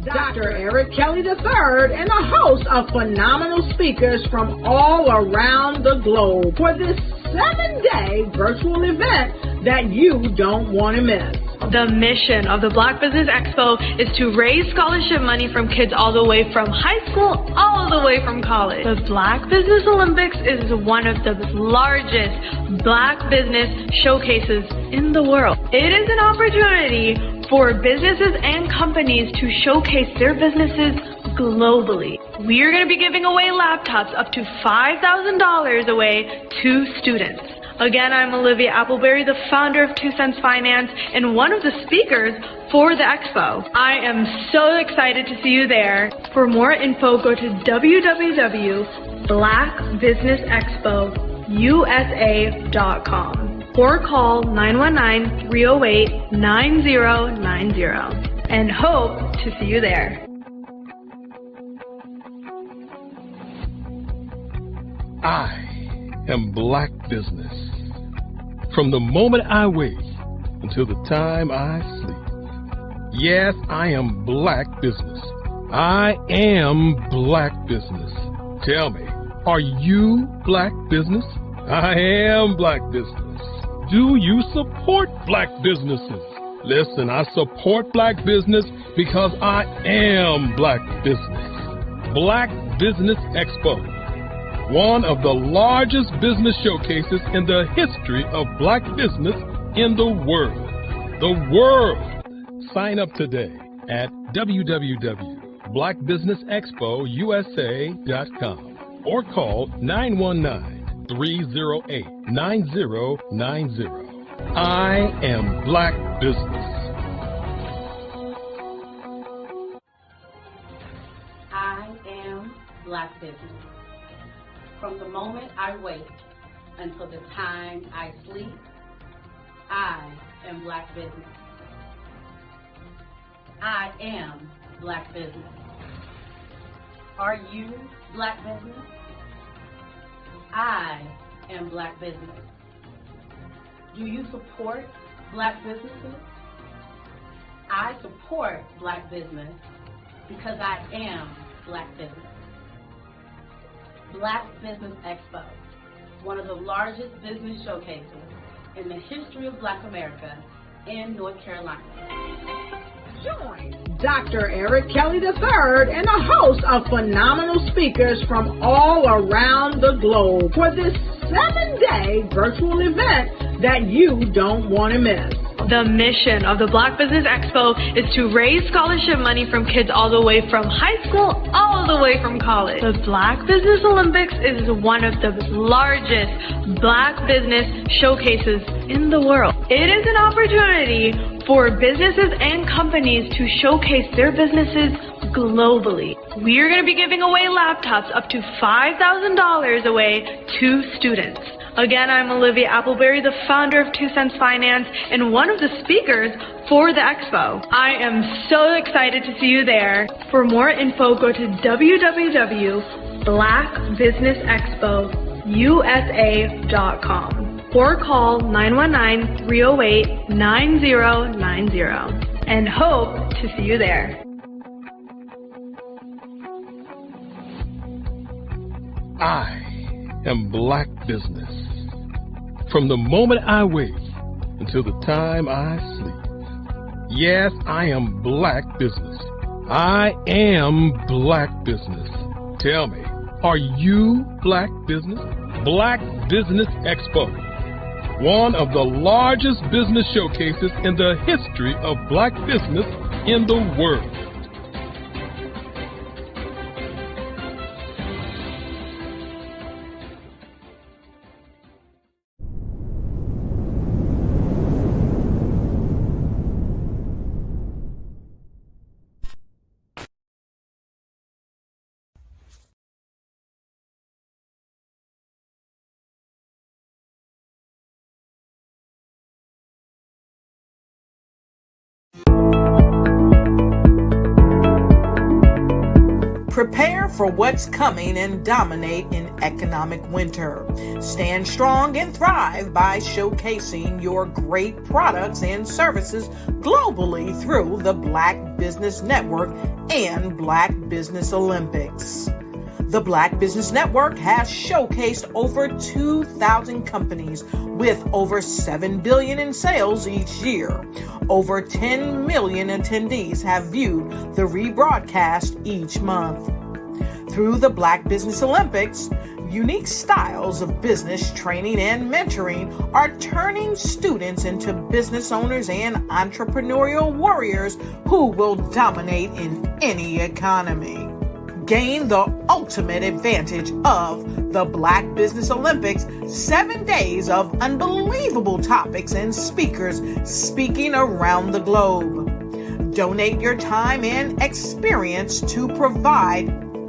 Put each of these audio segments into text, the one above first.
Dr. Eric Kelly III and a host of phenomenal speakers from all around the globe for this 7-day virtual event that you don't want to miss. The mission of the Black Business Expo is to raise scholarship money from kids all the way from high school all the way from college. The Black Business Olympics is one of the largest Black business showcases in the world. It is an opportunity for businesses and companies to showcase their businesses globally. We are going to be giving away laptops up to $5,000 away to students. Again, I'm Olivia Appleberry, the founder of 2 Cents Finance and one of the speakers for the expo. I am so excited to see you there. For more info, go to www.blackbusinessexpousa.com or call 919-308-9090 and hope to see you there. I am Black Business. From the moment I wake until the time I sleep. Yes, I am Black Business. I am Black Business. Tell me, are you Black Business? I am Black Business. Do you support Black businesses? Listen, I support Black business because I am Black Business. Black Business Expo, one of the largest business showcases in the history of Black business in the world. The world! Sign up today at www.blackbusinessexpousa.com or call 919-308-9090. I am Black Business. I am Black Business. From the moment I wake until the time I sleep, I am Black Business. I am Black Business. Are you Black Business? I am Black Business. Do you support Black businesses? I support Black business because I am Black Business. Black Business Expo, one of the largest business showcases in the history of Black America in North Carolina. Join Dr. Eric Kelly III and a host of phenomenal speakers from all around the globe for this 7-day virtual event that you don't want to miss. The mission of the Black Business Expo is to raise scholarship money from kids all the way from high school all the way from college. The Black Business Olympics is one of the largest Black business showcases in the world. It is an opportunity for businesses and companies to showcase their businesses globally. We are going to be giving away laptops up to $5,000 away to students. Again, I'm Olivia Appleberry, the founder of 2 Cents Finance and one of the speakers for the expo. I am so excited to see you there. For more info, go to www.blackbusinessexpousa.com or call 919-308-9090 and hope to see you there. I am Black Business. From the moment I wake until the time I sleep. Yes, I am Black Business. I am Black Business. Tell me, are you Black Business? Black Business Expo, one of the largest business showcases in the history of Black business in the world. Prepare for what's coming and dominate in economic winter. Stand strong and thrive by showcasing your great products and services globally through the Black Business Network and Black Business Olympics. The Black Business Network has showcased over 2,000 companies with over $7 billion in sales each year. Over 10 million attendees have viewed the rebroadcast each month. Through the Black Business Olympics, unique styles of business training and mentoring are turning students into business owners and entrepreneurial warriors who will dominate in any economy. Gain the ultimate advantage of the Black Business Olympics, 7 days of unbelievable topics and speakers speaking around the globe. Donate your time and experience to provide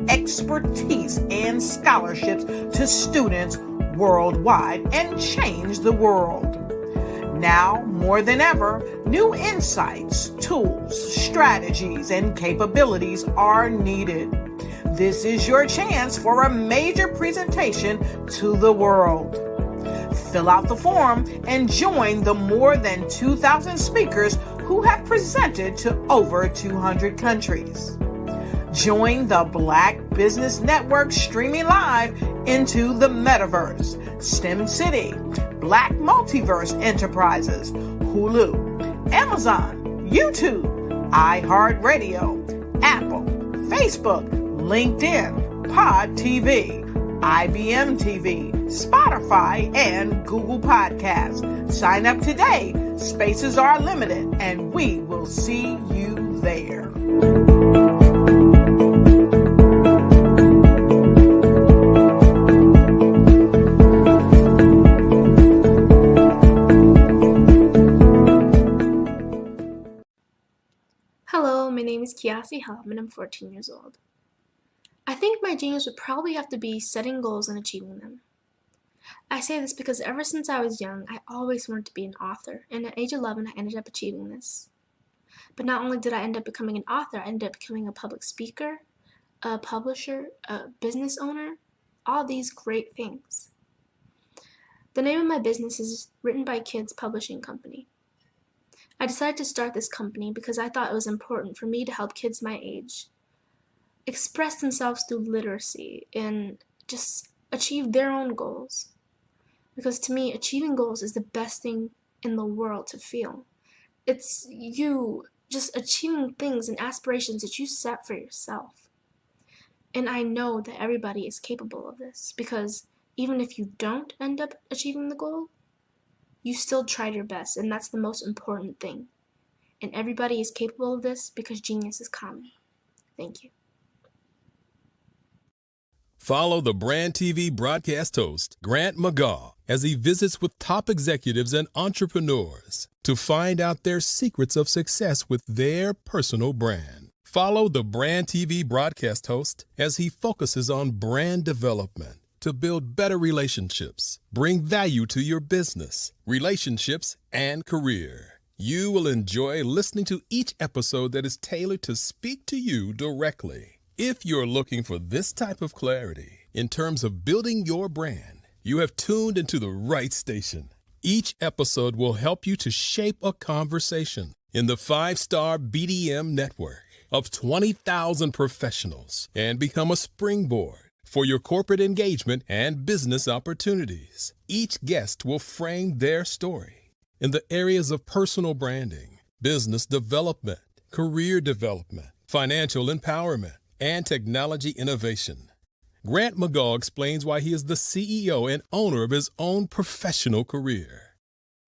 expertise and scholarships to students worldwide and change the world. Now, more than ever, new insights, tools, strategies, and capabilities are needed. This is your chance for a major presentation to the world. Fill out the form and join the more than 2,000 speakers who have presented to over 200 countries. Join the Black Business Network streaming live into the Metaverse, STEM City, Black Multiverse Enterprises, Hulu, Amazon, YouTube, iHeartRadio, Apple, Facebook, LinkedIn, Pod TV, IBM TV, Spotify, and Google Podcasts. Sign up today. Spaces are limited, and we will see you there. Hello, my name is Kiasi Helm and I'm 14 years old. I think my genius would probably have to be setting goals and achieving them. I say this because ever since I was young, I always wanted to be an author, and at age 11, I ended up achieving this. But not only did I end up becoming an author, I ended up becoming a public speaker, a publisher, a business owner, all these great things. The name of my business is Written by Kids Publishing Company. I decided to start this company because I thought it was important for me to help kids my age express themselves through literacy and just achieve their own goals. Because to me, achieving goals is the best thing in the world to feel. It's you just achieving things and aspirations that you set for yourself. And I know that everybody is capable of this, because even if you don't end up achieving the goal, you still tried your best, and that's the most important thing. And everybody is capable of this because genius is common. Thank you. Follow the Brand TV broadcast host, Grant McGaw, as he visits with top executives and entrepreneurs to find out their secrets of success with their personal brand. Follow the Brand TV broadcast host as he focuses on brand development to build better relationships, bring value to your business, relationships, and career. You will enjoy listening to each episode that is tailored to speak to you directly. If you're looking for this type of clarity in terms of building your brand, you have tuned into the right station. Each episode will help you to shape a conversation in the 5-star BDM network of 20,000 professionals and become a springboard for your corporate engagement and business opportunities. Each guest will frame their story in the areas of personal branding, business development, career development, financial empowerment, and technology innovation. Grant McGaw explains why he is the CEO and owner of his own professional career.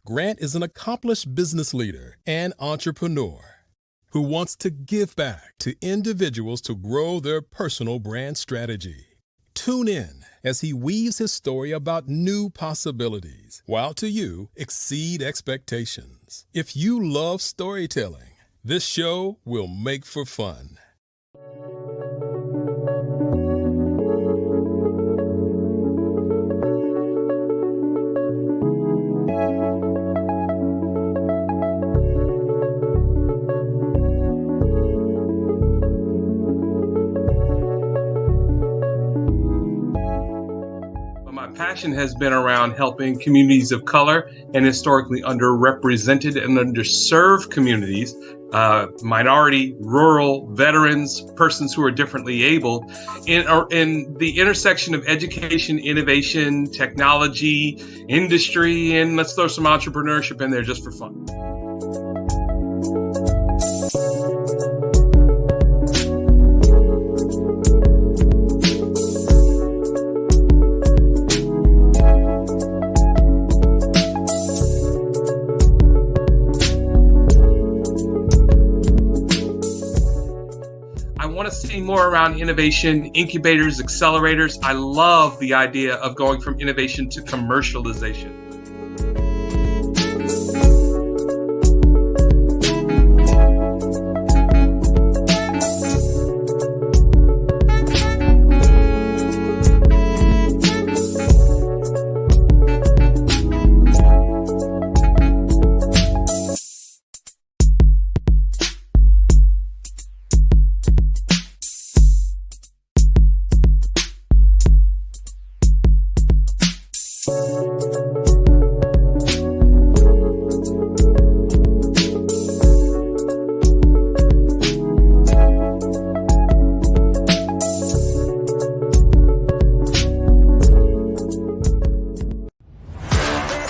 Grant is an accomplished business leader and entrepreneur who wants to give back to individuals to grow their personal brand strategy. Tune in as he weaves his story about new possibilities, while to you exceed expectations. If you love storytelling, this show will make for fun. passion has been around helping communities of color and historically underrepresented and underserved communities, minority, rural, veterans, persons who are differently able, in the intersection of education, innovation, technology, industry, and let's throw some entrepreneurship in there just for fun. See more around innovation, incubators, accelerators. I love the idea of going from innovation to commercialization.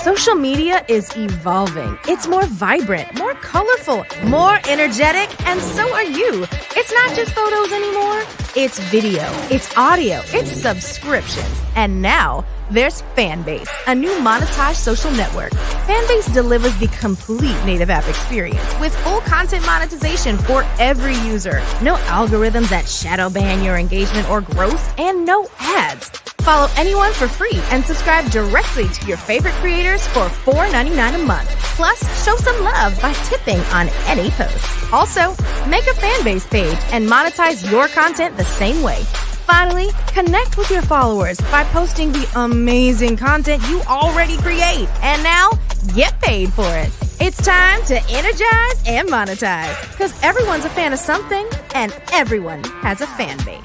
Social media is evolving. It's more vibrant, more colorful, more energetic, and so are you. It's not just photos anymore. It's video, it's audio, it's subscriptions. And now there's Fanbase, a new monetized social network. Fanbase delivers the complete native app experience with full content monetization for every user. No algorithms that shadow ban your engagement or growth, and no ads. Follow anyone for free and subscribe directly to your favorite creators for $4.99 a month. Plus, show some love by tipping on any post. Also, make a Fanbase page and monetize your content the same way. Finally, connect with your followers by posting the amazing content you already create. And now, get paid for it. It's time to energize and monetize, because everyone's a fan of something and everyone has a fan base.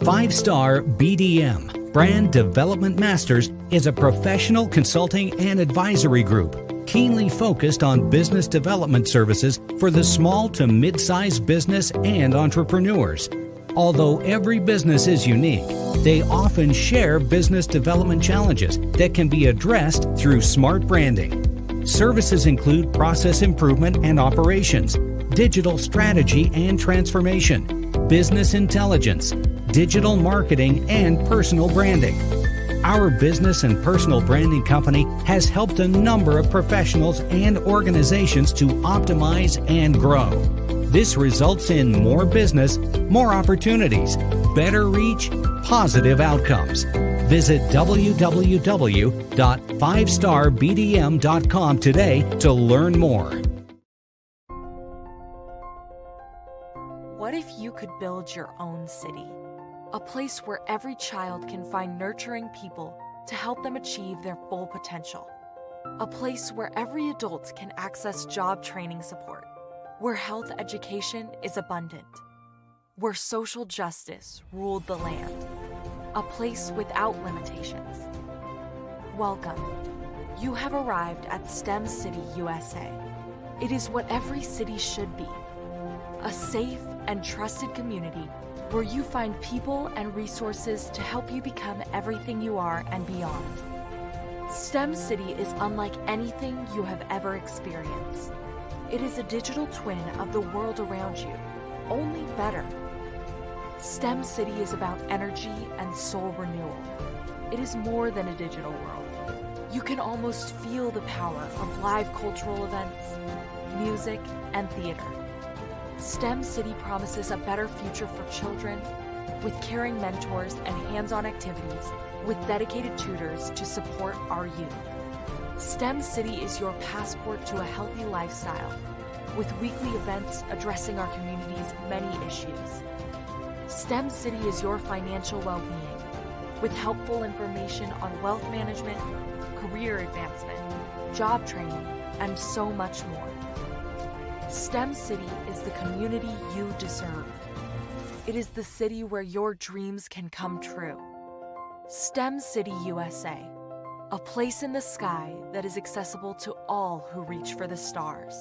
Five-Star BDM, Brand Development Masters, is a professional consulting and advisory group keenly focused on business development services for the small to mid-sized business and entrepreneurs. Although every business is unique, they often share business development challenges that can be addressed through smart branding. Services include process improvement and operations, digital strategy and transformation, business intelligence, digital marketing, and personal branding. Our business and personal branding company has helped a number of professionals and organizations to optimize and grow. This results in more business, more opportunities, better reach, positive outcomes. Visit www.fivestarbdm.com today to learn more. What if you could build your own city? A place where every child can find nurturing people to help them achieve their full potential. A place where every adult can access job training support. Where health education is abundant. Where social justice ruled the land. A place without limitations. Welcome. You have arrived at STEM City USA. It is what every city should be. A safe and trusted community where you find people and resources to help you become everything you are and beyond. STEM City is unlike anything you have ever experienced. It is a digital twin of the world around you, only better. STEM City is about energy and soul renewal. It is more than a digital world. You can almost feel the power of live cultural events, music, and theater. STEM City promises a better future for children with caring mentors and hands-on activities with dedicated tutors to support our youth. STEM City is your passport to a healthy lifestyle with weekly events addressing our community's many issues. STEM City is your financial well-being with helpful information on wealth management, career advancement, job training, and so much more. STEM City is the community you deserve. It is the city where your dreams can come true. STEM City USA, a place in the sky that is accessible to all who reach for the stars.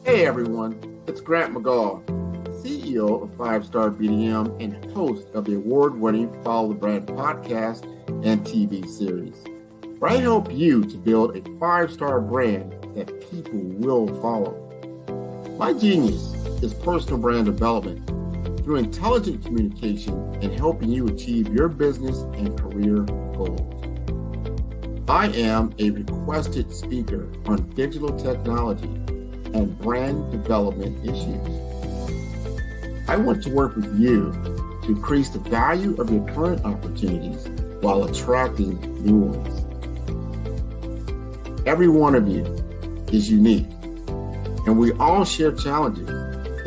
Hey everyone, it's Grant McGaw, CEO of 5-Star BDM and host of the award-winning Follow the Brand podcast and TV series, where I help you to build a 5-star brand that people will follow. My genius is personal brand development through intelligent communication and helping you achieve your business and career goals. I am a requested speaker on digital technology and brand development issues. I want to work with you to increase the value of your current opportunities while attracting new ones. Every one of you is unique, and we all share challenges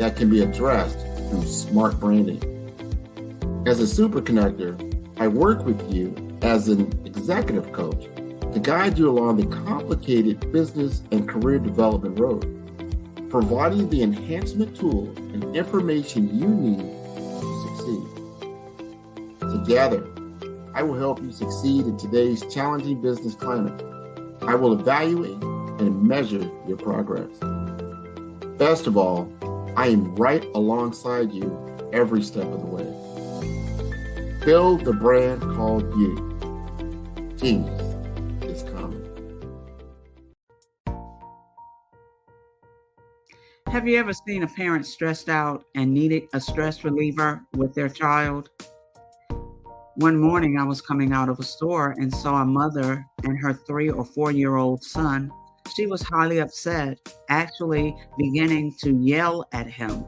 that can be addressed through smart branding. As a super connector, I work with you as an executive coach to guide you along the complicated business and career development road, providing the enhancement tools and information you need to succeed. Together, I will help you succeed in today's challenging business climate. I will evaluate and measure your progress. Best of all, I am right alongside you every step of the way. Build the brand called you. Genius is coming. Have you ever seen a parent stressed out and needed a stress reliever with their child? One morning I was coming out of a store and saw a mother and her 3 or 4-year-old son. She was highly upset, actually beginning to yell at him.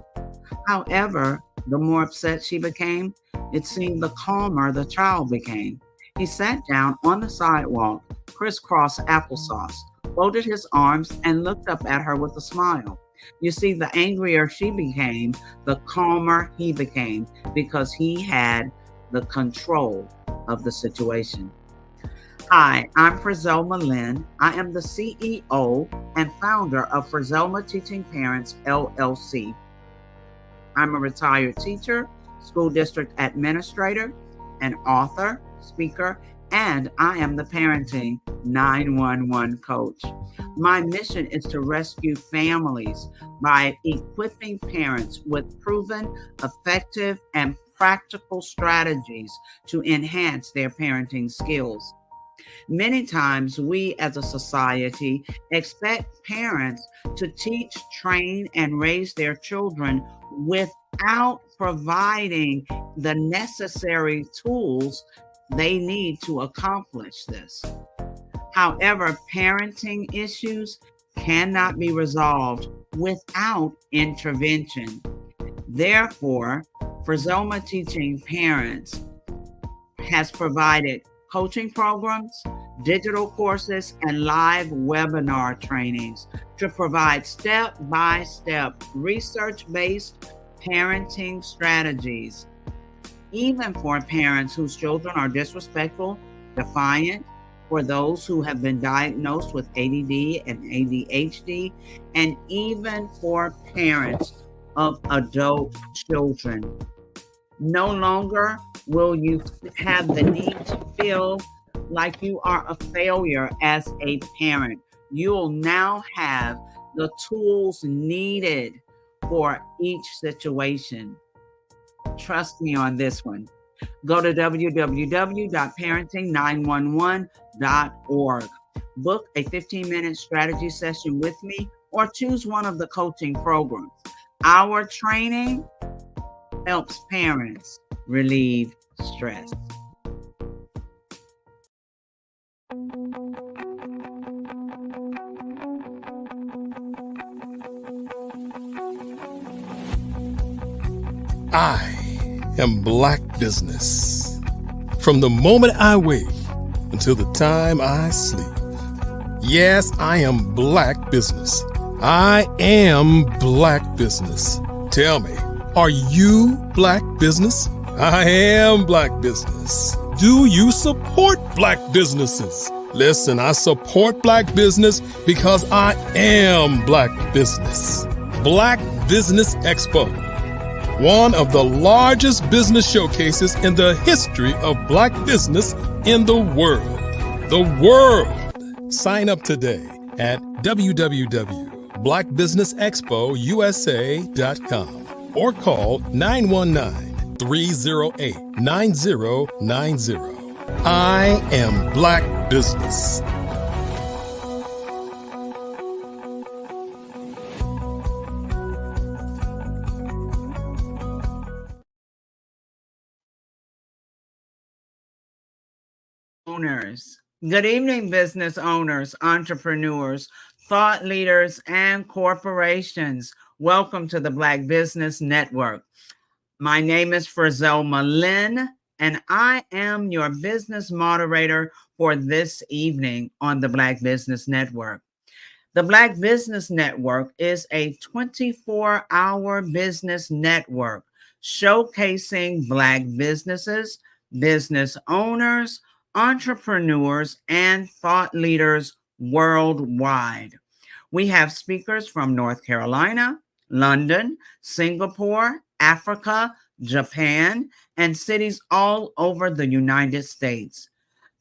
However, the more upset she became, it seemed the calmer the child became. He sat down on the sidewalk, crisscross applesauce, folded his arms, and looked up at her with a smile. You see, the angrier she became, the calmer he became, because he had the control of the situation. Hi, I'm Frizelma Lynn. I am the CEO and founder of Frizelma Teaching Parents, LLC. I'm a retired teacher, school district administrator, an author, speaker, and I am the parenting 911 coach. My mission is to rescue families by equipping parents with proven, effective, and practical strategies to enhance their parenting skills. Many times we as a society expect parents to teach, train, and raise their children without providing the necessary tools they need to accomplish this. However, parenting issues cannot be resolved without intervention. Therefore, Frizelma Teaching Parents has provided coaching programs, digital courses, and live webinar trainings to provide step-by-step research-based parenting strategies, even for parents whose children are disrespectful, defiant, for those who have been diagnosed with ADD and ADHD, and even for parents of adult children. No longer will you have the need to feel like you are a failure as a parent. You'll now have the tools needed for each situation. Trust me on this one. Go to www.parenting911.org. Book a 15-minute strategy session with me or choose one of the coaching programs. Our training helps parents relieve stress. I am Black Business. From the moment I wake until the time I sleep. Yes, I am Black Business. I am Black Business. Tell me, are you Black Business? I am Black business. Do you support Black businesses? Listen, I support Black business because I am Black business. Black Business Expo, one of the largest business showcases in the history of Black business in the world. The world! Sign up today at www.blackbusinessexpousa.com or call 919-308-9090. I am Black business. Owners. Good evening, business owners, entrepreneurs, thought leaders, and corporations. Welcome to the Black Business Network. My name is Frizelma Lynn, and I am your business moderator for this evening on the Black Business Network. The Black Business Network is a 24-hour business network showcasing Black businesses, business owners, entrepreneurs, and thought leaders worldwide. We have speakers from North Carolina, London, Singapore, Africa, Japan, and cities all over the United States.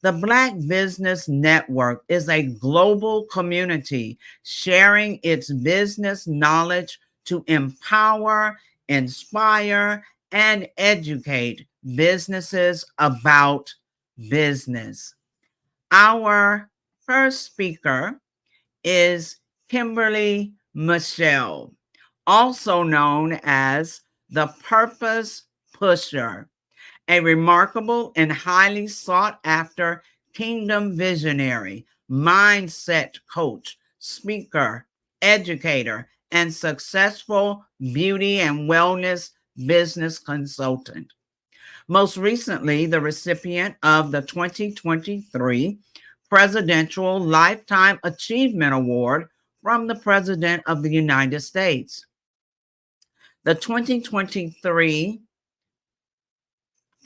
The Black Business Network is a global community sharing its business knowledge to empower, inspire, and educate businesses about business. Our first speaker is Kimberly Michelle, also known as the Purpose Pusher, a remarkable and highly sought after kingdom visionary, mindset coach, speaker, educator, and successful beauty and wellness business consultant. Most recently, the recipient of the 2023 Presidential Lifetime Achievement Award from the President of the United States. The 2023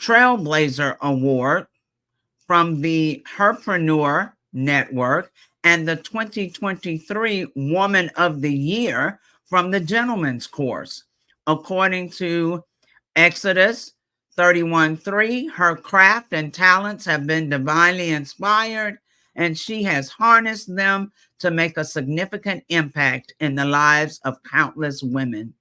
Trailblazer Award from the Herpreneur Network and the 2023 Woman of the Year from the Gentleman's Course. According to Exodus 31:3, her craft and talents have been divinely inspired, and she has harnessed them to make a significant impact in the lives of countless women.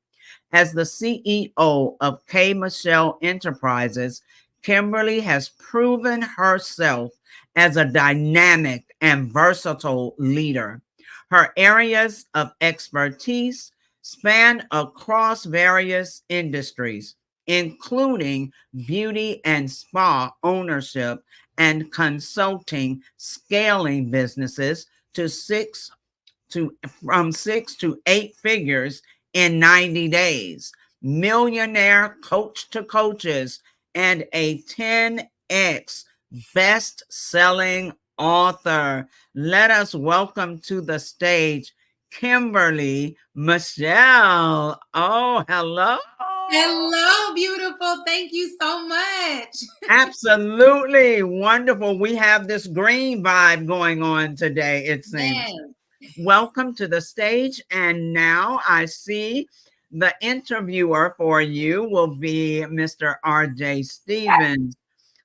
As the CEO of K. Michelle Enterprises, Kimberly has proven herself as a dynamic and versatile leader. Her areas of expertise span across various industries, including beauty and spa ownership and consulting, scaling businesses from 6 to 8 figures in 90 days, millionaire coach to coaches, and a 10x best-selling author. Let us welcome to the stage Kimberly Michelle. Oh, hello. Hello, beautiful. Thank you so much. Absolutely wonderful. We have this green vibe going on today, it seems. Yes. Welcome to the stage. And now I see the interviewer for you will be Mr. R.J. Stevens.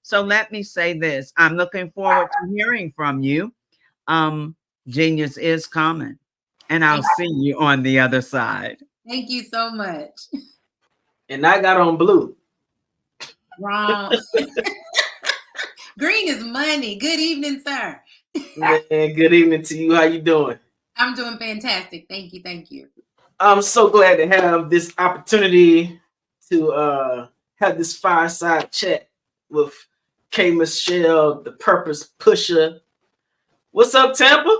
So let me say this. I'm looking forward to hearing from you. Genius is coming. And I'll see you on the other side. Thank you so much. And I got on blue. Wrong. Green is money. Good evening, sir. Man, good evening to you. How you doing? I'm doing fantastic. Thank you. Thank you. I'm so glad to have this opportunity to have this fireside chat with K. Michelle, the Purpose Pusher. What's up, Tampa?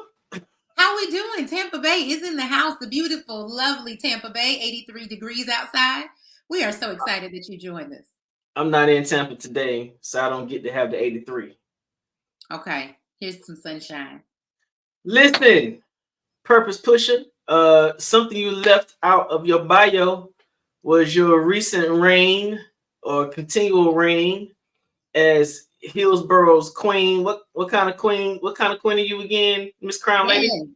How we doing? Tampa Bay is in the house. The beautiful, lovely Tampa Bay, 83 degrees outside. We are so excited that you joined us. I'm not in Tampa today, so I don't get to have the 83. Okay, here's some sunshine. Listen, Purpose Pusher, something you left out of your bio was your recent reign or continual reign as Hillsboro's queen. What kind of queen? What kind of queen are you again, Miss Crown Lady? Yes.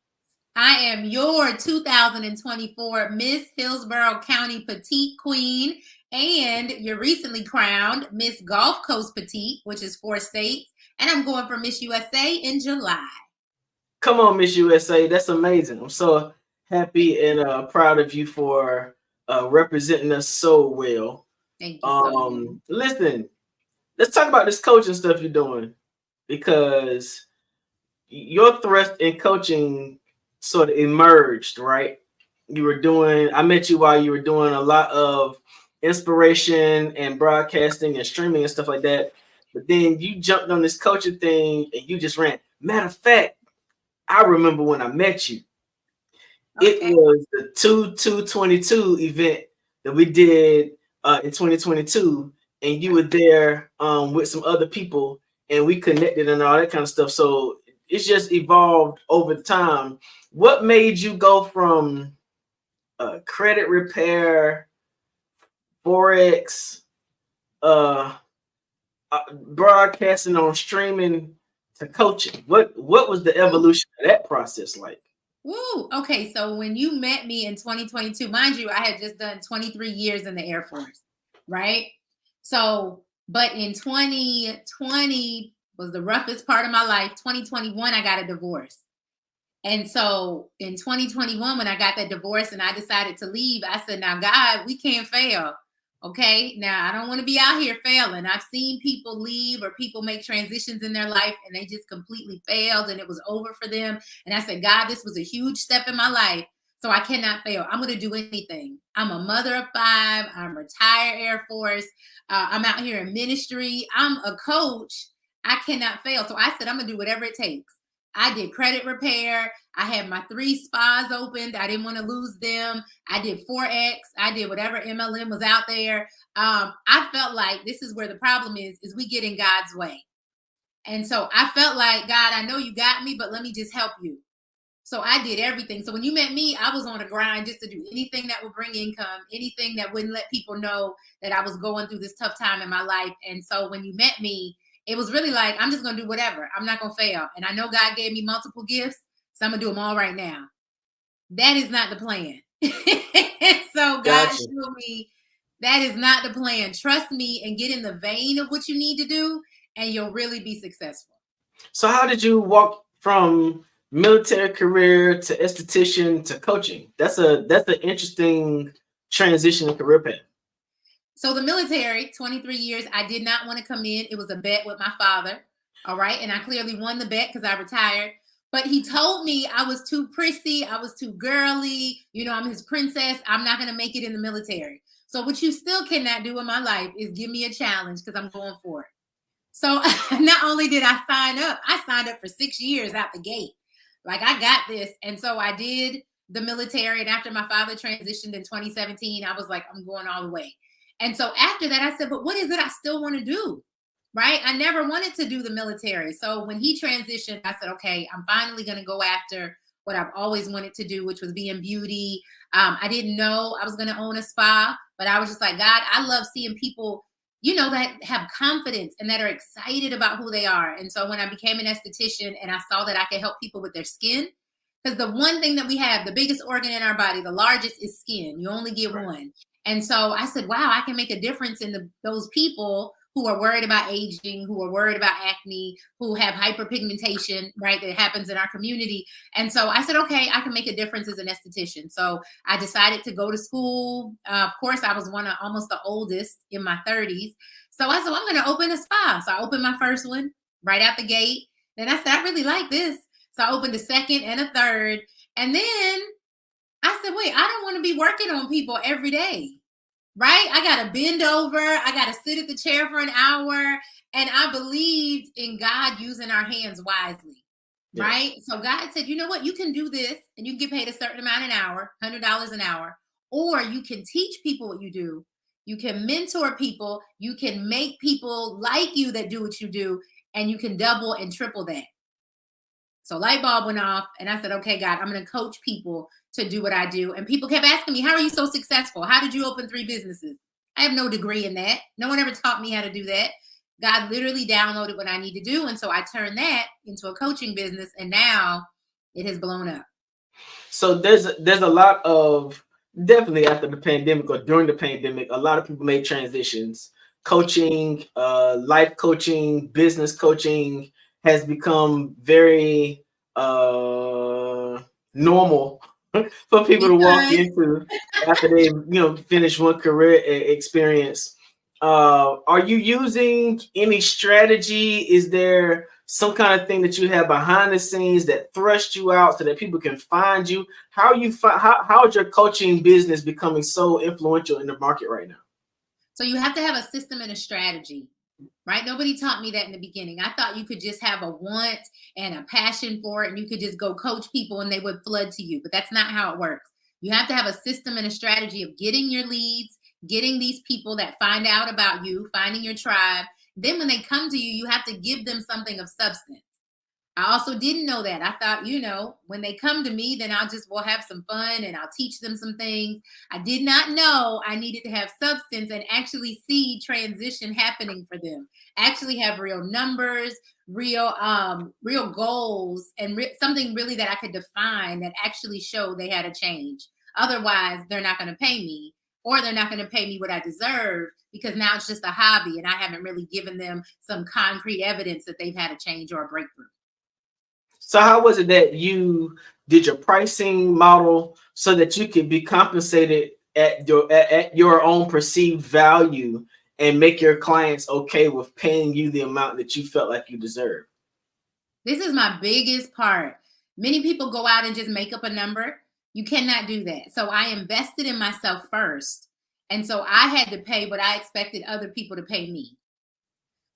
I am your 2024 Miss Hillsborough County Petite Queen, and you're recently crowned Miss Gulf Coast Petite, which is 4 states, and I'm going for Miss USA in July. Come on, Miss USA. That's amazing. I'm so happy and proud of you for representing us so well. Thank you so much. Listen, let's talk about this coaching stuff you're doing, because your thrust in coaching sort of emerged, right? I met you while you were doing a lot of inspiration and broadcasting and streaming and stuff like that. But then you jumped on this coaching thing and you just ran. Matter of fact, I remember when I met you. Okay. It was the 2/2/22 event that we did in 2022, and you were there with some other people, and we connected and all that kind of stuff. So it's just evolved over time. What made you go from credit repair, Forex, broadcasting on streaming to coaching? What was the evolution of that process like? Woo. Okay, so when you met me in 2022, mind you, I had just done 23 years in the Air Force, right? So, but in 2020 was the roughest part of my life. 2021, I got a divorce. And so in 2021, when I got that divorce and I decided to leave, I said, now, God, we can't fail. Okay, now I don't want to be out here failing. I've seen people leave or people make transitions in their life and they just completely failed and it was over for them. And I said, God, this was a huge step in my life, so I cannot fail. I'm going to do anything. I'm a mother of 5. I'm retired Air Force. I'm out here in ministry. I'm a coach. I cannot fail. So I said, I'm going to do whatever it takes. I did credit repair. I had my 3 spas opened. I didn't want to lose them. I did Forex. I did whatever MLM was out there. I felt like this is where the problem is we get in God's way. And so I felt like, God, I know you got me, but let me just help you. So I did everything. So when you met me, I was on a grind just to do anything that would bring income, anything that wouldn't let people know that I was going through this tough time in my life. And so when you met me, it was really like, I'm just going to do whatever. I'm not going to fail. And I know God gave me multiple gifts, so I'm going to do them all right now. That is not the plan. So God showed me that is not the plan. Trust me and get in the vein of what you need to do, and you'll really be successful. So how did you walk from military career to esthetician to coaching? That's an interesting transition in career path. So the military, 23 years, I did not want to come in. It was a bet with my father. All right. And I clearly won the bet because I retired. But he told me I was too prissy. I was too girly. You know, I'm his princess. I'm not going to make it in the military. So what you still cannot do in my life is give me a challenge because I'm going for it. So not only did I signed up for 6 years out the gate. Like, I got this. And so I did the military. And after my father transitioned in 2017, I was like, I'm going all the way. And so after that, I said, but what is it I still want to do? Right? I never wanted to do the military. So when he transitioned, I said, okay, I'm finally going to go after what I've always wanted to do, which was be in beauty. I didn't know I was going to own a spa, but I was just like, God, I love seeing people, you know, that have confidence and that are excited about who they are. And so when I became an esthetician and I saw that I could help people with their skin, because the one thing that we have, the biggest organ in our body, the largest, is skin. You only get one. And so I said, wow, I can make a difference in those people who are worried about aging, who are worried about acne, who have hyperpigmentation, right, that happens in our community. And so I said, okay, I can make a difference as an esthetician. So I decided to go to school. Of course, I was almost the oldest in my 30s. So I said, well, I'm going to open a spa. So I opened my first one right out the gate. Then I said, I really like this. So I opened a second and a third. And then I said, wait, I don't want to be working on people every day, right? I got to bend over. I got to sit at the chair for an hour. And I believed in God using our hands wisely, right? So God said, you know what? You can do this and you can get paid a certain amount an hour, $100 an hour, or you can teach people what you do. You can mentor people. You can make people like you that do what you do, and you can double and triple that. So light bulb went off and I said, okay, God, I'm going to coach people to do what I do. And people kept asking me, how are you so successful? How did you open 3 businesses? I have no degree in that. No one ever taught me how to do that. God literally downloaded what I need to do. And so I turned that into a coaching business, and now it has blown up. So there's a lot of, definitely after the pandemic or during the pandemic, a lot of people made transitions. Coaching, life coaching, business coaching has become very normal for people to walk into after they finish one career experience. Are you using any strategy? Is there some kind of thing that you have behind the scenes that thrust you out so that people can find you? How is your coaching business becoming so influential in the market right now? So you have to have a system and a strategy, right? Nobody taught me that in the beginning. I thought you could just have a want and a passion for it, and you could just go coach people and they would flood to you. But that's not how it works. You have to have a system and a strategy of getting your leads, getting these people that find out about you, finding your tribe. Then when they come to you, you have to give them something of substance. I also didn't know that. I thought, when they come to me, then we'll have some fun and I'll teach them some things. I did not know I needed to have substance and actually see transition happening for them. Actually have real numbers, real goals, and something really that I could define that actually showed they had a change. Otherwise, they're not going to pay me, or they're not going to pay me what I deserve, because now it's just a hobby and I haven't really given them some concrete evidence that they've had a change or a breakthrough. So how was it that you did your pricing model so that you could be compensated at your own perceived value and make your clients okay with paying you the amount that you felt like you deserved? This is my biggest part. Many people go out and just make up a number. You cannot do that. So I invested in myself first. And so I had to pay what I expected other people to pay me.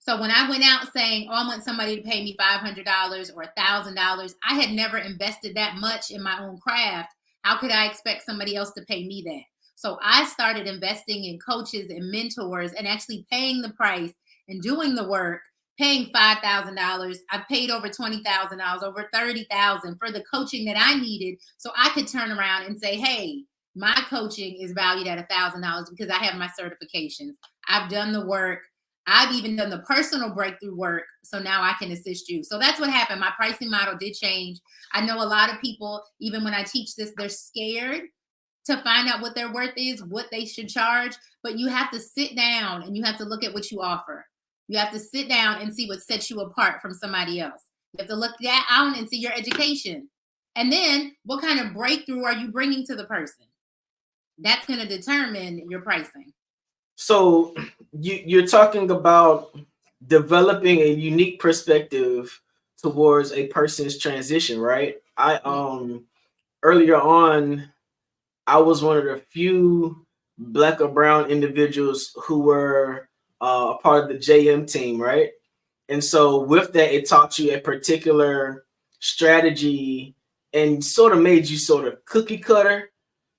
So when I went out saying, I want somebody to pay me $500 or $1,000, I had never invested that much in my own craft. How could I expect somebody else to pay me that? So I started investing in coaches and mentors and actually paying the price and doing the work, paying $5,000. I paid over $20,000, over $30,000 for the coaching that I needed. So I could turn around and say, hey, my coaching is valued at $1,000 because I have my certifications. I've done the work. I've even done the personal breakthrough work. So now I can assist you. So that's what happened. My pricing model did change. I know a lot of people, even when I teach this, they're scared to find out what their worth is, what they should charge. But you have to sit down and you have to look at what you offer. You have to sit down and see what sets you apart from somebody else. You have to look that out and see your education. And then what kind of breakthrough are you bringing to the person? That's going to determine your pricing. So you're talking about developing a unique perspective towards a person's transition, right? Earlier on, I was one of the few Black or brown individuals who were a part of the JM team, right? And so with that, it taught you a particular strategy and sort of made you sort of cookie cutter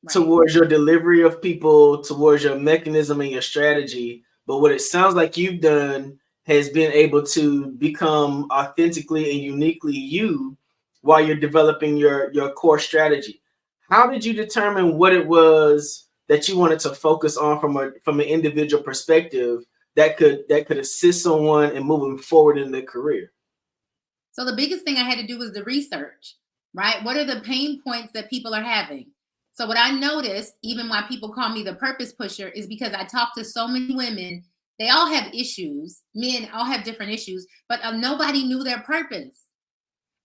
towards your delivery of people, towards your mechanism and your strategy. But what it sounds like you've done has been able to become authentically and uniquely you while you're developing your core strategy. How did you determine what it was that you wanted to focus on from an individual perspective that could assist someone in moving forward in their career? So the biggest thing I had to do was the research, right? What are the pain points that people are having? So what I noticed, even why people call me the purpose pusher, is because I talk to so many women. They all have issues. Men all have different issues, but nobody knew their purpose.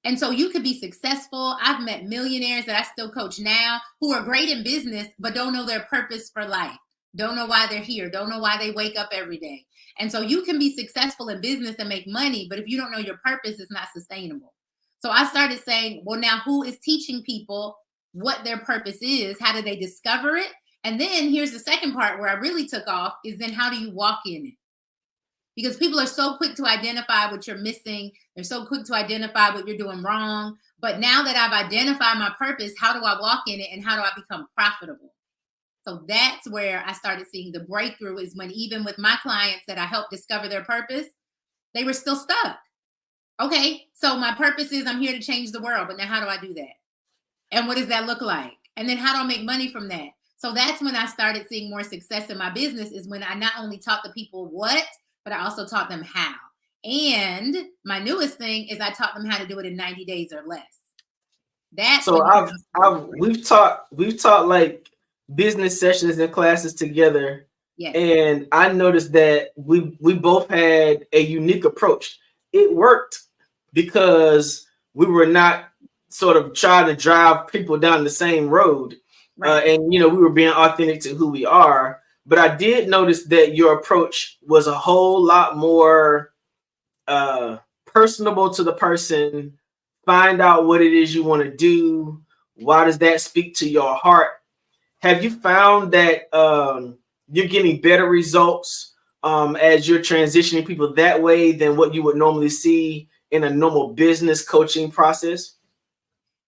And so you could be successful. I've met millionaires that I still coach now who are great in business, but don't know their purpose for life. Don't know why they're here. Don't know why they wake up every day. And so you can be successful in business and make money, but if you don't know your purpose, it's not sustainable. So I started saying, well, now who is teaching people what their purpose is? How do they discover it? And then here's the second part where I really took off is then how do you walk in it? Because people are so quick to identify what you're missing. They're so quick to identify what you're doing wrong. But now that I've identified my purpose, how do I walk in it and how do I become profitable? So that's where I started seeing the breakthrough, is when even with my clients that I helped discover their purpose, they were still stuck. Okay, so my purpose is I'm here to change the world, but now how do I do that? And what does that look like? And then how do I make money from that? So that's when I started seeing more success in my business, is when I not only taught the people what, but I also taught them how. And my newest thing is I taught them how to do it in 90 days or less. That's So we've taught like business sessions and classes together. Yes. And I noticed that we both had a unique approach. It worked because we were not sort of trying to drive people down the same road. Right. And we were being authentic to who we are. But I did notice that your approach was a whole lot more personable to the person. Find out what it is you want to do. Why does that speak to your heart? Have you found that you're getting better results as you're transitioning people that way than what you would normally see in a normal business coaching process?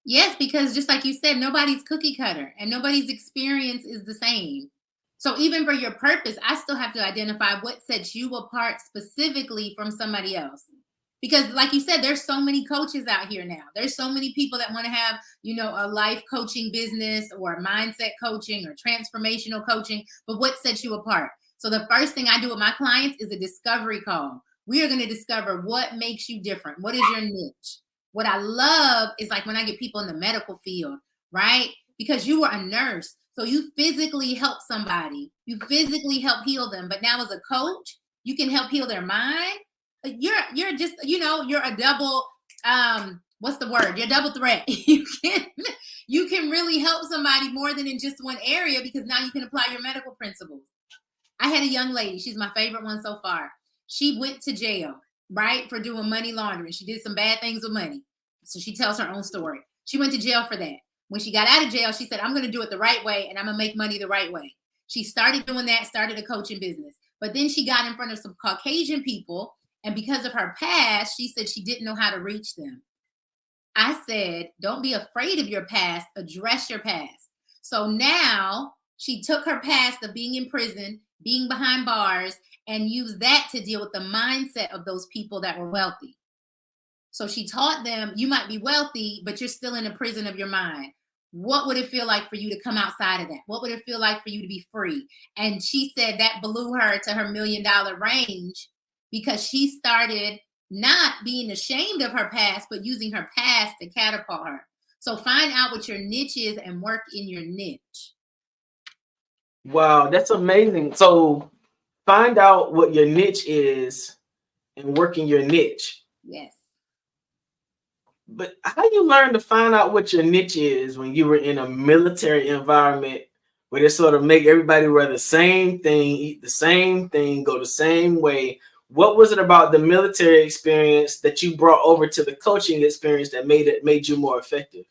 Yes, because just like you said, nobody's cookie cutter and nobody's experience is the same. So even for your purpose, I still have to identify what sets you apart specifically from somebody else. Because like you said, there's so many coaches out here now. There's so many people that want to have, a life coaching business or mindset coaching or transformational coaching. But what sets you apart? So the first thing I do with my clients is a discovery call. We are going to discover what makes you different. What is your niche? What I love is like when I get people in the medical field, right? Because you were a nurse. So you physically help somebody. You physically help heal them. But now as a coach, you can help heal their mind. You're just, you're a double, what's the word? You're a double threat. You can really help somebody more than in just one area, because now you can apply your medical principles. I had a young lady. She's my favorite one so far. She went to jail, right, for doing money laundering. She did some bad things with money. So she tells her own story. She went to jail for that. When she got out of jail, she said, I'm going to do it the right way, and I'm going to make money the right way. She started doing that, started a coaching business. But then she got in front of some Caucasian people, and because of her past, she said she didn't know how to reach them. I said, don't be afraid of your past, address your past. So now she took her past of being in prison, being behind bars, and used that to deal with the mindset of those people that were wealthy. So she taught them, you might be wealthy, but you're still in a prison of your mind. What would it feel like for you to come outside of that? What would it feel like for you to be free? And she said that blew her to her $1 million range, because she started not being ashamed of her past, but using her past to catapult her. So find out what your niche is and work in your niche. Wow, that's amazing. So find out what your niche is and work in your niche. Yes. But how you learn to find out what your niche is when you were in a military environment where they sort of make everybody wear the same thing, eat the same thing, go the same way? What was it about the military experience that you brought over to the coaching experience that made you more effective?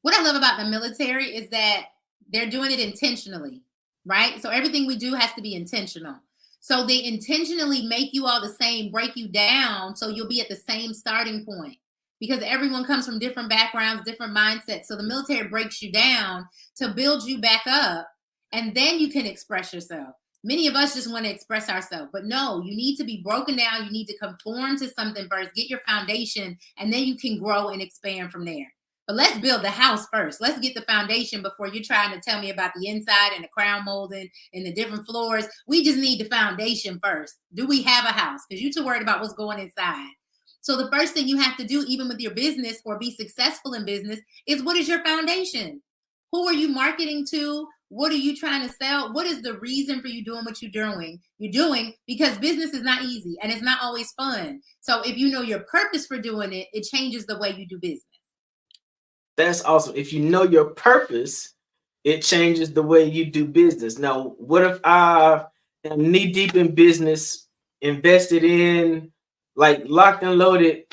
What I love about the military is that they're doing it intentionally, right? So everything we do has to be intentional. So they intentionally make you all the same, break you down, so you'll be at the same starting point, because everyone comes from different backgrounds, different mindsets. So the military breaks you down to build you back up, and then you can express yourself. Many of us just want to express ourselves, but no, you need to be broken down. You need to conform to something first, get your foundation, and then you can grow and expand from there. But let's build the house first. Let's get the foundation before you're trying to tell me about the inside and the crown molding and the different floors. We just need the foundation first. Do we have a house? Because you're too worried about what's going inside. So the first thing you have to do, even with your business or be successful in business, is what is your foundation? Who are you marketing to? What are you trying to sell? What is the reason for you doing what you're doing? You're doing because business is not easy and it's not always fun. So if you know your purpose for doing it, it changes the way you do business. That's awesome. If you know your purpose, it changes the way you do business. Now, what if I am knee deep in business, invested in, like locked and loaded,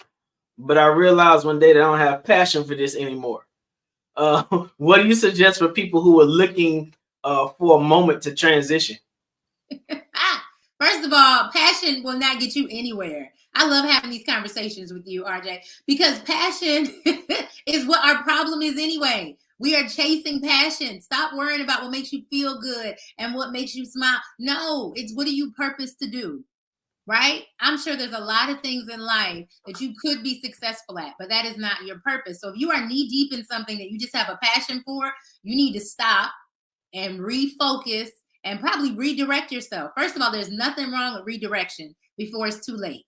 but I realize one day that I don't have passion for this anymore? What do you suggest for people who are looking for a moment to transition? First of all, passion will not get you anywhere. I love having these conversations with you, RJ, because passion is what our problem is anyway. We are chasing passion. Stop worrying about what makes you feel good and what makes you smile. No, it's what do you purpose to do, right? I'm sure there's a lot of things in life that you could be successful at, but that is not your purpose. So if you are knee deep in something that you just have a passion for, you need to stop and refocus and probably redirect yourself. First of all, there's nothing wrong with redirection before it's too late.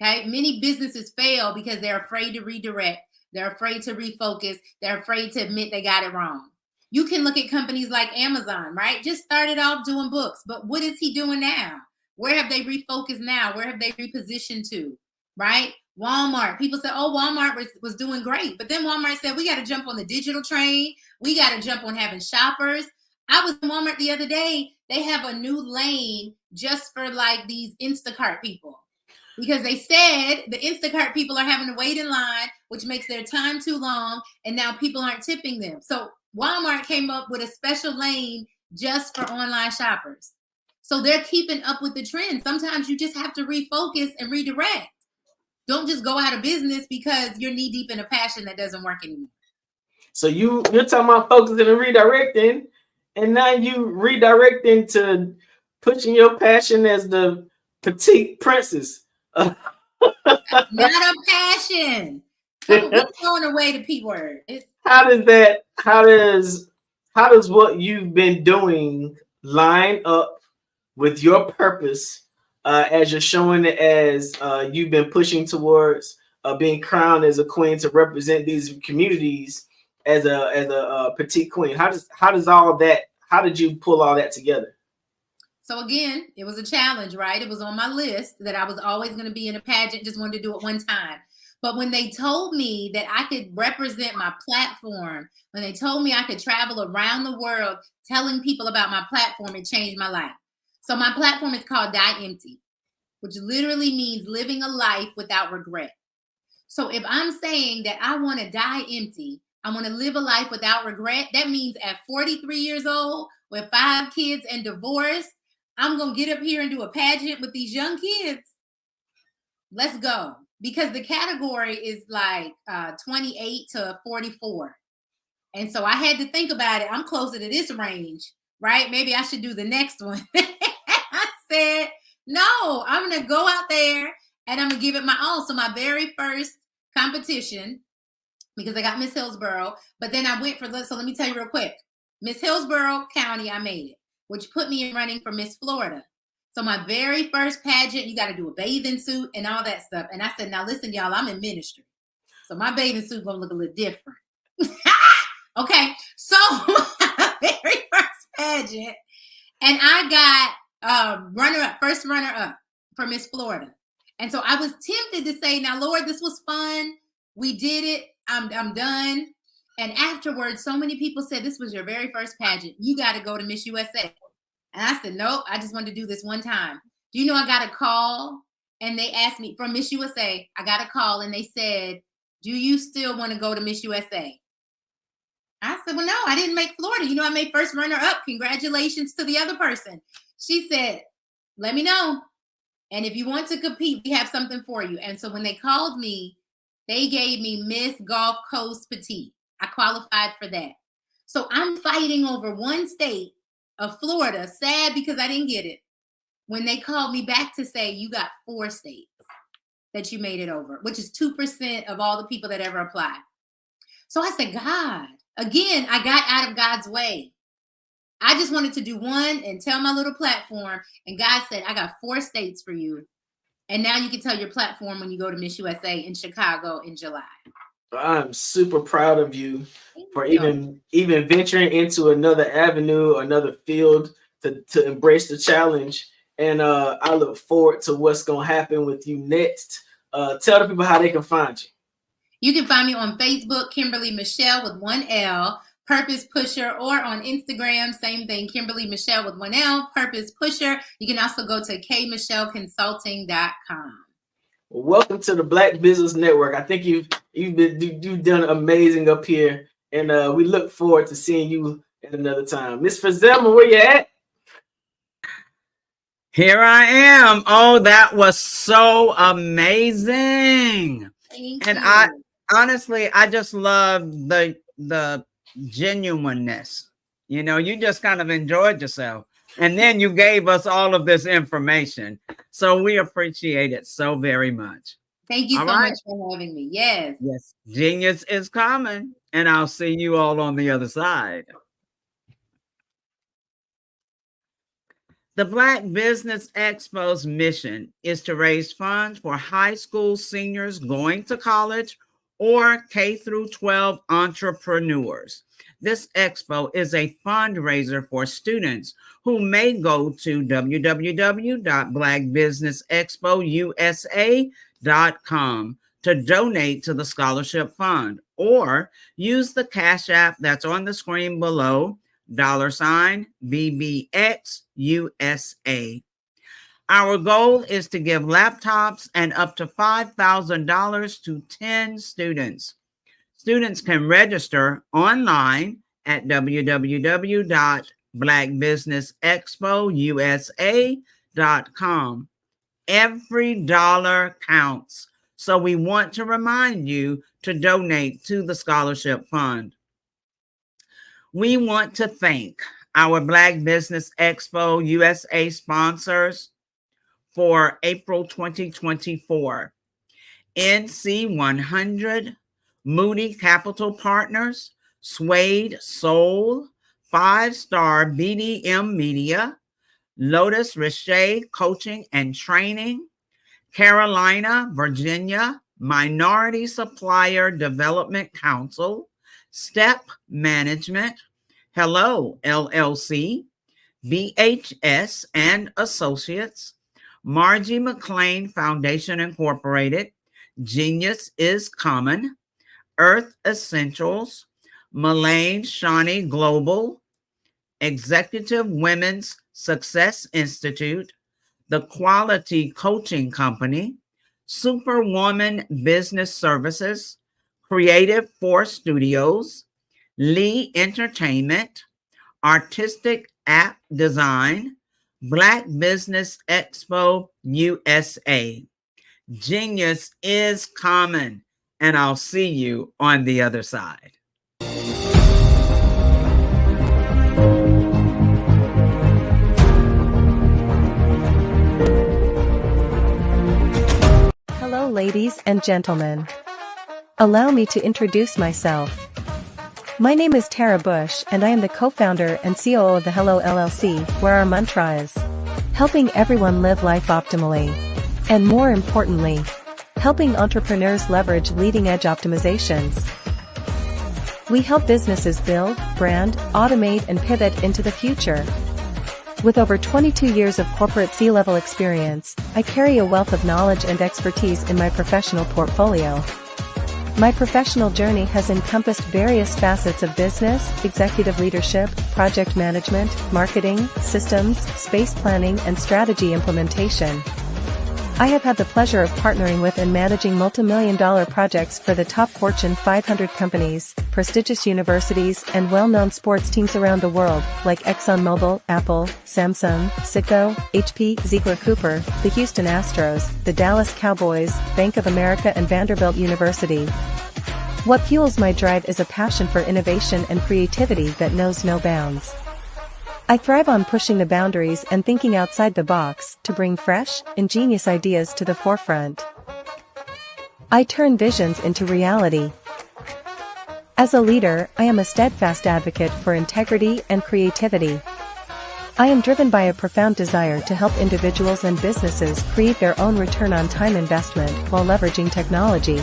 Okay. Many businesses fail because they're afraid to redirect. They're afraid to refocus. They're afraid to admit they got it wrong. You can look at companies like Amazon, right? Just started off doing books, but what is he doing now? Where have they refocused now? Where have they repositioned to, right? Walmart. People said, oh, Walmart was doing great. But then Walmart said, we got to jump on the digital train. We got to jump on having shoppers. I was in Walmart the other day. They have a new lane just for like these Instacart people. Because they said the Instacart people are having to wait in line, which makes their time too long. And now people aren't tipping them. So Walmart came up with a special lane just for online shoppers. So they're keeping up with the trend. Sometimes you just have to refocus and redirect. Don't just go out of business because you're knee deep in a passion that doesn't work anymore. So you're talking about focusing and redirecting, and now you redirecting to pushing your passion as the petite princess. Not a passion. We're throwing away the P word. How does what you've been doing line up with your purpose as you're showing it, as you've been pushing towards being crowned as a queen to represent these communities as a petite queen? How does all that, how did you pull all that together? So again, it was a challenge, right? It was on my list that I was always going to be in a pageant, just wanted to do it one time. But when they told me that I could represent my platform, when they told me I could travel around the world telling people about my platform, it changed my life. So my platform is called Die Empty, which literally means living a life without regret. So if I'm saying that I want to die empty, I want to live a life without regret, that means at 43 years old with 5 kids and divorce, I'm going to get up here and do a pageant with these young kids. Let's go. Because the category is like 28 to 44. And so I had to think about it. I'm closer to this range, right? Maybe I should do the next one. I said, no, I'm going to go out there and I'm going to give it my all. So my very first competition, because I got Miss Hillsborough, but then I went for, so let me tell you real quick. Miss Hillsborough County, I made it, which put me in running for Miss Florida. So my very first pageant, you got to do a bathing suit and all that stuff. And I said, now listen, y'all, I'm in ministry. So my bathing suit going to look a little different. Okay. So very first pageant. And I got first runner up for Miss Florida. And so I was tempted to say, now, Lord, this was fun. We did it. I'm done. And afterwards, so many people said, this was your very first pageant. You got to go to Miss USA. And I said, nope, I just wanted to do this one time. Do you know I got a call and they asked me from Miss USA, I got a call and they said, do you still want to go to Miss USA? I said, well, no, I didn't make Florida. You know, I made first runner up. Congratulations to the other person. She said, let me know. And if you want to compete, we have something for you. And so when they called me, they gave me Miss Gulf Coast Petite. I qualified for that. So I'm fighting over one state of Florida, sad because I didn't get it. When they called me back to say, you got 4 states that you made it over, which is 2% of all the people that ever applied. So I said, God, again, I got out of God's way. I just wanted to do one and tell my little platform. And God said, I got 4 states for you. And now you can tell your platform when you go to Miss USA in Chicago in July. I'm super proud of you for even venturing into another avenue, another field to embrace the challenge. And I look forward to what's going to happen with you next. Tell the people how they can find you. You can find me on Facebook, Kimberly Michelle with 1 L, Purpose Pusher, or on Instagram, same thing, Kimberly Michelle with 1 L, Purpose Pusher. You can also go to kmichelleconsulting.com. Welcome to the Black Business Network. I think you've done amazing up here, and we look forward to seeing you at another time. Miss Fazelma, where you at? Here I am. Oh, that was so amazing. Thank and you. I honestly just love the genuineness. You know, you just kind of enjoyed yourself. And then you gave us all of this information. So we appreciate it so very much. Thank you so much for having me. Yes. Yes. Genius is coming. And I'll see you all on the other side. The Black Business Expo's mission is to raise funds for high school seniors going to college or K through 12 entrepreneurs. This expo is a fundraiser for students who may go to www.blackbusinessexpousa.com to donate to the scholarship fund, or use the Cash App that's on the screen below, $BBXUSA. Our goal is to give laptops and up to $5,000 to 10 students. Students can register online at www.blackbusinessexpousa.com. Every dollar counts, so we want to remind you to donate to the scholarship fund. We want to thank our Black Business Expo USA sponsors for April 2024. NC100, Moody Capital Partners, Suede Soul, 5-Star BDM Media, Lotus Riche Coaching and Training, Carolina, Virginia, Minority Supplier Development Council, Step Management, Hello LLC, BHS and Associates, Margie McLean Foundation Incorporated, Genius is Common, Earth Essentials, Mullane Shawnee Global, Executive Women's Success Institute, The Quality Coaching Company, Superwoman Business Services, Creative Force Studios, Lee Entertainment, Artistic App Design, Black Business Expo USA. Genius is common, and I'll see you on the other side. Hello, ladies and gentlemen. Allow me to introduce myself. My name is Tara Bush, and I am the co-founder and COO of the Hello LLC, where our mantra is helping everyone live life optimally. And more importantly, helping entrepreneurs leverage leading-edge optimizations. We help businesses build, brand, automate, and pivot into the future. With over 22 years of corporate C-level experience, I carry a wealth of knowledge and expertise in my professional portfolio. My professional journey has encompassed various facets of business, executive leadership, project management, marketing, systems, space planning, and strategy implementation. I have had the pleasure of partnering with and managing multi-million-dollar projects for the top Fortune 500 companies, prestigious universities, and well-known sports teams around the world, like ExxonMobil, Apple, Samsung, Citgo, HP, Ziegler-Cooper, the Houston Astros, the Dallas Cowboys, Bank of America, and Vanderbilt University. What fuels my drive is a passion for innovation and creativity that knows no bounds. I thrive on pushing the boundaries and thinking outside the box to bring fresh, ingenious ideas to the forefront. I turn visions into reality. As a leader, I am a steadfast advocate for integrity and creativity. I am driven by a profound desire to help individuals and businesses create their own return on time investment while leveraging technology.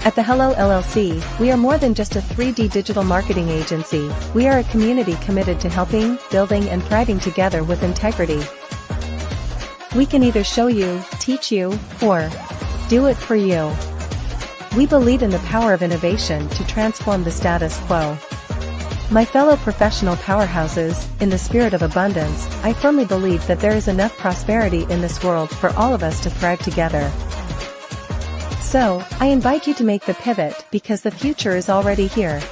At the Hello LLC, we are more than just a 3D digital marketing agency. We are a community committed to helping, building, and thriving together with integrity. We can either show you, teach you, or do it for you. We believe in the power of innovation to transform the status quo. My fellow professional powerhouses, in the spirit of abundance, I firmly believe that there is enough prosperity in this world for all of us to thrive together. So, I invite you to make the pivot because the future is already here.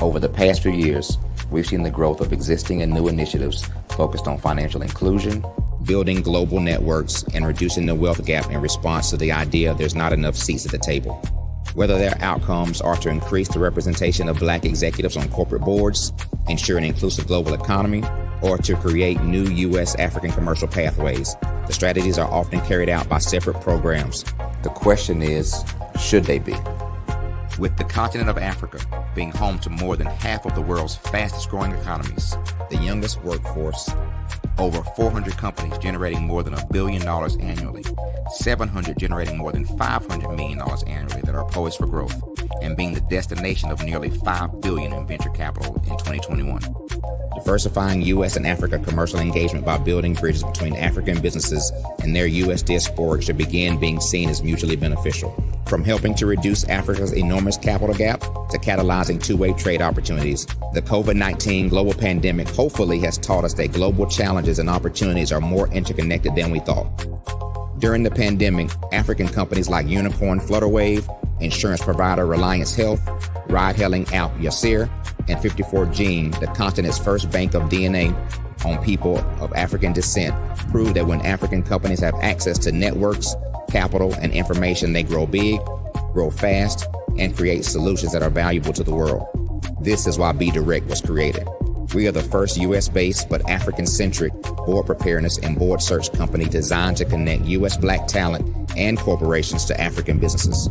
Over the past few years, we've seen the growth of existing and new initiatives focused on financial inclusion, building global networks, and reducing the wealth gap in response to the idea there's not enough seats at the table. Whether their outcomes are to increase the representation of Black executives on corporate boards, ensure an inclusive global economy, or to create new U.S. African commercial pathways, the strategies are often carried out by separate programs. The question is, should they be? With the continent of Africa being home to more than half of the world's fastest growing economies, the youngest workforce, over 400 companies generating more than $1 billion annually, 700 generating more than $500 million annually that are poised for growth, and being the destination of nearly $5 billion in venture capital in 2021. Diversifying U.S. and Africa commercial engagement by building bridges between African businesses and their U.S. diaspora should begin being seen as mutually beneficial. From helping to reduce Africa's enormous capital gap to catalyzing two-way trade opportunities, the COVID-19 global pandemic hopefully has taught us that global challenges and opportunities are more interconnected than we thought. During the pandemic, African companies like Unicorn Flutterwave, insurance provider Reliance Health, ride-hailing app Yasir, and 54Gene, the continent's first bank of DNA on people of African descent, proved that when African companies have access to networks, capital, and information, they grow big, grow fast, and create solutions that are valuable to the world. This is why Be Direct was created. We are the first U.S.-based but African-centric board preparedness and board search company designed to connect U.S. Black talent and corporations to African businesses.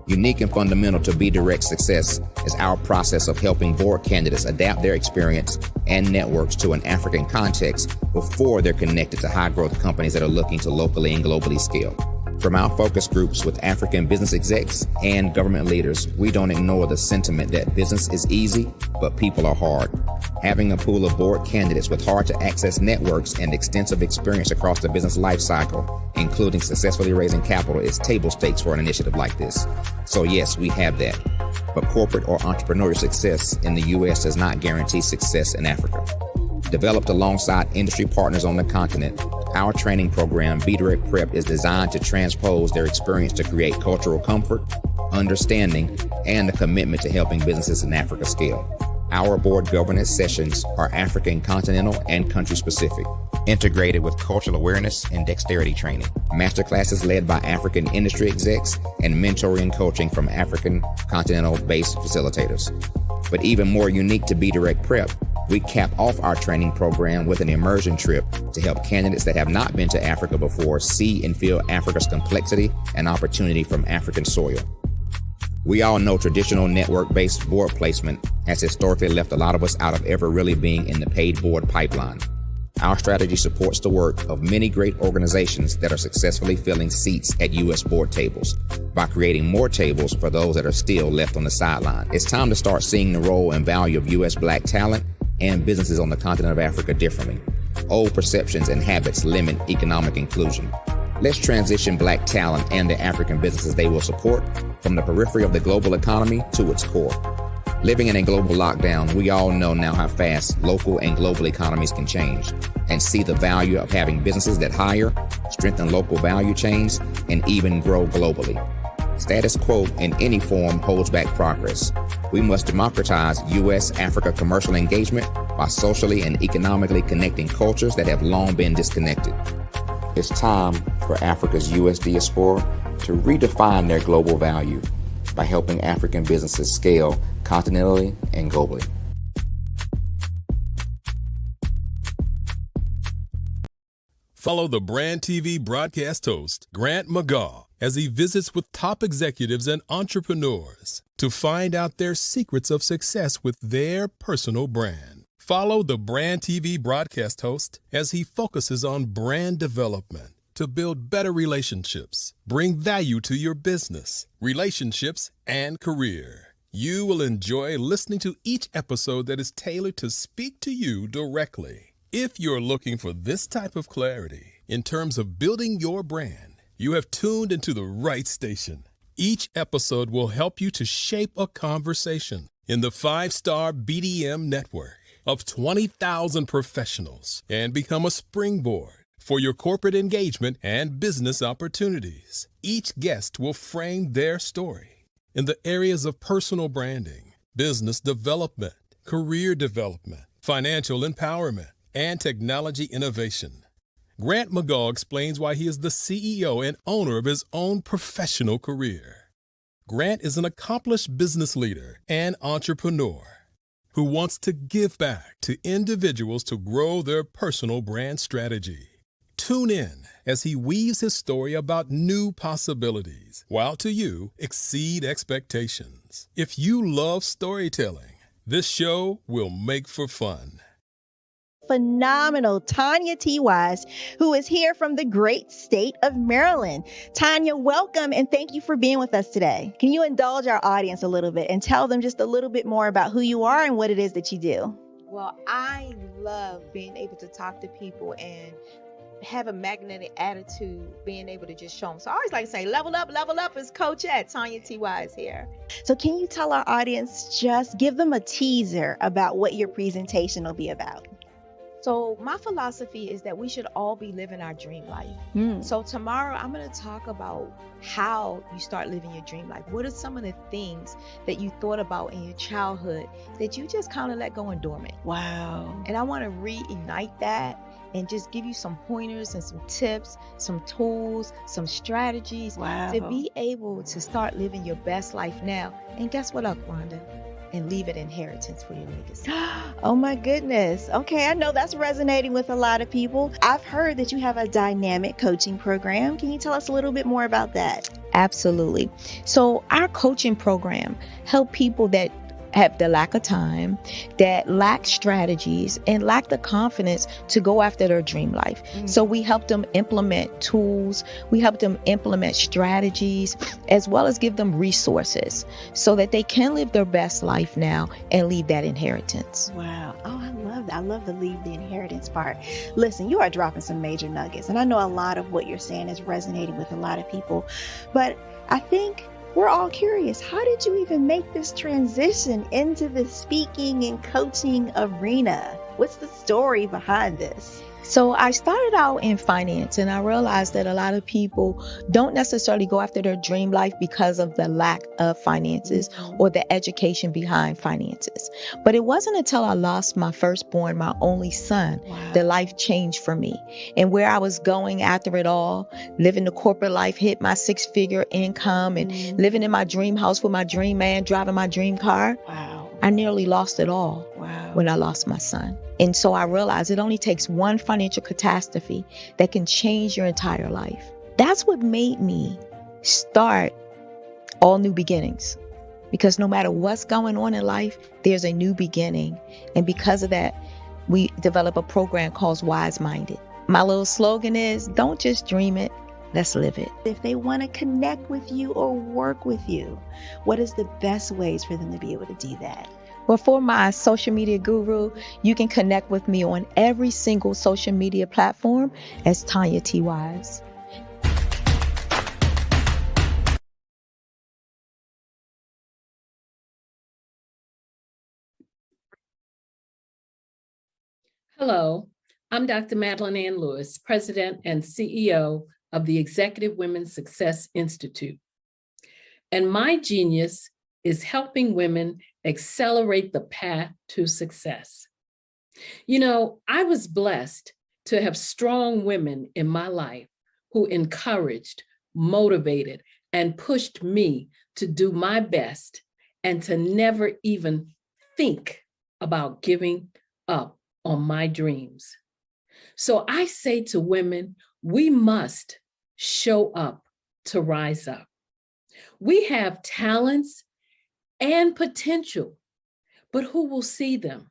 Unique and fundamental to Be Direct's success is our process of helping board candidates adapt their experience and networks to an African context before they're connected to high-growth companies that are looking to locally and globally scale. From our focus groups with African business execs and government leaders, we don't ignore the sentiment that business is easy, but people are hard. Having a pool of board candidates with hard-to-access networks and extensive experience across the business life cycle, including successfully raising capital, is table stakes for an initiative like this. So yes, we have that. But corporate or entrepreneurial success in the U.S. does not guarantee success in Africa. Developed alongside industry partners on the continent, our training program, Be Direct Prep, is designed to transpose their experience to create cultural comfort, understanding, and a commitment to helping businesses in Africa scale. Our board governance sessions are African, continental, and country-specific, integrated with cultural awareness and dexterity training, masterclasses led by African industry execs, and mentoring and coaching from African continental-based facilitators. But even more unique to Be Direct Prep, we cap off our training program with an immersion trip to help candidates that have not been to Africa before see and feel Africa's complexity and opportunity from African soil. We all know traditional network-based board placement has historically left a lot of us out of ever really being in the paid board pipeline. Our strategy supports the work of many great organizations that are successfully filling seats at U.S. board tables by creating more tables for those that are still left on the sideline. It's time to start seeing the role and value of U.S. Black talent and businesses on the continent of Africa differently. Old perceptions and habits limit economic inclusion. Let's transition Black talent and the African businesses they will support from the periphery of the global economy to its core. Living in a global lockdown, we all know now how fast local and global economies can change, and see the value of having businesses that hire, strengthen local value chains, and even grow globally. Status quo in any form holds back progress. We must democratize U.S.-Africa commercial engagement by socially and economically connecting cultures that have long been disconnected. It's time for Africa's U.S. diaspora to redefine their global value by helping African businesses scale continentally and globally. Follow the Brand TV broadcast host, Grant McGaw, as he visits with top executives and entrepreneurs to find out their secrets of success with their personal brand. Follow the Brand TV broadcast host as he focuses on brand development to build better relationships, bring value to your business, relationships, and career. You will enjoy listening to each episode that is tailored to speak to you directly. If you're looking for this type of clarity in terms of building your brand, you have tuned into the right station. Each episode will help you to shape a conversation in the 5-star BDM network of 20,000 professionals and become a springboard for your corporate engagement and business opportunities. Each guest will frame their story in the areas of personal branding, business development, career development, financial empowerment, and technology innovation. Grant McGaw explains why he is the CEO and owner of his own professional career. Grant is an accomplished business leader and entrepreneur who wants to give back to individuals to grow their personal brand strategy. Tune in as he weaves his story about new possibilities, while to you exceed expectations. audience. If you love storytelling, this show will make for fun. Phenomenal Tanya T. Wise, who is here from the great state of Maryland. Tanya, welcome and thank you for being with us today. Can you indulge our audience a little bit and tell them just a little bit more about who you are and what it is that you do? Well, I love being able to talk to people and have a magnetic attitude, being able to just show them. So I always like to say, level up is Coach at Tanya T. Wise here. So can you tell our audience, just give them a teaser about what your presentation will be about? So my philosophy is that we should all be living our dream life. So tomorrow I'm going to talk about how you start living your dream life. What are some of the things that you thought about in your childhood that you just kind of let go and dormant? Wow. And I want to reignite that and just give you some pointers and some tips, some tools, some strategies to be able to start living your best life now. And guess what, Rhonda? And leave an inheritance for your legacy. Oh my goodness. Okay, I know that's resonating with a lot of people. I've heard that you have a dynamic coaching program. Can you tell us a little bit more about that? Absolutely. So our coaching program help people that have the lack of time, that lack strategies, and lack the confidence to go after their dream life. So we help them implement tools, we help them implement strategies, as well as give them resources so that they can live their best life now and leave that inheritance. Wow. Oh, I love that. I love the leave the inheritance part. Listen, you are dropping some major nuggets, and I know a lot of what you're saying is resonating with a lot of people, but I think we're all curious. How did you even make this transition into the speaking and coaching arena? What's the story behind this? So I started out in finance, and I realized that a lot of people don't necessarily go after their dream life because of the lack of finances or the education behind finances. But it wasn't until I lost my firstborn, my only son, that life changed for me. And where I was going after it all, living the corporate life, hit my 6-figure income and living in my dream house with my dream man, driving my dream car. I nearly lost it all when I lost my son. And so I realized it only takes one financial catastrophe that can change your entire life. That's what made me start All New Beginnings. Because no matter what's going on in life, there's a new beginning. And because of that, we develop a program called Wise Minded. My little slogan is, don't just dream it, let's live it. If they want to connect with you or work with you, what is the best ways for them to be able to do that? Well, for my social media guru, you can connect with me on every single social media platform as Tanya T. Wise. Hello, I'm Dr. Madeline Ann Lewis, President and CEO of the Executive Women's Success Institute. And my genius is helping women accelerate the path to success. You know, I was blessed to have strong women in my life who encouraged, motivated, and pushed me to do my best and to never even think about giving up on my dreams. So I say to women, we must show up to rise up. We have talents and potential, but who will see them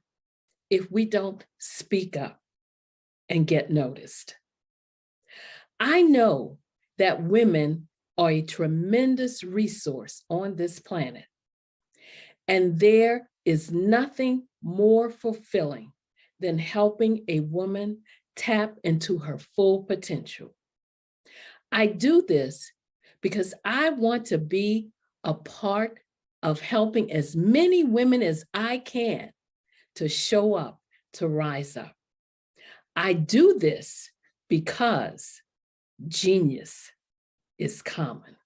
if we don't speak up and get noticed? I know that women are a tremendous resource on this planet, and there is nothing more fulfilling than helping a woman tap into her full potential. I do this because I want to be a part of helping as many women as I can to show up, to rise up. I do this because genius is common.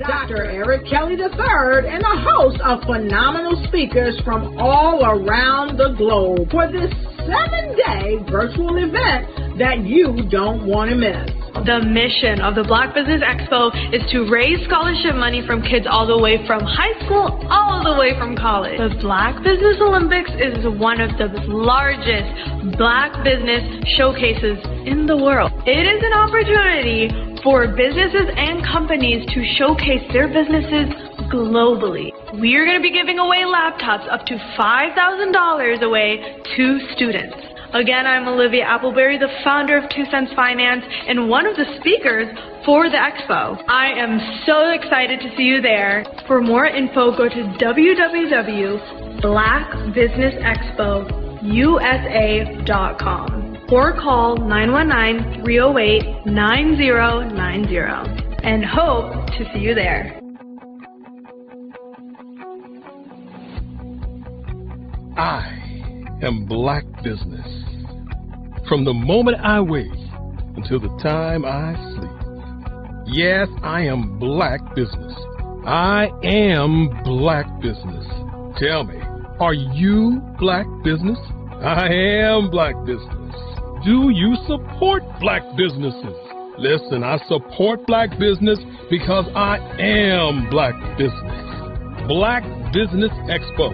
Dr. Eric Kelly III and a host of phenomenal speakers from all around the globe for this 7-day virtual event that you don't want to miss. The mission of the Black Business Expo is to raise scholarship money from kids all the way from high school all the way from college. The Black Business Olympics is one of the largest Black business showcases in the world. It is an opportunity for businesses and companies to showcase their businesses globally. We are going to be giving away laptops up to $5,000 away to students. Again, I'm Olivia Appleberry, the founder of 2 Cents Finance and one of the speakers for the expo. I am so excited to see you there. For more info, go to www.blackbusinessexpousa.com or call 919-308-9090 and hope to see you there. I am Black Business. From the moment I wake until the time I sleep. Yes, I am Black Business. I am Black Business. Tell me, are you Black Business? I am Black Business. Do you support Black businesses? Listen, I support Black business because I am Black Business. Black Business Expo,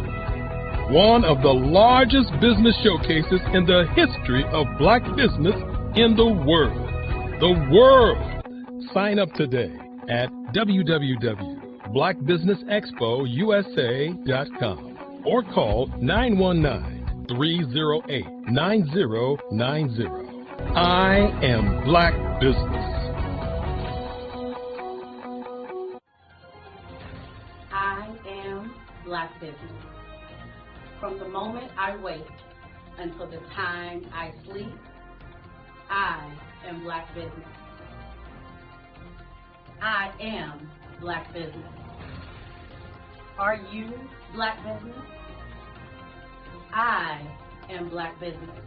one of the largest business showcases in the history of Black business in the world. The world! Sign up today at www.blackbusinessexpousa.com or call 919-308-9090. I am Black Business. I am Black Business. From the moment I wake until the time I sleep, I am Black Business. I am Black Business. Are you Black Business? I am Black Business.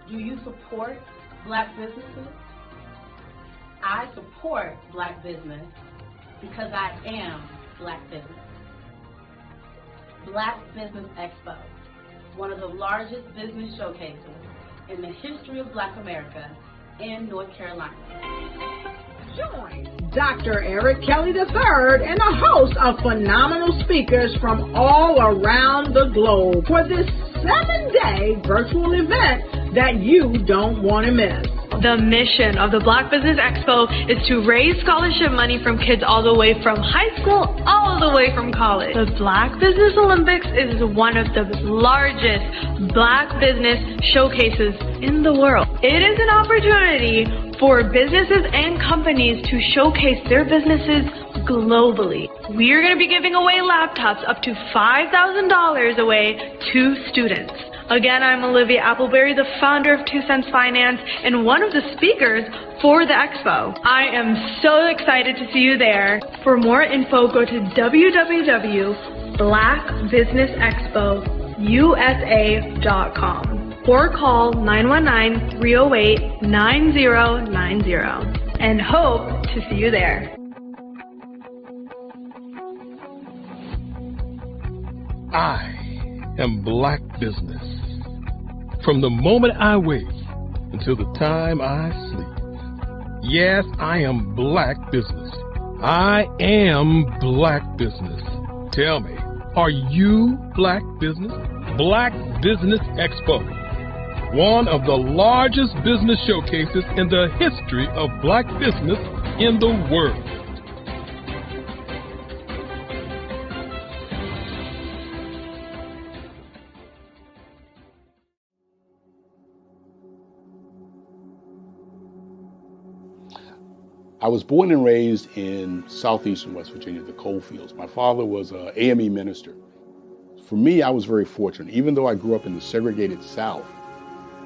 Do you support Black businesses? I support Black business because I am Black Business. Black Business Expo, one of the largest business showcases in the history of Black America in North Carolina. Join Dr. Eric Kelly III and a host of phenomenal speakers from all around the globe for this 7-day virtual event that you don't want to miss. The mission of the Black Business Expo is to raise scholarship money from kids all the way from high school all the way from college. The Black Business Olympics is one of the largest Black business showcases in the world. It is an opportunity for businesses and companies to showcase their businesses globally. We are going to be giving away laptops up to $5,000 away to students. Again, I'm Olivia Appleberry, the founder of 2 Cents Finance and one of the speakers for the expo. I am so excited to see you there. For more info, go to www.blackbusinessexpousa.com or call 919-308-9090 and hope to see you there. I am Black Business. From the moment I wake until the time I sleep. Yes, I am Black Business. I am Black Business. Tell me, are you Black Business? Black Business Expo, one of the largest business showcases in the history of Black business in the world. I was born and raised in southeastern West Virginia, the coal fields. My father was an AME minister. For me, I was very fortunate. Even though I grew up in the segregated South,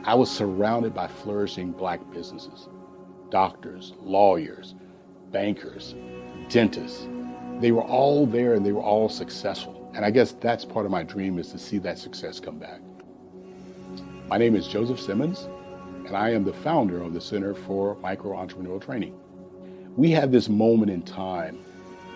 I was surrounded by flourishing Black businesses. Doctors, lawyers, bankers, dentists. They were all there and they were all successful. And I guess that's part of my dream, is to see that success come back. My name is Joseph Simmons, and I am the founder of the Center for Micro Entrepreneurial Training. We have this moment in time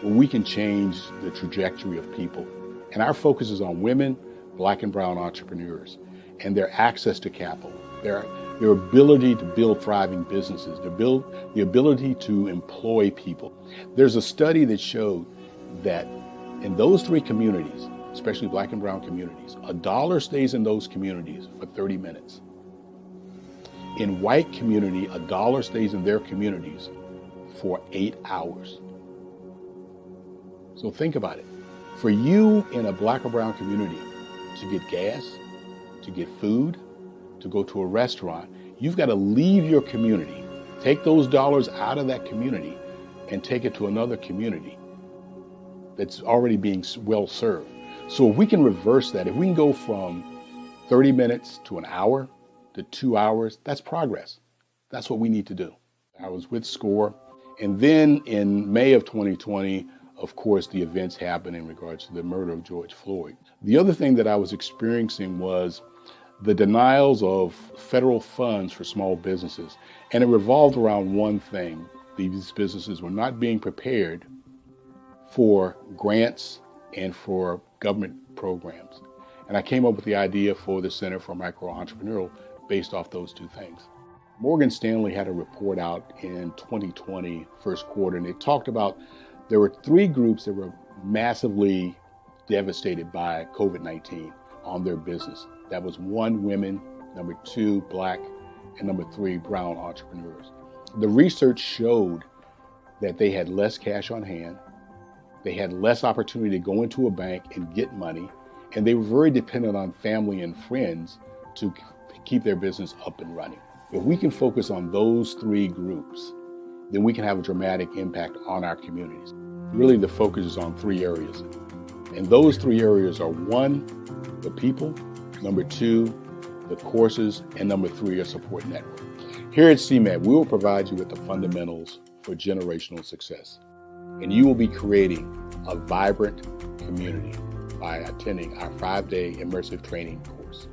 where we can change the trajectory of people. And our focus is on women, Black and brown entrepreneurs, and their access to capital, their ability to build thriving businesses, the ability to employ people. There's a study that showed that in those three communities, especially Black and brown communities, $1 stays in those communities for 30 minutes. In white community, $1 stays in their communities for 8 hours. So think about it. For you in a Black or brown community to get gas, to get food, to go to a restaurant, you've got to leave your community, take those dollars out of that community and take it to another community that's already being well served. So if we can reverse that, if we can go from 30 minutes to an hour to 2 hours, that's progress. That's what we need to do. I was with SCORE. And then in May of 2020, of course, the events happened in regards to the murder of George Floyd. The other thing that I was experiencing was the denials of federal funds for small businesses. And it revolved around one thing. These businesses were not being prepared for grants and for government programs. And I came up with the idea for the Center for Micro-Entrepreneurial based off those two things. Morgan Stanley had a report out in 2020, first quarter, and it talked about there were 3 groups that were massively devastated by COVID-19 on their business. That was 1, women, number 2, Black, and number 3, brown entrepreneurs. The research showed that they had less cash on hand, they had less opportunity to go into a bank and get money, and they were very dependent on family and friends to keep their business up and running. If we can focus on those 3 groups, then we can have a dramatic impact on our communities. Really, the focus is on 3 areas. And those 3 areas are 1, the people, number 2, the courses, and number 3, a support network. Here at CMAT, we will provide you with the fundamentals for generational success. And you will be creating a vibrant community by attending our 5-day immersive training course.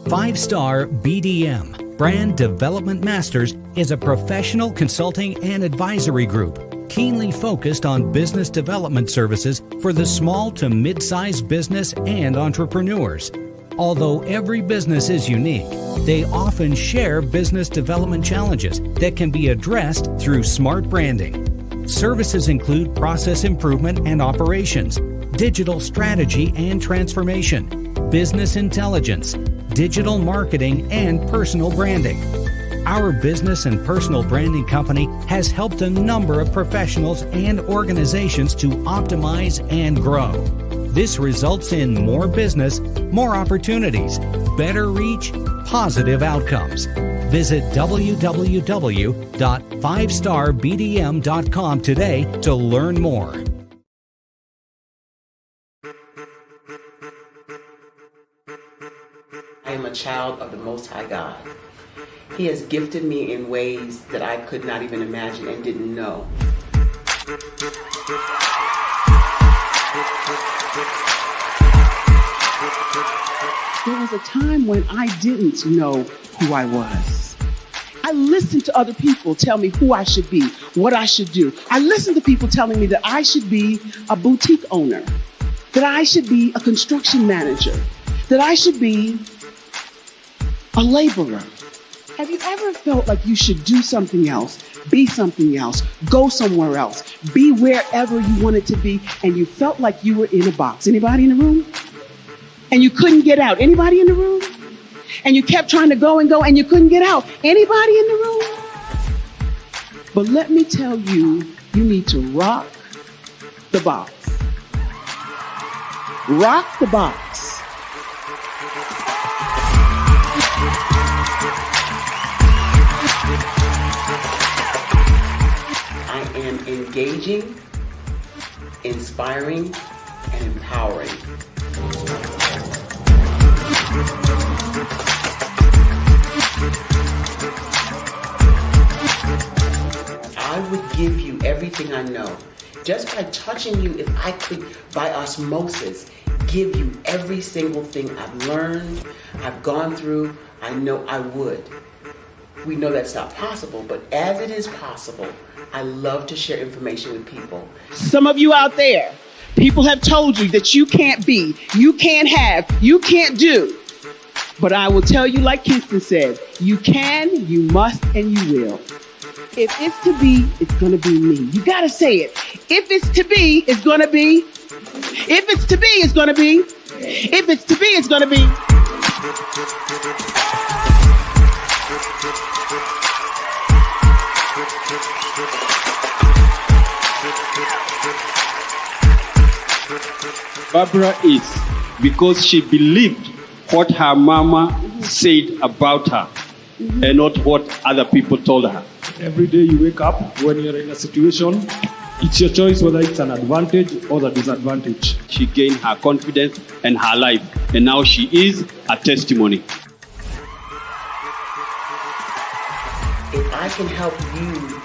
Five-Star BDM, Brand Development Masters, is a professional consulting and advisory group keenly focused on business development services for the small to mid-sized business and entrepreneurs. Although every business is unique, they often share business development challenges that can be addressed through smart branding. Services include process improvement and operations, digital strategy and transformation, business intelligence, digital marketing, and personal branding. Our business and personal branding company has helped a number of professionals and organizations to optimize and grow. This results in more business, more opportunities, better reach, positive outcomes. Visit www.fivestarbdm.com today to learn more. I am a child of the Most High God. He has gifted me in ways that I could not even imagine and didn't know. There was a time when I didn't know who I was. I listened to other people tell me who I should be, what I should do. I listened to people telling me that I should be a boutique owner, that I should be a construction manager, that I should be a laborer. Have you ever felt like you should do something else, be something else, go somewhere else, be wherever you wanted to be, and you felt like you were in a box? Anybody in the room? And you couldn't get out? Anybody in the room? And you kept trying to go and you couldn't get out? Anybody in the room? But let me tell you, you need to rock the box. Rock the box. I am engaging, inspiring, and empowering. I would give you everything I know. Just by touching you, if I could, by osmosis, give you every single thing I've learned, I've gone through, I know I would. We know that's not possible, but as it is possible, I love to share information with people. Some of you out there, people have told you that you can't be, you can't have, you can't do. But I will tell you, like Kingston said, you can, you must, and you will. If it's to be, it's going to be me. You got to say it. If it's to be, it's going to be. If it's to be, it's going to be. If it's to be, it's going to be. Barbara is because she believed what her mama said about her and not what other people told her. Every day you wake up, when you're in a situation, it's your choice whether it's an advantage or the disadvantage. She gained her confidence and her life, and now she is a testimony. If I can help you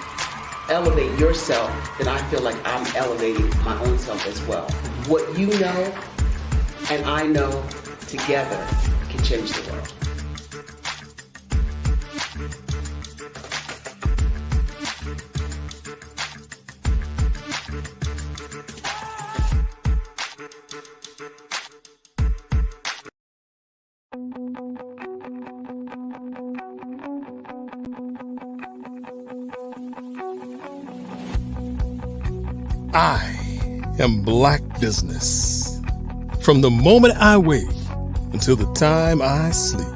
elevate yourself, then I feel like I'm elevating my own self as well. What you know and I know together can change the world. I am Black Business. From the moment I wake until the time I sleep.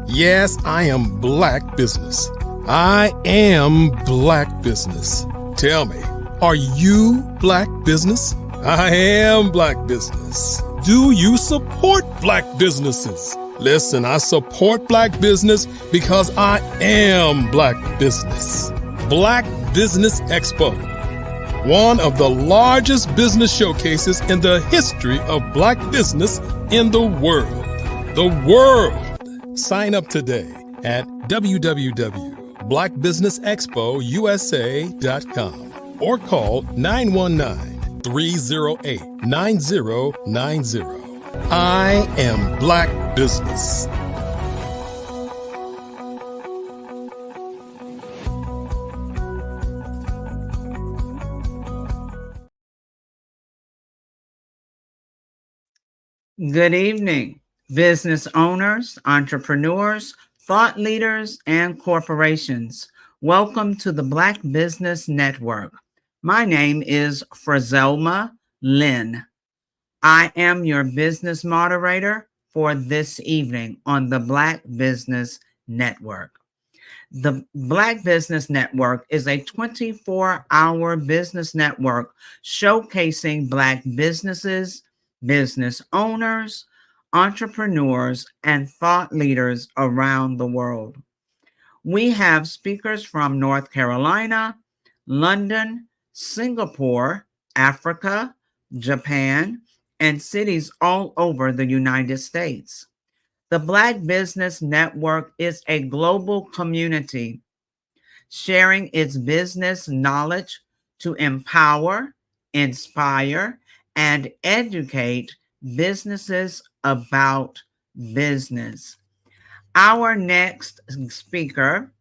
Yes, I am Black Business. I am Black Business. Tell me, are you Black Business? I am Black Business. Do you support Black businesses? Listen, I support Black business because I am Black Business. Black Business Expo, one of the largest business showcases in the history of Black business in the world. The world! Sign up today at www.blackbusinessexpousa.com or call 919-308-9090. I am Black Business. Good evening, business owners, entrepreneurs, thought leaders, and corporations. Welcome to the Black Business Network. My name is Frazelma Lynn. I am your business moderator for this evening on the Black Business Network. The Black Business Network is a 24-hour business network showcasing Black businesses, business owners, entrepreneurs, and thought leaders around the world. We have speakers from North Carolina, London, Singapore, Africa, Japan, and cities all over the United States. The Black Business Network is a global community sharing its business knowledge to empower, inspire, and educate businesses about business. Our next speaker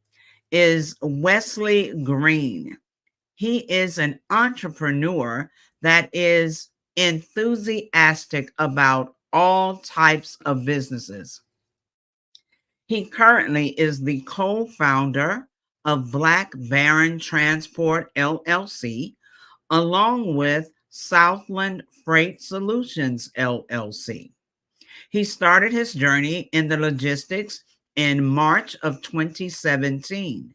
is Wesley Green. He is an entrepreneur that is enthusiastic about all types of businesses. He currently is the co-founder of Black Baron Transport LLC, along with Southland Freight Solutions LLC. He started his journey in the logistics in March of 2017.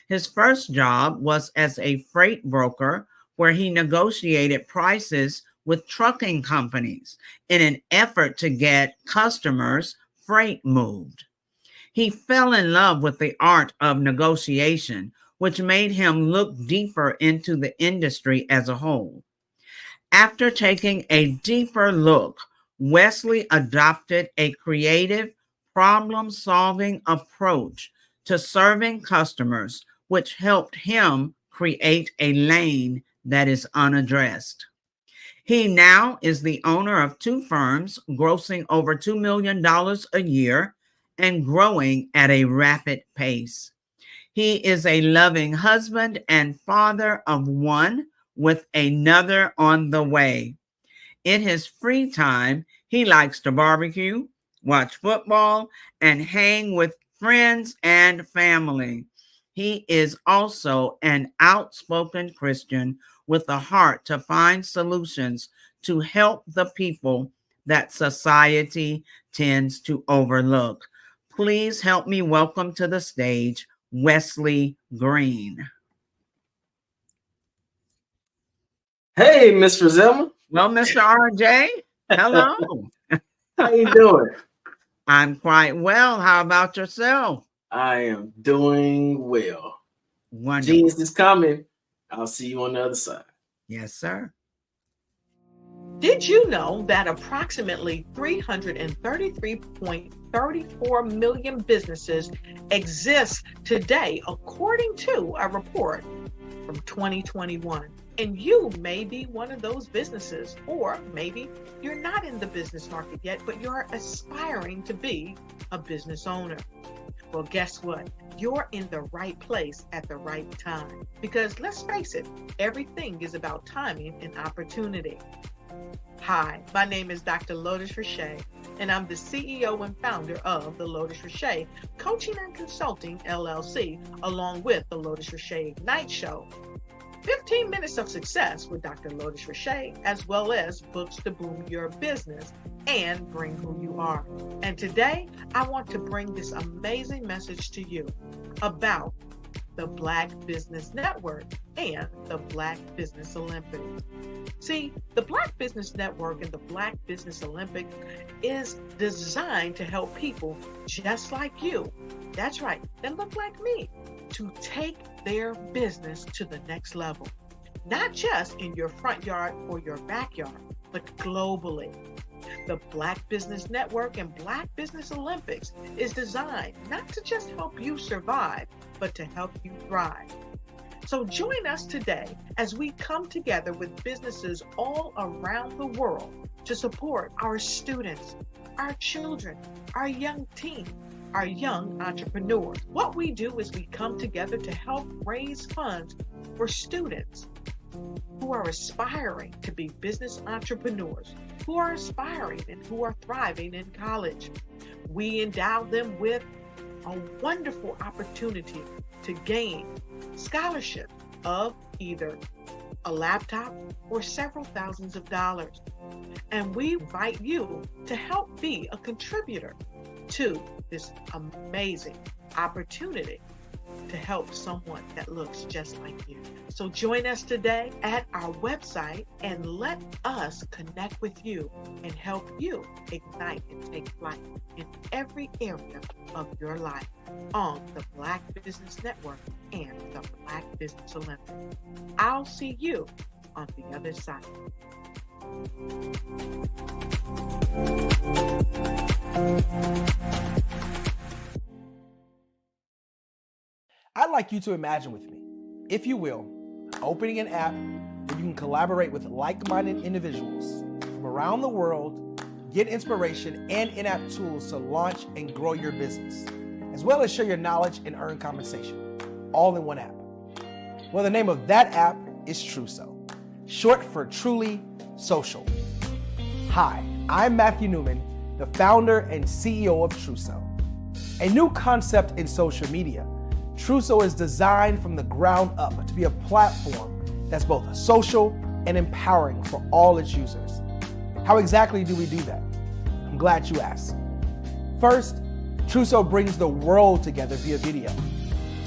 His first job was as a freight broker, where he negotiated prices with trucking companies in an effort to get customers' freight moved. He fell in love with the art of negotiation, which made him look deeper into the industry as a whole. After taking a deeper look, Wesley adopted a creative, problem-solving approach to serving customers, which helped him create a lane that is unaddressed. He now is the owner of 2 firms, grossing over $2 million a year and growing at a rapid pace. He is a loving husband and father of one with another on the way. In his free time, he likes to barbecue, watch football, and hang with friends and family. He is also an outspoken Christian with a heart to find solutions to help the people that society tends to overlook. Please help me welcome to the stage Wesley Green. Hey, Miss Frizelma. Well, Mr. RJ, hello. How you doing? I'm quite well. How about yourself? I am doing well. Wonderful. Genius is coming. I'll see you on the other side. Yes, sir. Did you know that approximately 333.34 million businesses exist today, according to a report from 2021? And you may be one of those businesses, or maybe you're not in the business market yet, but you're aspiring to be a business owner. Well, guess what? You're in the right place at the right time. Because let's face it, everything is about timing and opportunity. Hi, my name is Dr. Lotus Richey, and I'm the CEO and founder of the Lotus Richey Coaching and Consulting LLC, along with the Lotus Richey Ignite Show. 15 minutes of success with Dr. Lotus Richey, as well as books to boom your business and bring who you are. And today, I want to bring this amazing message to you about the Black Business Network and the Black Business Olympics. See, the Black Business Network and the Black Business Olympics is designed to help people just like you, that's right, that look like me, to take their business to the next level. Not just in your front yard or your backyard, but globally. The Black Business Network and Black Business Olympics is designed not to just help you survive, but to help you thrive. So join us today as we come together with businesses all around the world to support our students, our children, our young teens, our young entrepreneurs. What we do is we come together to help raise funds for students who are aspiring to be business entrepreneurs, who are aspiring and who are thriving in college. We endow them with a wonderful opportunity to gain scholarship of either a laptop or several thousands of dollars. And we invite you to help be a contributor to this amazing opportunity to help someone that looks just like you. So join us today at our website and let us connect with you and help you ignite and take flight in every area of your life on the Black Business Network and the Black Business Olympics. I'll see you on the other side. I'd like you to imagine with me, if you will, opening an app where you can collaborate with like-minded individuals from around the world, get inspiration and in-app tools to launch and grow your business, as well as share your knowledge and earn compensation, all in one app. Well, the name of that app is Truso, short for Truly Social. Hi, I'm Matthew Newman, the founder and CEO of Truso, a new concept in social media. Truso is designed from the ground up to be a platform that's both social and empowering for all its users. How exactly do we do that? I'm glad you asked. First, Truso brings the world together via video.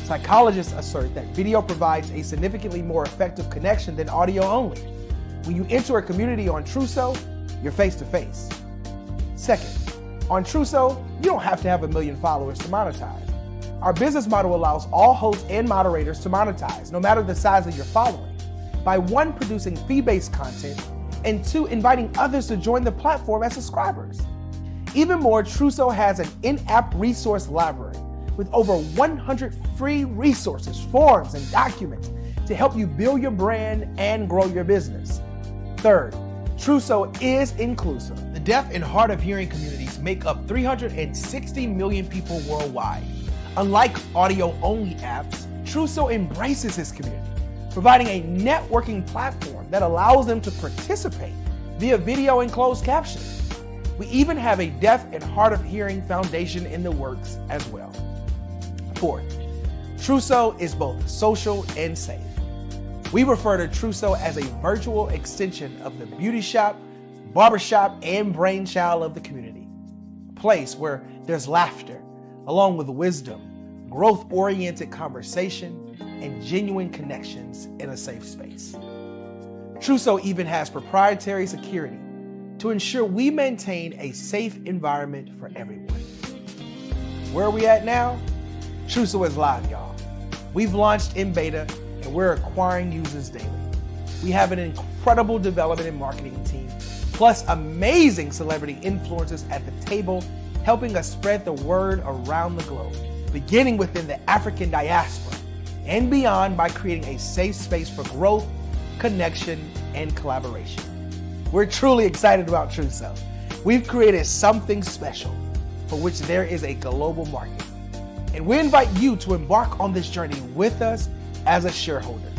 Psychologists assert that video provides a significantly more effective connection than audio only. When you enter a community on Truso, you're face to face. Second, on Truso, you don't have to have 1 million followers to monetize. Our business model allows all hosts and moderators to monetize, no matter the size of your following, by 1, producing fee-based content, and 2, inviting others to join the platform as subscribers. Even more, Truso has an in-app resource library with over 100 free resources, forms, and documents to help you build your brand and grow your business. Third, Truso is inclusive. The deaf and hard of hearing communities make up 360 million people worldwide. Unlike audio-only apps, Truso embraces his community, providing a networking platform that allows them to participate via video and closed captioning. We even have a deaf and hard of hearing foundation in the works as well. Fourth, Truso is both social and safe. We refer to Truso as a virtual extension of the beauty shop, barbershop, and brainchild of the community. A place where there's laughter, along with wisdom, growth-oriented conversation, and genuine connections in a safe space. Truso even has proprietary security to ensure we maintain a safe environment for everyone. Where are we at now? Truso is live, y'all. We've launched in beta and we're acquiring users daily. We have an incredible development and marketing team, plus amazing celebrity influencers at the table, helping us spread the word around the globe, beginning within the African diaspora and beyond by creating a safe space for growth, connection, and collaboration. We're truly excited about Truso. We've created something special for which there is a global market. And we invite you to embark on this journey with us as a shareholder.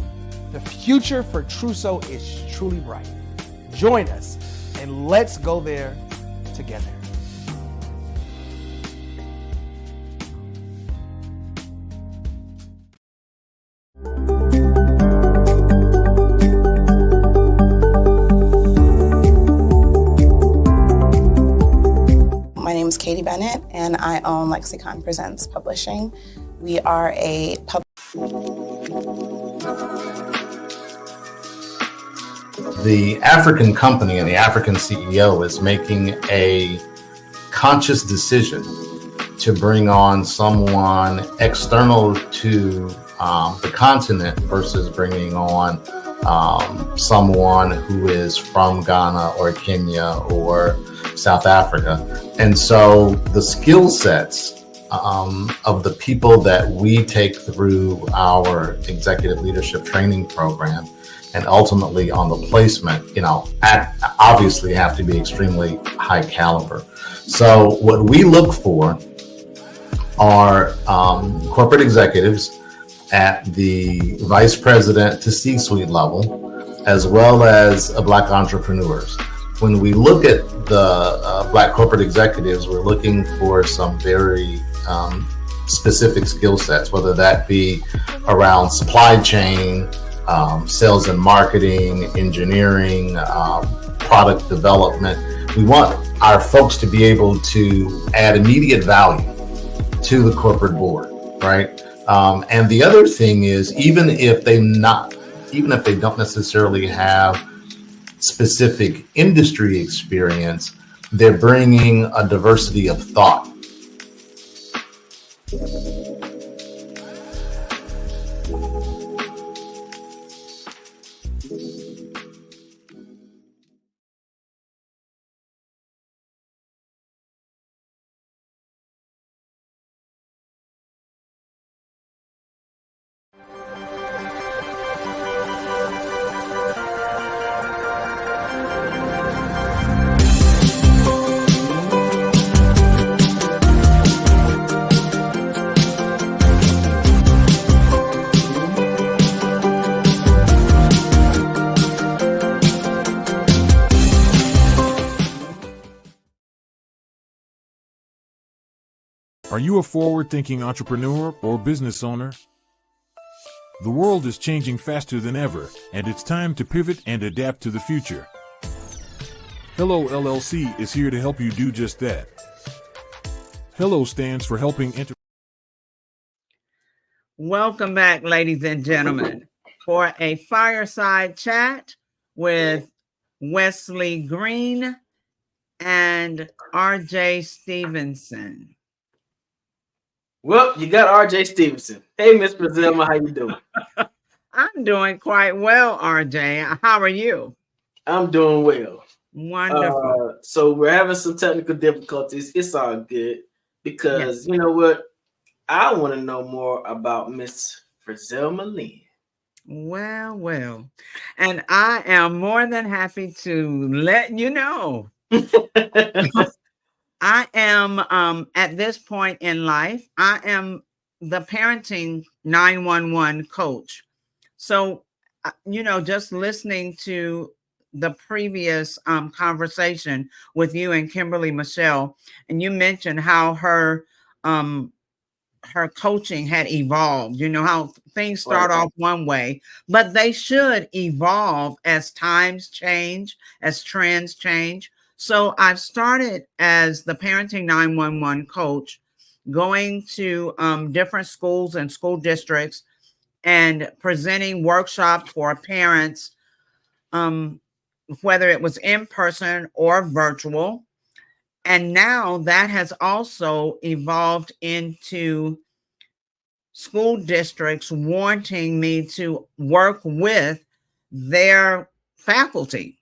The future for Truso is truly bright. Join us and let's go there together. My name is Katie Bennett, and I own Lexicon Presents Publishing. We are a The African company and the African CEO is making a conscious decision to bring on someone external to the continent versus bringing on someone who is from Ghana or Kenya or South Africa. And so the skill sets of the people that we take through our executive leadership training program and ultimately on the placement, obviously have to be extremely high caliber. So what we look for are corporate executives at the vice president to C-suite level, as well as Black entrepreneurs. When we look at the Black corporate executives, we're looking for some very specific skill sets, whether that be around supply chain, sales and marketing, engineering, product development. We want our folks to be able to add immediate value to the corporate board, right? And the other thing is, even if they don't necessarily have specific industry experience, they're bringing a diversity of thought. Are you a forward-thinking entrepreneur or business owner? The world is changing faster than ever, and it's time to pivot and adapt to the future. Hello LLC is here to help you do just that. Hello stands for helping Welcome back, ladies and gentlemen, for a fireside chat with Wesley Green and RJ Stevenson. Well, you got RJ Stevenson. Hey, Miss Brazilma, how you doing? I'm doing quite well, RJ. How are you? I'm doing well. Wonderful. So we're having some technical difficulties. It's all good because you know what? I want to know more about Miss Brazilma Lynn. Well. And I am more than happy to let you know. I am at this point in life, I am the parenting 911 coach. So, just listening to the previous conversation with you and Kimberly Michelle, and you mentioned how her coaching had evolved, how things start off one way, but they should evolve as times change, as trends change. So I've started as the parenting 911 coach, going to different schools and school districts and presenting workshops for parents, whether it was in person or virtual. And now that has also evolved into school districts wanting me to work with their faculty.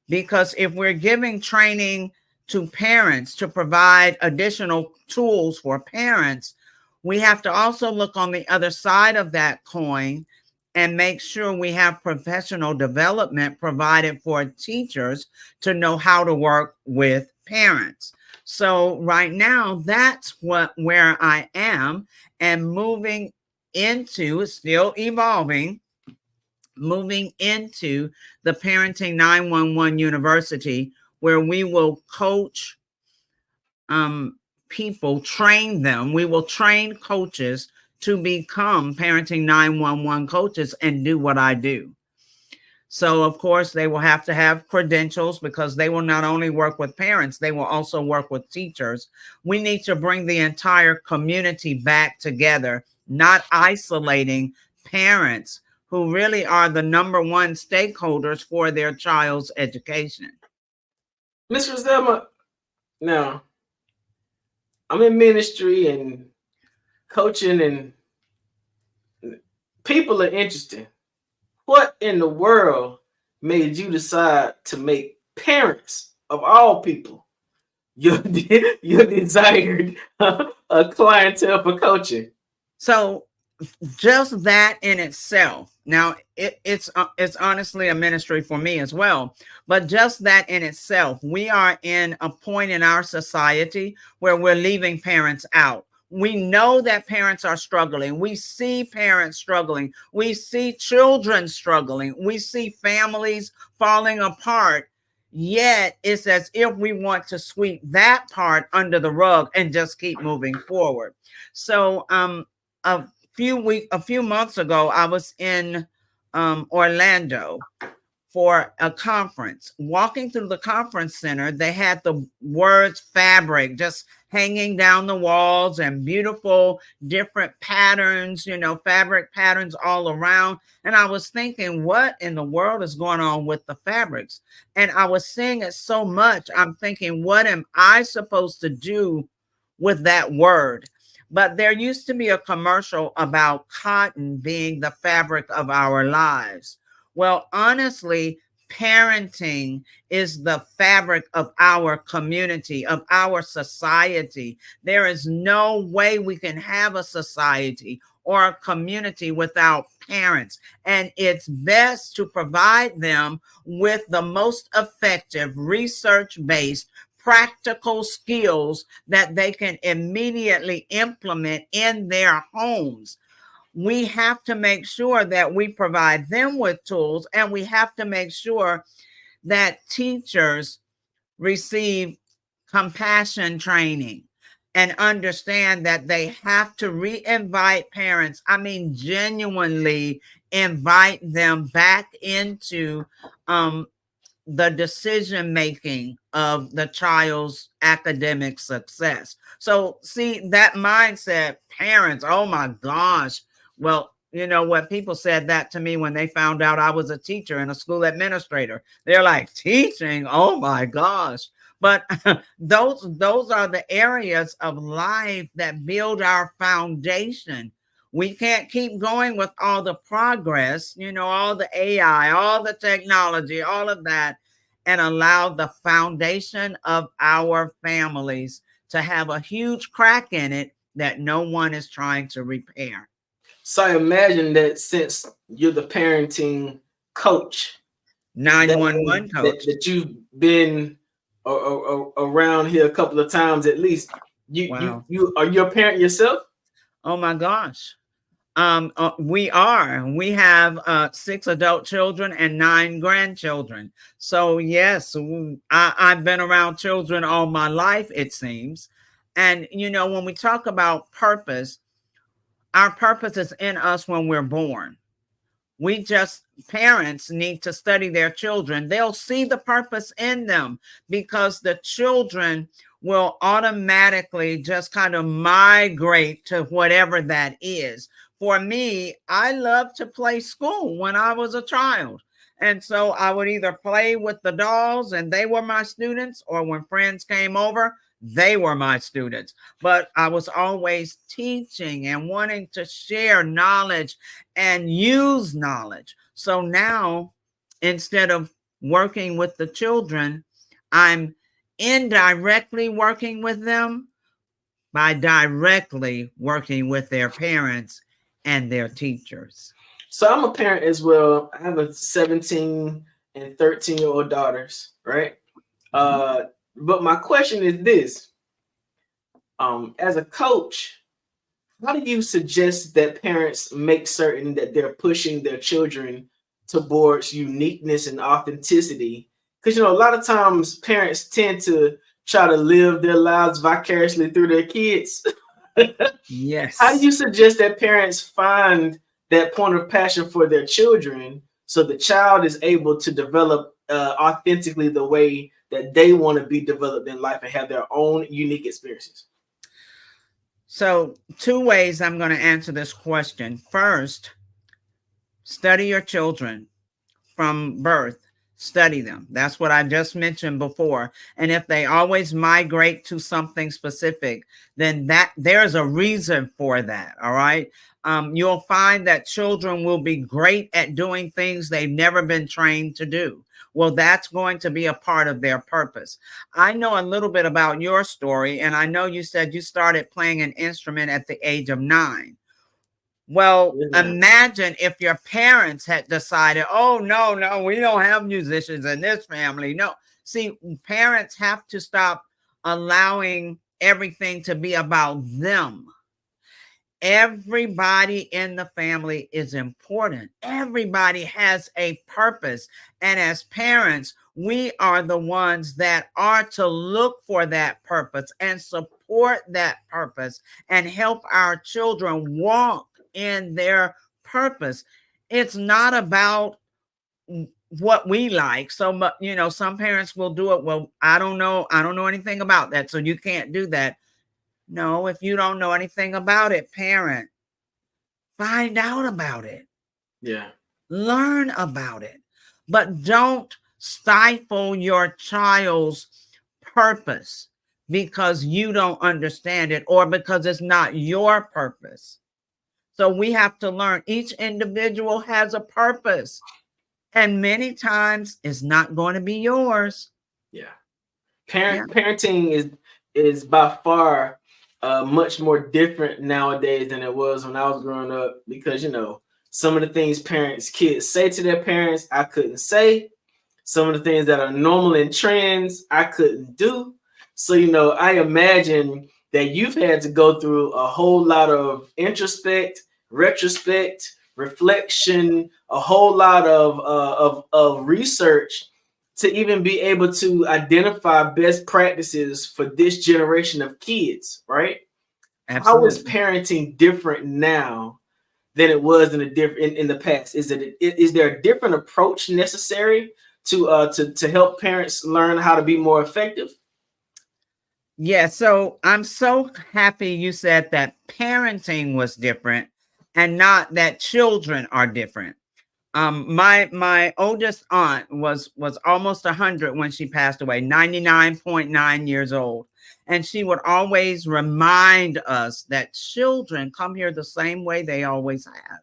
Because if we're giving training to parents to provide additional tools for parents, we have to also look on the other side of that coin and make sure we have professional development provided for teachers to know how to work with parents. So right now, that's where I am, and moving into, still evolving, moving into the Parenting 911 University, where we will coach people, train them. We will train coaches to become Parenting 911 coaches and do what I do. So, of course, they will have to have credentials, because they will not only work with parents, they will also work with teachers. We need to bring the entire community back together, not isolating parents who really are the number one stakeholders for their child's education. Ms. Roselma, now, I'm in ministry and coaching, and people are interested. What in the world made you decide to make parents, of all people, your desired clientele for coaching? So just that in itself, now it's honestly a ministry for me as well, but just that in itself, we are in a point in our society where we're leaving parents out. We know that parents are struggling. We see parents struggling. We see children struggling. We see families falling apart. Yet it's as if we want to sweep that part under the rug and just keep moving forward. So a few months ago, I was in Orlando for a conference. Walking through the conference center, they had the words fabric just hanging down the walls, and beautiful different patterns, fabric patterns all around. And I was thinking, what in the world is going on with the fabrics? And I was seeing it so much. I'm thinking, what am I supposed to do with that word? But there used to be a commercial about cotton being the fabric of our lives. Well, honestly, parenting is the fabric of our community, of our society. There is no way we can have a society or a community without parents. And it's best to provide them with the most effective, research-based, practical skills that they can immediately implement in their homes. We have to make sure that we provide them with tools, and we have to make sure that teachers receive compassion training and understand that they have to re-invite parents. I mean, genuinely invite them back into the decision-making of the child's academic success. So see, that mindset, parents, oh my gosh. Well, what people said that to me when they found out I was a teacher and a school administrator. They're like, teaching? Oh my gosh. But those are the areas of life that build our foundation. We can't keep going with all the progress, all the AI, all the technology, all of that, and allow the foundation of our families to have a huge crack in it that no one is trying to repair. So I imagine that since you're the parenting coach, 911 coach, that you've been around here a couple of times at least. You are you a parent yourself? Oh my gosh. We have 6 adult children and 9 grandchildren. So yes, I've been around children all my life, it seems. And when we talk about purpose, our purpose is in us when we're born. Parents need to study their children. They'll see the purpose in them because the children will automatically just kind of migrate to whatever that is. For me, I loved to play school when I was a child. And so I would either play with the dolls and they were my students, or when friends came over, they were my students. But I was always teaching and wanting to share knowledge and use knowledge. So now, instead of working with the children, I'm indirectly working with them by directly working with their parents and their teachers. So I'm a parent as well. I have a 17 and 13-year-old daughters, right? But my question is this. As a coach, how do you suggest that parents make certain that they're pushing their children towards uniqueness and authenticity? Because, a lot of times parents tend to try to live their lives vicariously through their kids. Yes. How do you suggest that parents find that point of passion for their children so the child is able to develop authentically the way that they want to be developed in life and have their own unique experiences? So 2 ways I'm going to answer this question. First, study your children from birth. Study them. That's what I just mentioned before. And if they always migrate to something specific, then there's a reason for that. All right. You'll find that children will be great at doing things they've never been trained to do. Well, that's going to be a part of their purpose. I know a little bit about your story, and I know you said you started playing an instrument at the age of 9. Well, imagine if your parents had decided, oh, no, we don't have musicians in this family. No. See, parents have to stop allowing everything to be about them. Everybody in the family is important. Everybody has a purpose. And as parents, we are the ones that are to look for that purpose and support that purpose and help our children walk in their purpose. It's not about what we like. So, some parents will do it. Well, I don't know anything about that, so you can't do that. No, if you don't know anything about it, parent, find out about it. Yeah. Learn about it. But don't stifle your child's purpose because you don't understand it or because it's not your purpose. So we have to learn. Each individual has a purpose. And many times it's not going to be yours. Yeah. Parenting is by far much more different nowadays than it was when I was growing up, because some of the things kids say to their parents I couldn't say. Some of the things that are normal in trends I couldn't do. So I imagine that you've had to go through a whole lot of introspect, retrospect, reflection, a whole lot of research to even be able to identify best practices for this generation of kids, right? Absolutely. How is parenting different now than it was in the past? Is there a different approach necessary to help parents learn how to be more effective? Yeah, so I'm so happy you said that parenting was different and not that children are different. My oldest aunt was almost 100 when she passed away, 99.9 years old. And she would always remind us that children come here the same way they always have.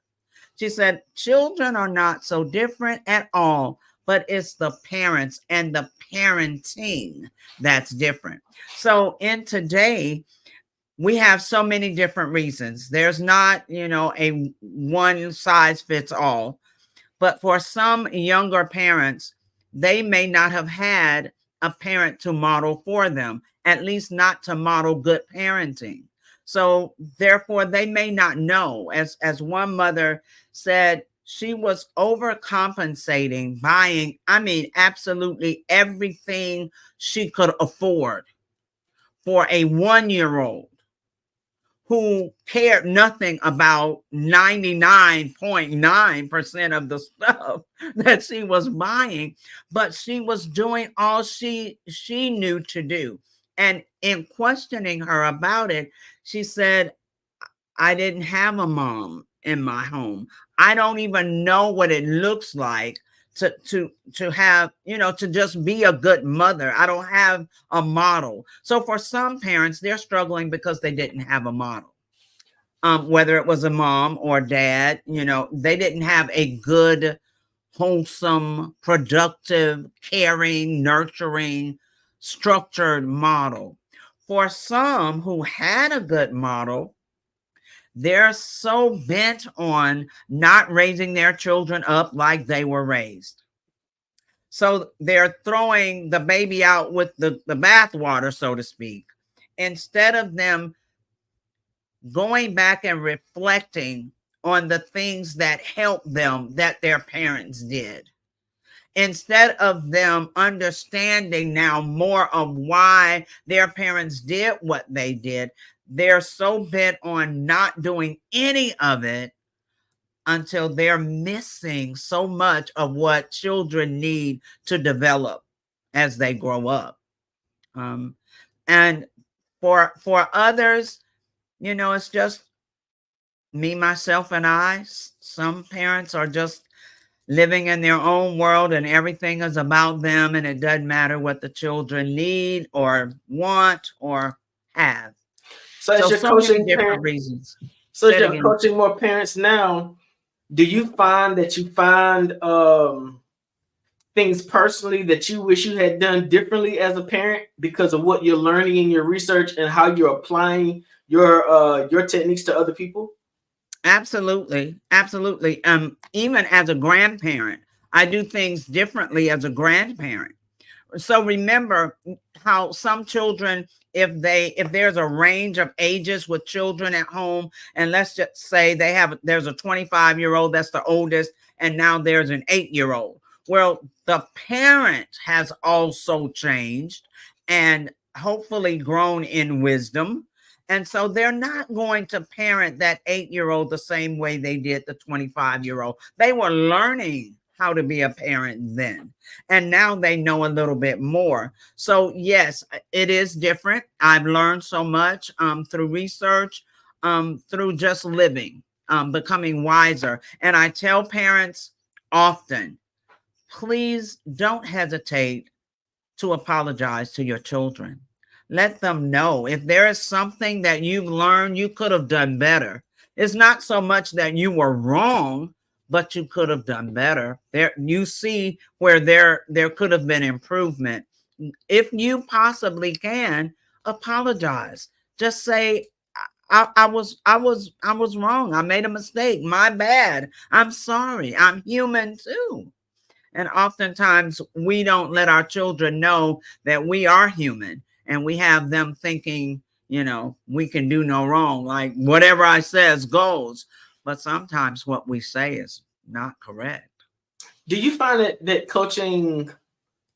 She said, children are not so different at all, but it's the parents and the parenting that's different. So in today, we have so many different reasons. There's not, a one size fits all. But for some younger parents, they may not have had a parent to model for them, at least not to model good parenting. So therefore, they may not know. As one mother said, she was overcompensating, buying, I mean, absolutely everything she could afford for a 1-year-old who cared nothing about 99.9% of the stuff that she was buying, but she was doing all she knew to do. And in questioning her about it, she said, I didn't have a mom in my home. I don't even know what it looks like to have, to just be a good mother. I don't have a model. So for some parents, they're struggling because they didn't have a model. Whether it was a mom or dad, they didn't have a good, wholesome, productive, caring, nurturing, structured model. For some who had a good model, they're so bent on not raising their children up like they were raised. So they're throwing the baby out with the bathwater, so to speak, instead of them going back and reflecting on the things that helped them that their parents did. Instead of them understanding now more of why their parents did what they did, they're so bent on not doing any of it until they're missing so much of what children need to develop as they grow up. And for others, it's just me, myself, and I. Some parents are just living in their own world and everything is about them, and it doesn't matter what the children need or want or have. So as you're coaching different reasons. So as you're coaching more parents now, do you find that you find things personally that you wish you had done differently as a parent because of what you're learning in your research and how you're applying your techniques to other people? Absolutely. Absolutely. Even as a grandparent, I do things differently as a grandparent. So remember how some children, if there's a range of ages with children at home, and let's just say there's a 25-year-old, that's the oldest, and now there's an 8-year-old. Well, the parent has also changed and hopefully grown in wisdom. And so they're not going to parent that 8-year-old the same way they did the 25-year-old. They were learning how to be a parent then. And now they know a little bit more. So yes, it is different. I've learned so much through research, through just living, becoming wiser. And I tell parents often, please don't hesitate to apologize to your children. Let them know if there is something that you've learned you could have done better. It's not so much that you were wrong, but you could have done better. There, you see where there could have been improvement. If you possibly can, apologize. Just say, I was wrong. I made a mistake. My bad. I'm sorry. I'm human too. And oftentimes we don't let our children know that we are human, and we have them thinking, we can do no wrong. Like whatever I says goes. But sometimes what we say is not correct. Do you find that coaching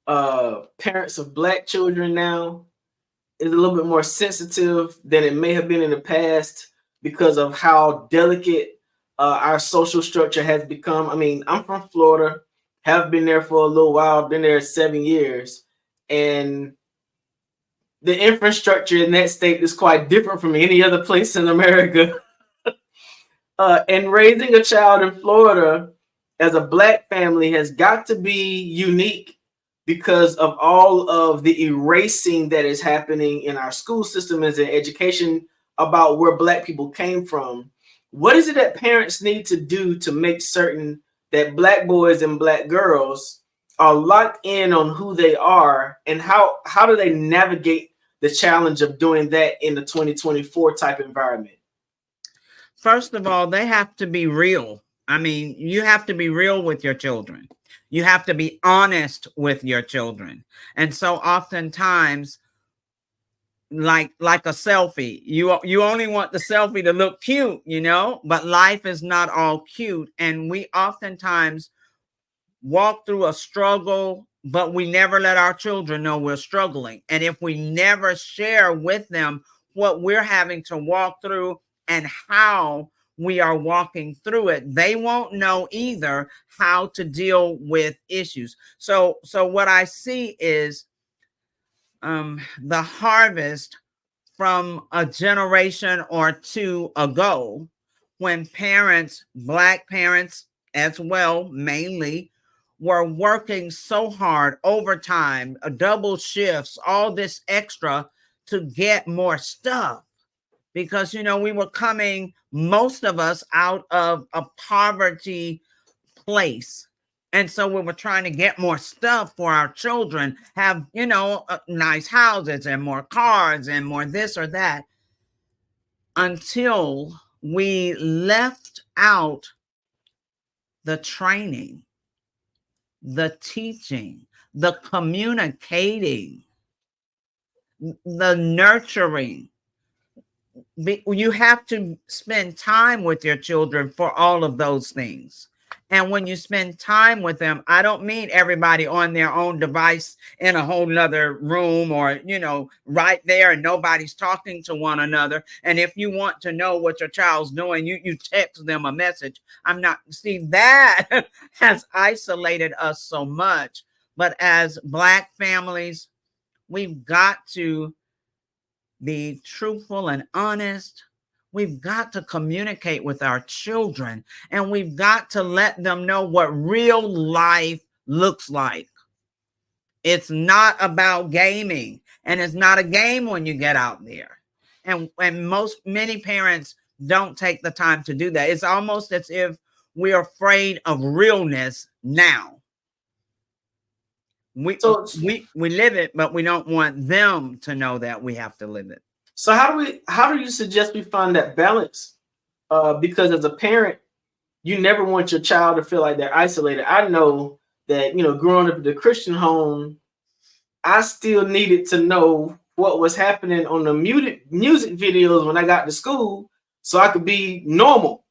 parents of Black children now is a little bit more sensitive than it may have been in the past because of how delicate our social structure has become? I mean, I'm from Florida, have been there for a little while, been there 7 years, and the infrastructure in that state is quite different from any other place in America. And raising a child in Florida as a Black family has got to be unique because of all of the erasing that is happening in our school system as an education about where Black people came from. What is it that parents need to do to make certain that Black boys and Black girls are locked in on who they are, and how do they navigate the challenge of doing that in the 2024 type environment? First of all, they have to be real. I mean, you have to be real with your children. You have to be honest with your children. And so oftentimes like a selfie. You only want the selfie to look cute, you know, but life is not all cute. And we oftentimes walk through a struggle, but we never let our children know we're struggling. And if we never share with them what we're having to walk through and how we are walking through it, they won't know either how to deal with issues. So what I see is the harvest from a generation or two ago, when parents, Black parents as well, mainly, were working so hard, overtime, double shifts, all this extra to get more stuff. Because, you know, we were coming, most of us, out of a poverty place. And so we were trying to get more stuff for our children, have, you know, nice houses and more cars and more this or that, until we left out the training, the teaching, the communicating, the nurturing. You have to spend time with your children for all of those things. And when you spend time with them, I don't mean everybody on their own device in a whole nother room, or, you know, right there and nobody's talking to one another. And if you want to know what your child's doing, you text them a message. See, that has isolated us so much. But as Black families, we've got to be truthful and honest. We've got to communicate with our children, and we've got to let them know what real life looks like. It's not about gaming, and it's not a game when you get out there. And many parents don't take the time to do that. It's almost as if we're afraid of realness now. We live it, but we don't want them to know that we have to live it. So how do you suggest we find that balance? Because as a parent, you never want your child to feel like they're isolated. I know that, you know, growing up in the Christian home, I still needed to know what was happening on the music videos when I got to school so I could be normal.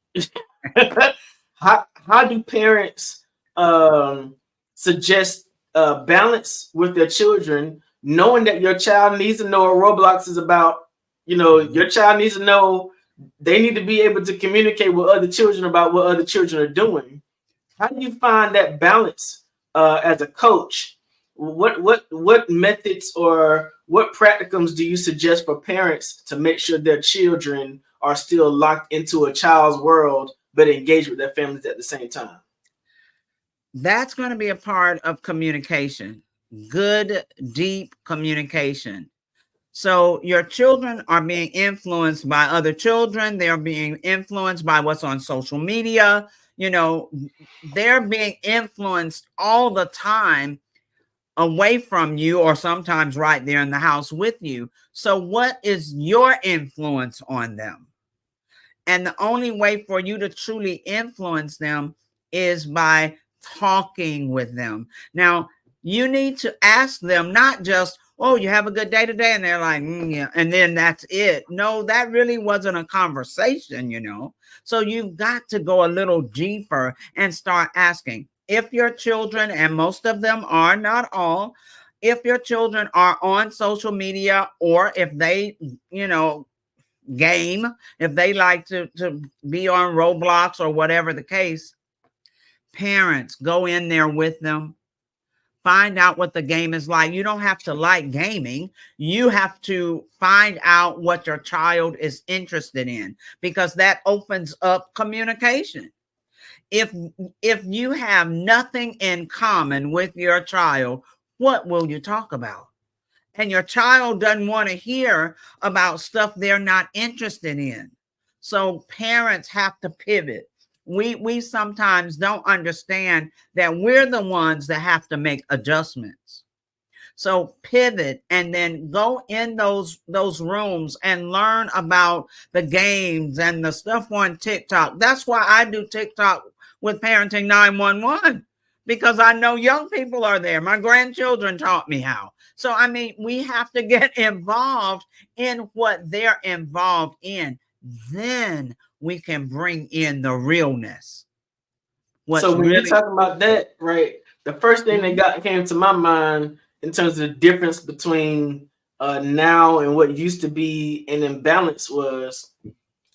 How do parents suggest balance with their children, knowing that your child needs to know what Roblox is about? You know, your child needs to know they need to be able to communicate with other children about what other children are doing. How do you find that balance as a coach? What methods or what practicums do you suggest for parents to make sure their children are still locked into a child's world but engaged with their families at the same time? That's going to be a part of communication, good, deep communication. So your children are being influenced by other children. They're being influenced by what's on social media. You know, they're being influenced all the time away from you, or sometimes right there in the house with you. So what is your influence on them? And the only way for you to truly influence them is by talking with them. Now, you need to ask them, not just, oh, you have a good day today? And they're like, yeah, and then that's it. No, that really wasn't a conversation, you know? So you've got to go a little deeper and start asking. If your children, and most of them are, not all, if your children are on social media, or if they, you know, game, if they like to be on Roblox or whatever the case, parents, go in there with them. Find out what the game is like. You don't have to like gaming. You have to find out what your child is interested in, because that opens up communication. If you have nothing in common with your child, what will you talk about? And your child doesn't want to hear about stuff they're not interested in. So parents have to pivot. We sometimes don't understand that we're the ones that have to make adjustments. So pivot, and then go in those rooms and learn about the games and the stuff on TikTok. That's why I do TikTok with Parenting 911, because I know young people are there. My grandchildren taught me how. So, I mean, we have to get involved in what they're involved in. Then we can bring in the realness. So when you're talking about that, right, the first thing that came to my mind in terms of the difference between now and what used to be an imbalance was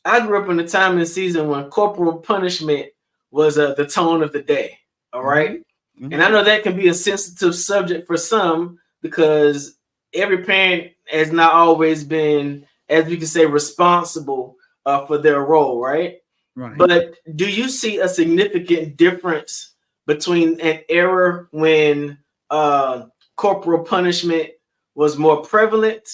I grew up in a time and season when corporal punishment was the tone of the day. All right? And I know that can be a sensitive subject for some because every parent has not always been, as we can say, responsible for their role, right? Right. But do you see a significant difference between an era when corporal punishment was more prevalent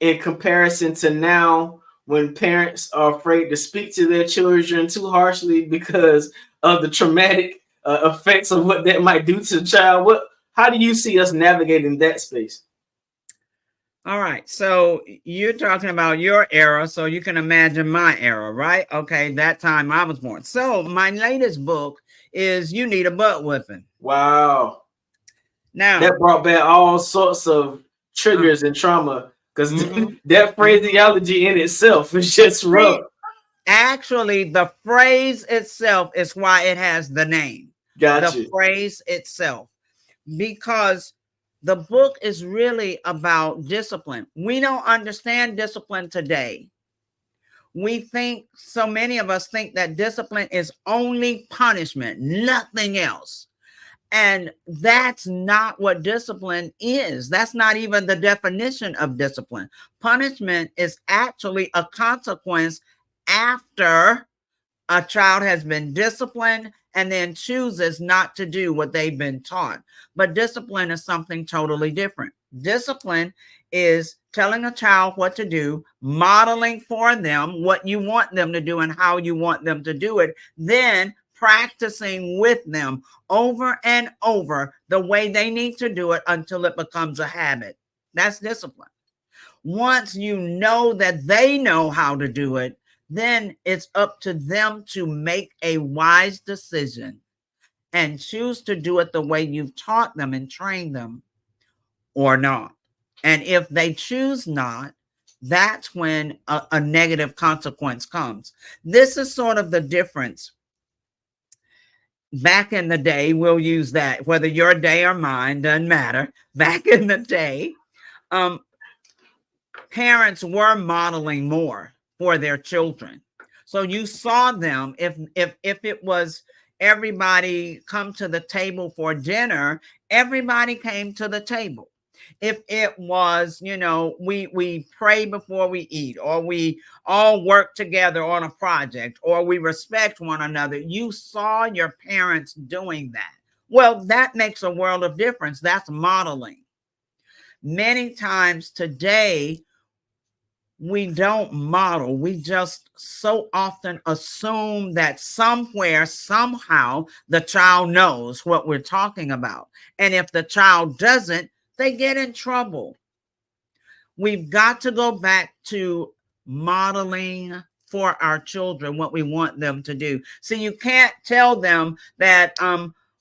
in comparison to now when parents are afraid to speak to their children too harshly because of the traumatic effects of what that might do to the child? How do you see us navigating that space? All right. So you're talking about your era, so you can imagine my era, right? Okay, that time I was born. So my latest book is You Need a Butt Whipping. Wow. Now that brought back all sorts of triggers and trauma because that phraseology in itself is just rough. Actually, the phrase itself is why it has the name. Gotcha. The phrase itself. Because the book is really about discipline. We don't understand discipline today. We think, so many of us think that discipline is only punishment, nothing else. And that's not what discipline is. That's not even the definition of discipline. Punishment is actually a consequence after a child has been disciplined and then chooses not to do what they've been taught. But discipline is something totally different. Discipline is telling a child what to do, modeling for them what you want them to do and how you want them to do it, then practicing with them over and over the way they need to do it until it becomes a habit. That's discipline. Once you know that they know how to do it, then it's up to them to make a wise decision and choose to do it the way you've taught them and trained them or not. And if they choose not, that's when a negative consequence comes. This is sort of the difference. Back in the day, we'll use that, whether your day or mine, doesn't matter. Back in the day, parents were modeling more for their children. So you saw them, if it was everybody come to the table for dinner, everybody came to the table. If it was, we pray before we eat, or we all work together on a project, or we respect one another, you saw your parents doing that. Well, that makes a world of difference. That's modeling. Many times today, we don't model. We just so often assume that somewhere, somehow, the child knows what we're talking about. And if the child doesn't, they get in trouble. We've got to go back to modeling for our children what we want them to do. So you can't tell them that,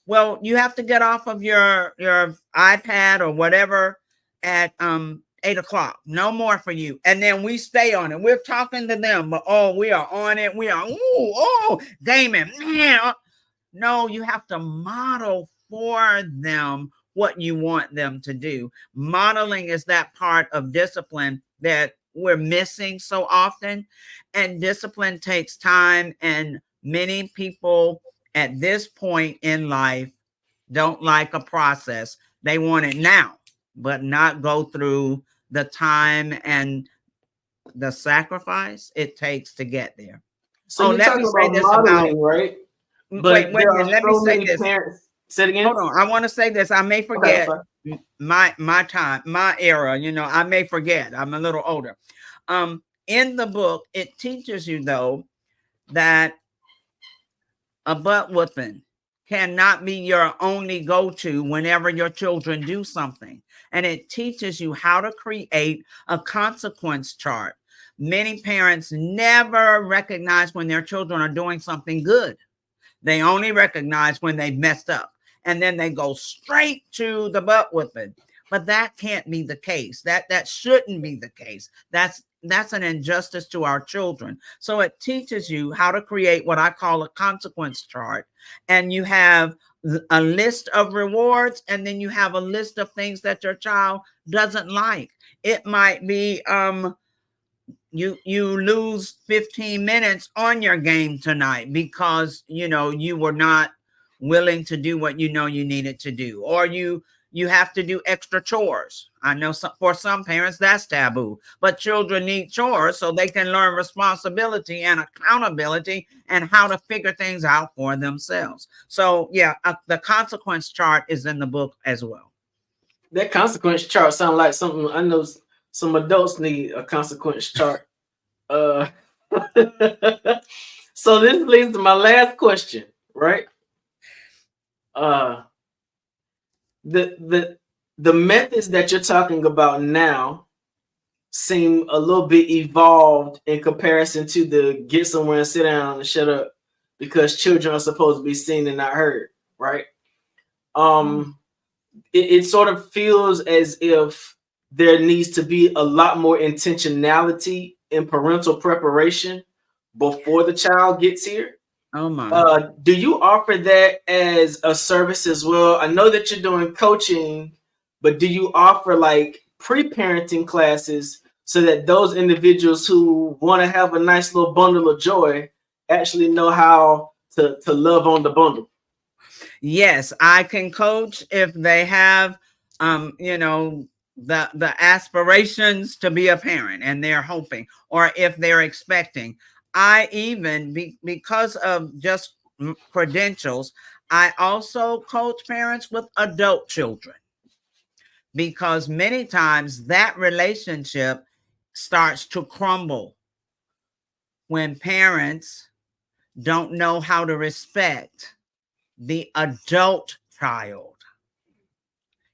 well, you have to get off of your iPad or whatever at 8 o'clock. No more for you. And then we stay on it. We're talking to them, but we are on it. We are gaming. No, you have to model for them what you want them to do. Modeling is that part of discipline that we're missing so often. And discipline takes time. And many people at this point in life don't like a process. They want it now, but not go through the time and the sacrifice it takes to get there. So you're talking about modeling, right? But wait, let me say this. Say it again. Hold on. I want to say this. I may forget my time, my era. I may forget. I'm a little older. In the book, it teaches you, though, that a butt whooping cannot be your only go-to whenever your children do something. And it teaches you how to create a consequence chart. Many parents never recognize when their children are doing something good. They only recognize when they've messed up. and then they go straight to the butt whipping. But that can't be the case. That shouldn't be the case. That's an injustice to our children. So it teaches you how to create what I call a consequence chart. And you have a list of rewards, and then you have a list of things that your child doesn't like. It might be you lose 15 minutes on your game tonight because you were not willing to do what you needed to do, or you have to do extra chores. I know for some parents that's taboo, but children need chores so they can learn responsibility and accountability and how to figure things out for themselves. So yeah, the consequence chart is in the book as well. That consequence chart sounds like something I know some adults need, a consequence chart. So this leads to my last question, right? The methods that you're talking about now seem a little bit evolved in comparison to the get somewhere and sit down and shut up because children are supposed to be seen and not heard, right? It sort of feels as if there needs to be a lot more intentionality in parental preparation before the child gets here. Oh my. Do you offer that as a service as well? I know that you're doing coaching, but do you offer like pre-parenting classes so that those individuals who want to have a nice little bundle of joy actually know how to love on the bundle? Yes, I can coach if they have the aspirations to be a parent and they're hoping, or if they're expecting. I even, because of just credentials, I also coach parents with adult children, because many times that relationship starts to crumble when parents don't know how to respect the adult child.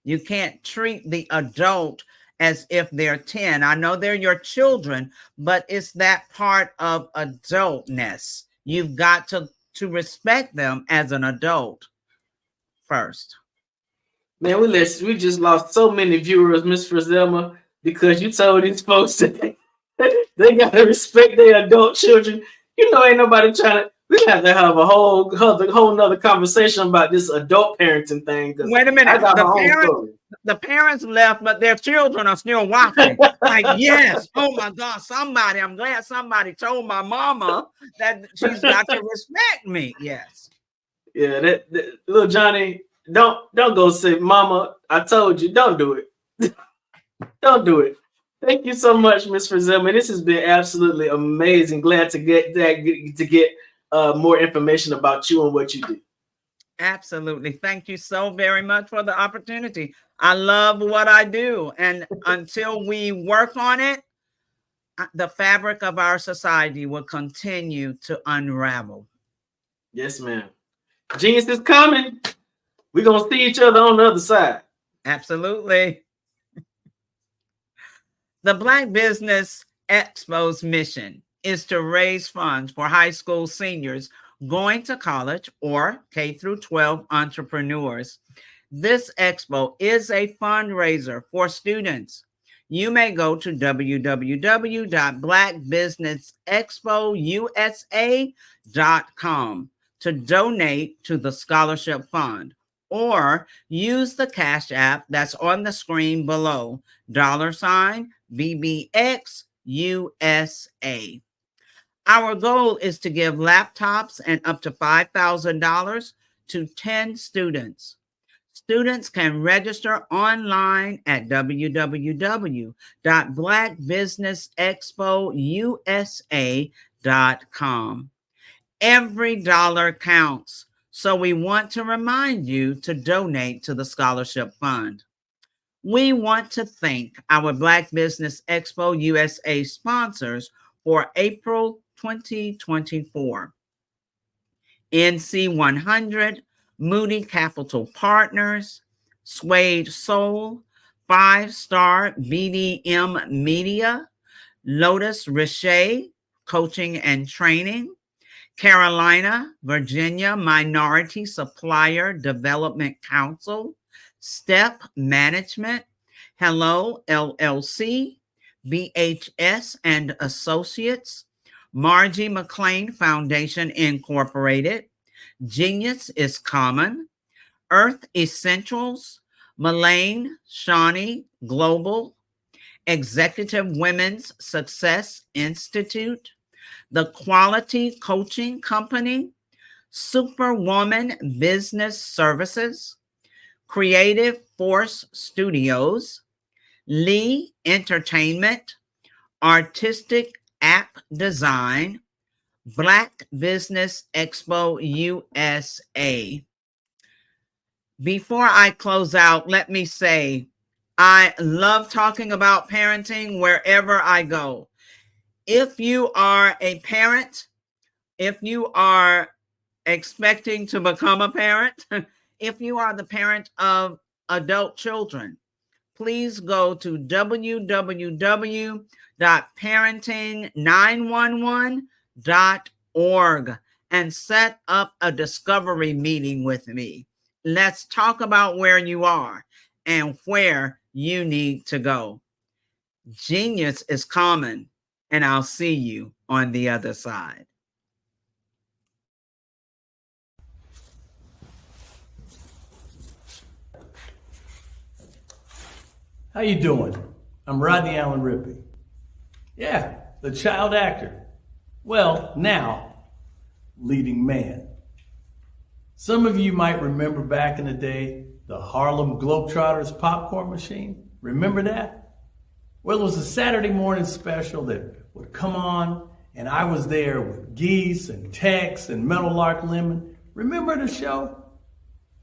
You can't treat the adult as if they're 10. I know they're your children, but it's that part of adultness. You've got to respect them as an adult first. Man, we just lost so many viewers, Miss Frizelma, because you told these folks that they gotta respect their adult children. Ain't nobody trying to. We have to have a whole nother conversation about this adult parenting thing. Wait a minute. The parents left, but their children are still watching. Like, yes, oh my God, I'm glad somebody told my mama that she's got to respect me. Yes. Yeah, that little Johnny, don't go say, Mama, I told you, don't do it. Don't do it. Thank you so much, Ms. Frizelma. This has been absolutely amazing. Glad to get more information about you and what you do. Absolutely. Thank you so very much for the opportunity. I love what I do. And until we work on it, the fabric of our society will continue to unravel. Yes, ma'am. Genius is coming. We're going to see each other on the other side. Absolutely. The Black Business Expo's mission is to raise funds for high school seniors going to college or K-12 entrepreneurs. This expo is a fundraiser for students. You may go to www.blackbusinessexpousa.com to donate to the scholarship fund, or use the Cash App that's on the screen below, $BBXUSA. Our goal is to give laptops and up to $5,000 to 10 students. Students can register online at www.blackbusinessexpousa.com. Every dollar counts, so we want to remind you to donate to the scholarship fund. We want to thank our Black Business Expo USA sponsors for April 2024. NC 100, Moody Capital Partners, Suede Soul, 5-Star BDM Media, Lotus Richey Coaching and Training, Carolina, Virginia Minority Supplier Development Council, STEP Management, Hello LLC, BHS and Associates, Margie McLean Foundation Incorporated, Genius is Common, Earth Essentials, Mullane Shawnee Global, Executive Women's Success Institute, The Quality Coaching Company, Superwoman Business Services, Creative Force Studios, Lee Entertainment, Artistic App Design, Black Business Expo USA. Before I close out, let me say, I love talking about parenting wherever I go. If you are a parent, if you are expecting to become a parent, if you are the parent of adult children, please go to www.parenting911.org and set up a discovery meeting with me. Let's talk about where you are and where you need to go. Genius is common, and I'll see you on the other side. How you doing? I'm Rodney Allen Rippey. Yeah, the child actor. Well, now, leading man. Some of you might remember back in the day, the Harlem Globetrotters popcorn machine. Remember that? Well, it was a Saturday morning special that would come on, and I was there with Geese and Tex and Meadowlark Lemon. Remember the show?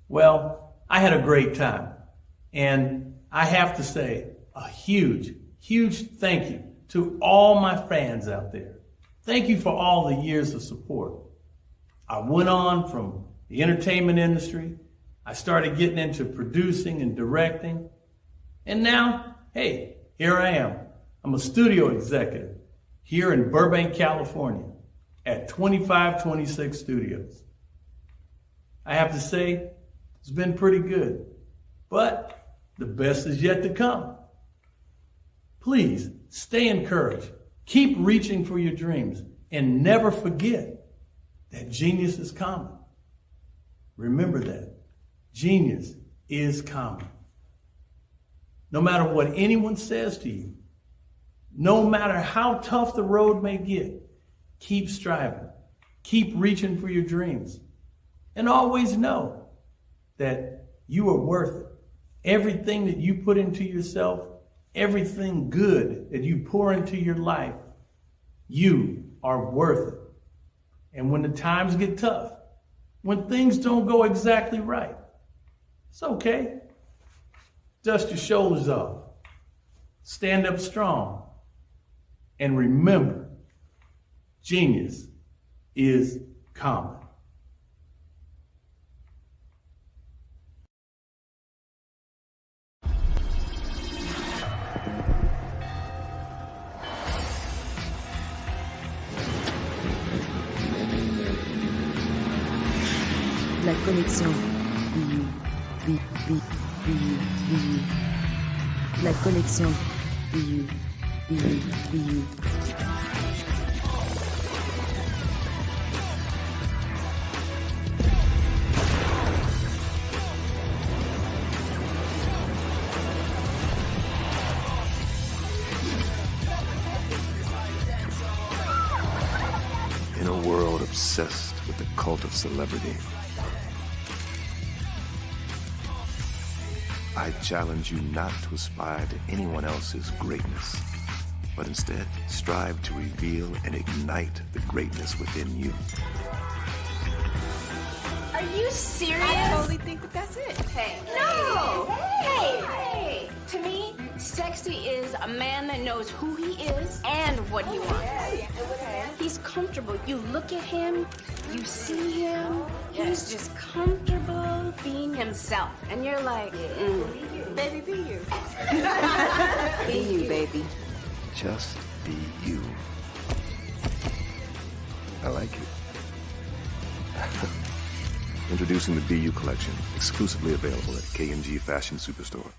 Well, I had a great time. And I have to say a huge, huge thank you to all my fans out there. Thank you for all the years of support. I went on from the entertainment industry. I started getting into producing and directing. And now, hey, here I am. I'm a studio executive here in Burbank, California at 2526 Studios. I have to say, it's been pretty good, but the best is yet to come. Please stay encouraged. Keep reaching for your dreams and never forget that genius is common. Remember that. Genius is common. No matter what anyone says to you, no matter how tough the road may get, keep striving. Keep reaching for your dreams. And always know that you are worth it. Everything that you put into yourself, everything good that you pour into your life, you are worth it. And when the times get tough, when things don't go exactly right, it's okay. Dust your shoulders off. Stand up strong. And remember, genius is common. La connexion. La connexion. In a world obsessed with the cult of celebrity, I challenge you not to aspire to anyone else's greatness, but instead strive to reveal and ignite the greatness within you. Are you serious? I totally think that that's it. Hey. No! Hey! To me, sexy is a man that knows who he is and what he wants. Okay. He's comfortable. You look at him, you see him, he's just comfortable being himself. And you're like, Baby, be you. be you, baby. Just be you. I like it. Introducing the BU collection, exclusively available at K&G Fashion Superstore.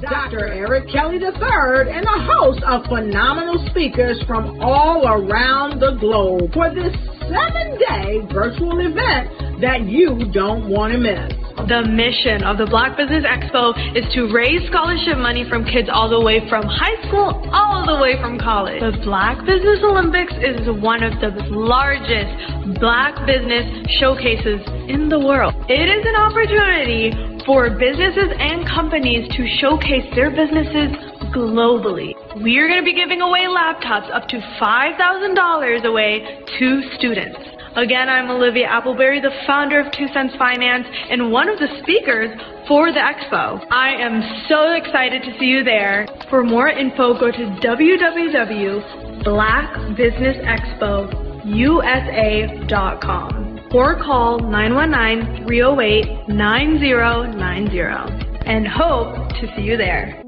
Dr. Eric Kelly III and a host of phenomenal speakers from all around the globe for this 7-day virtual event that you don't want to miss. The mission of the Black Business Expo is to raise scholarship money from kids all the way from high school all the way from college. The Black Business Olympics is one of the largest Black business showcases in the world. It is an opportunity for businesses and companies to showcase their businesses globally. We are going to be giving away laptops up to $5,000 away to students. Again, I'm Olivia Appleberry, the founder of 2 Cents Finance and one of the speakers for the expo. I am so excited to see you there. For more info, go to www.blackbusinessexpousa.com or call 919-308-9090 and hope to see you there.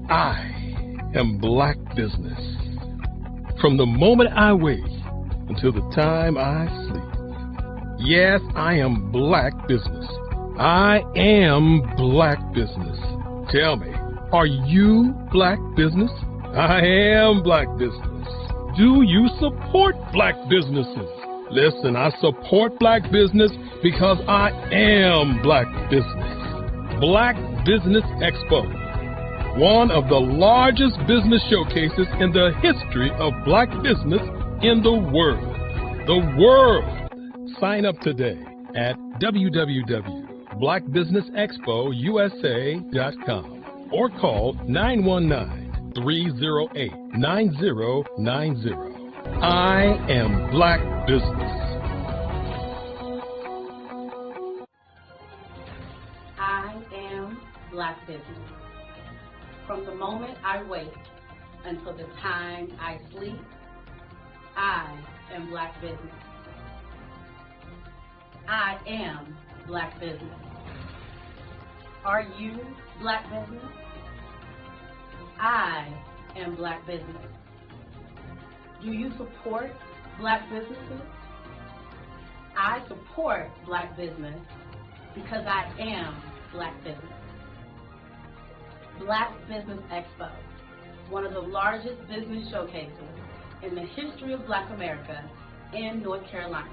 I am Black Business. From the moment I wake until the time I sleep. Yes, I am Black Business. I am Black Business. Tell me, are you Black Business? I am Black Business. Do you support Black businesses? Listen, I support Black business because I am Black Business. Black Business Expo, one of the largest business showcases in the history of Black business in the world. The world! Sign up today at www.blackbusinessexpousa.com or call 919-308-9090. I am Black Business. I am Black Business. From the moment I wake until the time I sleep, I am Black Business. I am Black Business. Are you Black Business? I am Black Business. Do you support Black businesses? I support Black business because I am Black Business. Black Business Expo, one of the largest business showcases in the history of Black America in North Carolina.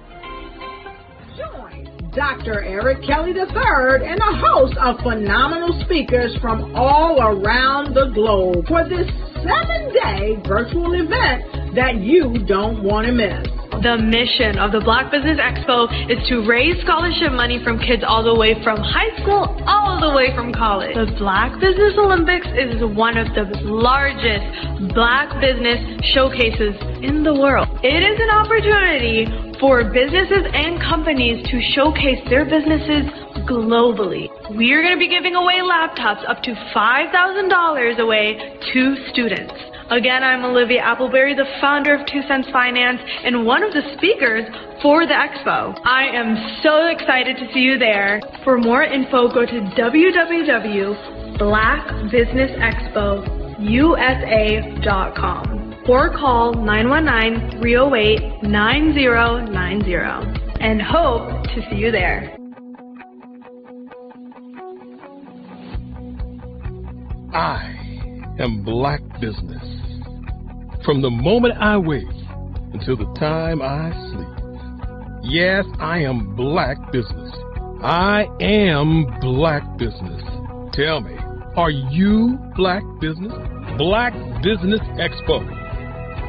Join Dr. Eric Kelly III and a host of phenomenal speakers from all around the globe for this 7-day virtual event that you don't want to miss. The mission of the Black Business Expo is to raise scholarship money from kids all the way from high school all the way from college. The Black Business Olympics is one of the largest Black business showcases in the world. It is an opportunity for businesses and companies to showcase their businesses globally. We are going to be giving away laptops up to $5,000 away to students. Again, I'm Olivia Appleberry, the founder of 2 Cents Finance and one of the speakers for the expo. I am so excited to see you there. For more info, go to www.blackbusinessexpousa.com or call 919-308-9090 and hope to see you there. I am Black Business. From the moment I wake until the time I sleep. Yes, I am Black Business. I am Black Business. Tell me, are you Black Business? Black Business Expo,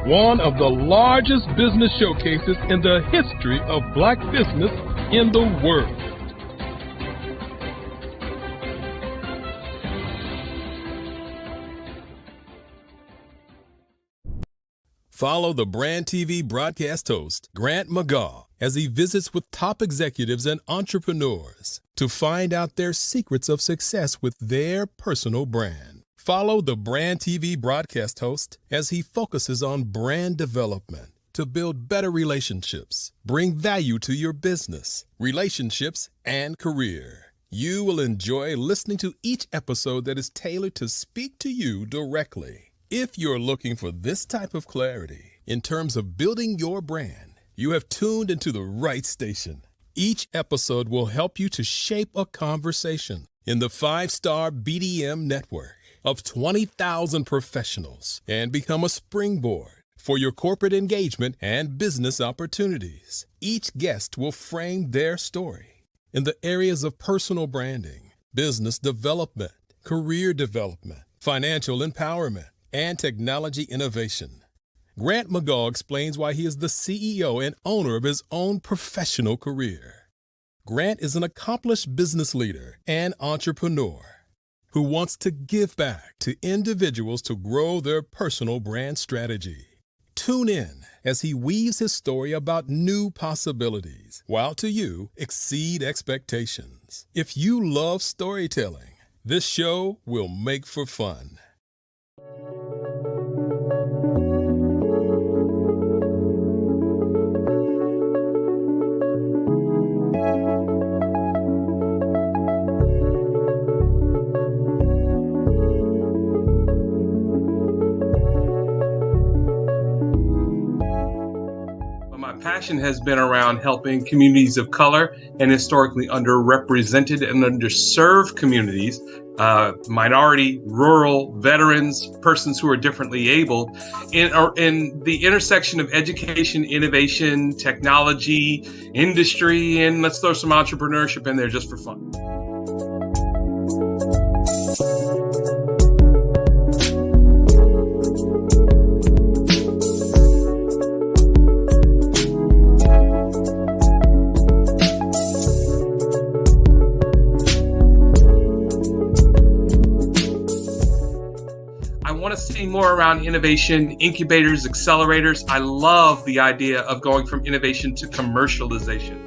one of the largest business showcases in the history of Black business in the world. Follow the Brand TV broadcast host, Grant McGaugh, as he visits with top executives and entrepreneurs to find out their secrets of success with their personal brand. Follow the Brand TV broadcast host as he focuses on brand development to build better relationships, bring value to your business, relationships, and career. You will enjoy listening to each episode that is tailored to speak to you directly. If you're looking for this type of clarity in terms of building your brand, you have tuned into the right station. Each episode will help you to shape a conversation in the 5-star BDM network of 20,000 professionals and become a springboard for your corporate engagement and business opportunities. Each guest will frame their story in the areas of personal branding, business development, career development, financial empowerment, and technology innovation. Grant McGaugh explains why he is the CEO and owner of his own professional career. Grant is an accomplished business leader and entrepreneur who wants to give back to individuals to grow their personal brand strategy. Tune in as he weaves his story about new possibilities, while to you exceed expectations. If you love storytelling, this show will make for fun. Passion has been around helping communities of color and historically underrepresented and underserved communities, minority, rural, veterans, persons who are differently abled, in the intersection of education, innovation, technology, industry, and let's throw some entrepreneurship in there just for fun. More around innovation, incubators, accelerators. I love the idea of going from innovation to commercialization.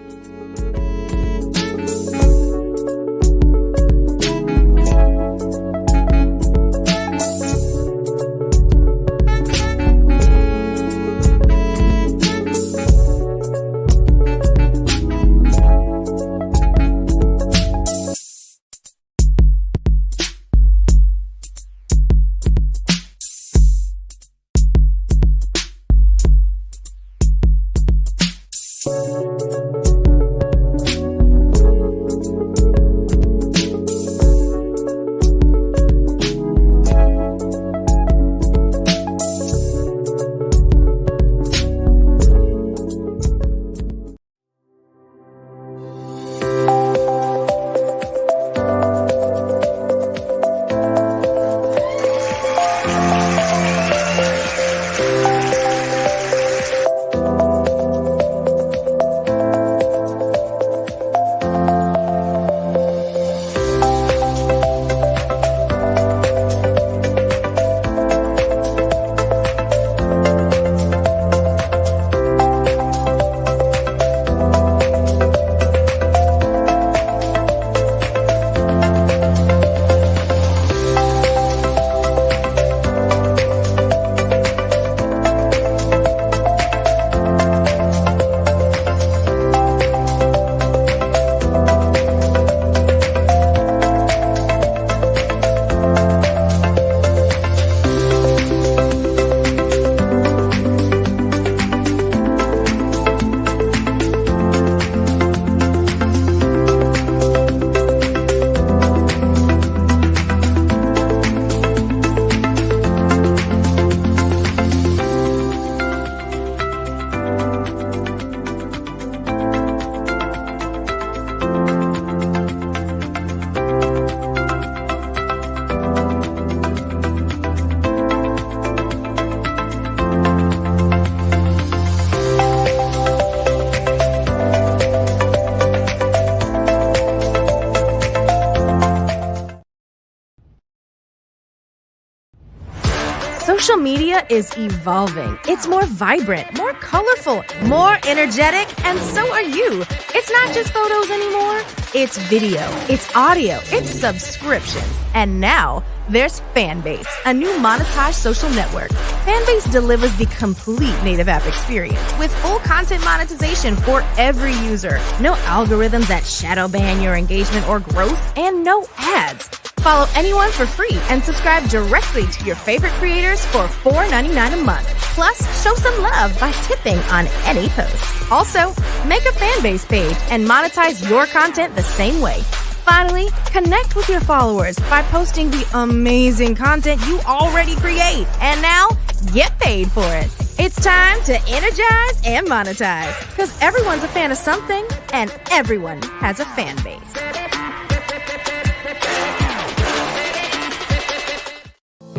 is evolving. It's more vibrant, more colorful, more energetic, and so are you. It's not just photos anymore. It's video, it's audio, it's subscriptions. And now, there's Fanbase, a new monetized social network. Fanbase delivers the complete native app experience with full content monetization for every user. No algorithms that shadow ban your engagement or growth, and no ads. Follow anyone for free and subscribe directly to your favorite creators for $4.99 a month. Plus, show some love by tipping on any post. Also, make a Fanbase page and monetize your content the same way. Finally, connect with your followers by posting the amazing content you already create. And now, get paid for it. It's time to energize and monetize. Because everyone's a fan of something, and everyone has a fan base.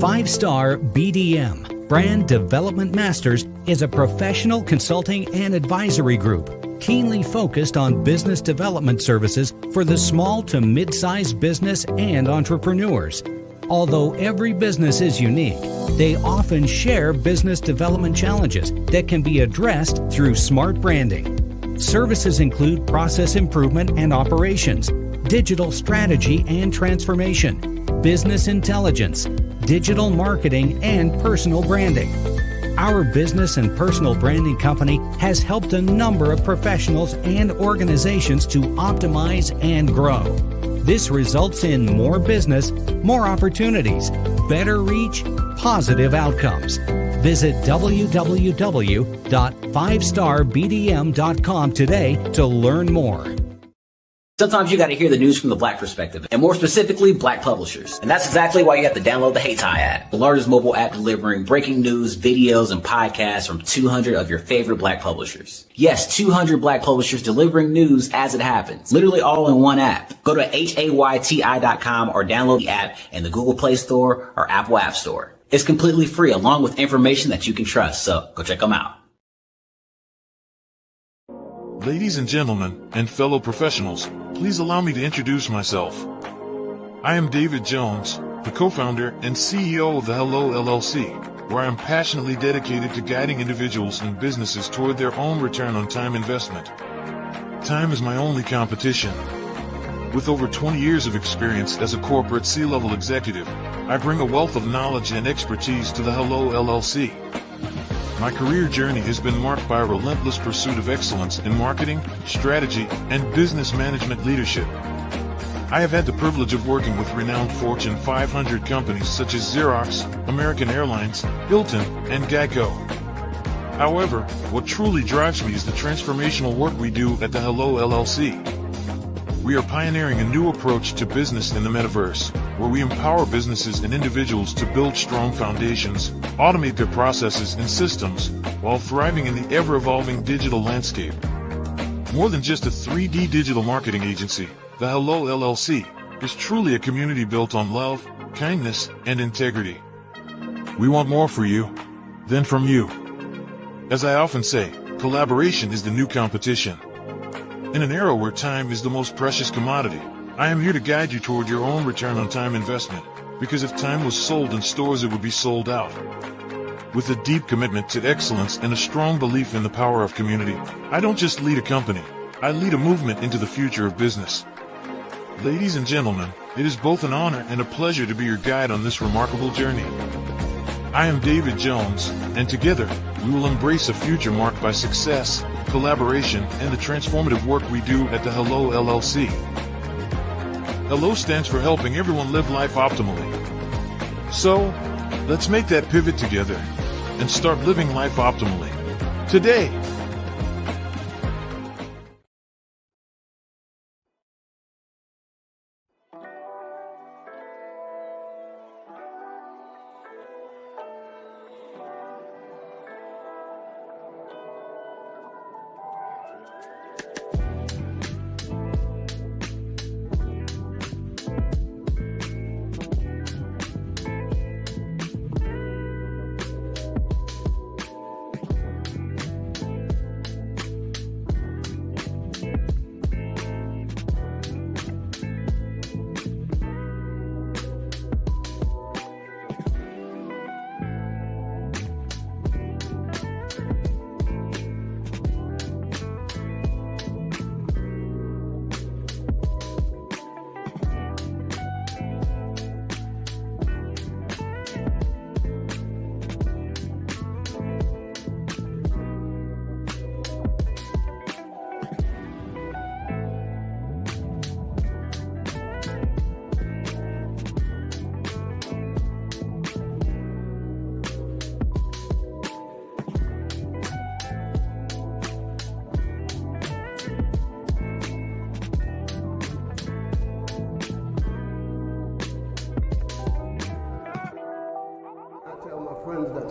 Five-Star BDM, Brand Development Masters, is a professional consulting and advisory group keenly focused on business development services for the small to mid-sized business and entrepreneurs. Although every business is unique, they often share business development challenges that can be addressed through smart branding. Services include process improvement and operations, digital strategy and transformation, business intelligence, digital marketing, and personal branding. Our business and personal branding company has helped a number of professionals and organizations to optimize and grow. This results in more business, more opportunities, better reach, positive outcomes. Visit www.fivestarbdm.com today to learn more. Sometimes you got to hear the news from the Black perspective, and more specifically, Black publishers. And that's exactly why you have to download the Hey Tie app, the largest mobile app delivering breaking news, videos, and podcasts from 200 of your favorite Black publishers. Yes, 200 Black publishers delivering news as it happens, literally all in one app. Go to hayti.com or download the app in the Google Play Store or Apple App Store. It's completely free, along with information that you can trust, so go check them out. Ladies and gentlemen, and fellow professionals, please allow me to introduce myself. I am David Jones, the co-founder and CEO of the Hello LLC, where I am passionately dedicated to guiding individuals and businesses toward their own return on time investment. Time is my only competition. With over 20 years of experience as a corporate C-level executive, I bring a wealth of knowledge and expertise to the Hello LLC. My career journey has been marked by a relentless pursuit of excellence in marketing, strategy, and business management leadership. I have had the privilege of working with renowned Fortune 500 companies such as Xerox, American Airlines, Hilton, and Geico. However, what truly drives me is the transformational work we do at the Hello LLC. We are pioneering a new approach to business in the metaverse, where we empower businesses and individuals to build strong foundations, automate their processes and systems, while thriving in the ever-evolving digital landscape. More than just a 3D digital marketing agency, the Hello LLC is truly a community built on love, kindness, and integrity. We want more for you than from you. As I often say, collaboration is the new competition. In an era where time is the most precious commodity, I am here to guide you toward your own return on time investment, because if time was sold in stores, it would be sold out. With a deep commitment to excellence and a strong belief in the power of community, I don't just lead a company, I lead a movement into the future of business. Ladies and gentlemen, it is both an honor and a pleasure to be your guide on this remarkable journey. I am David Jones, and together, we will embrace a future marked by success, collaboration, and the transformative work we do at the Hello LLC. Hello stands for helping everyone live life optimally. So, let's make that pivot together and start living life optimally today.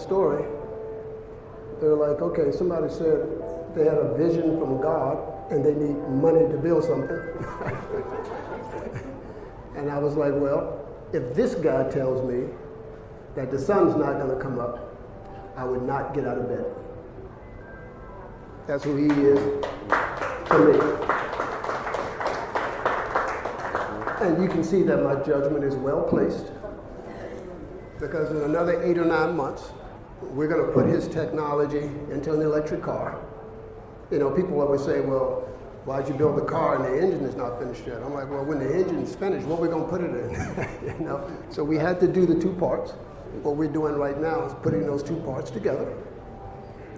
story, they're like, okay, somebody said they had a vision from God and they need money to build something. And I was like, well, if this guy tells me that the sun's not going to come up, I would not get out of bed. That's who he is to me. And you can see that my judgment is well placed, because in another 8 or 9 months, we're going to put his technology into an electric car. You know, people always say, well, why'd you build the car and the engine is not finished yet? I'm like, well, when the engine's finished, what are we going to put it in? You know? So we had to do the 2 parts. What we're doing right now is putting those 2 parts together.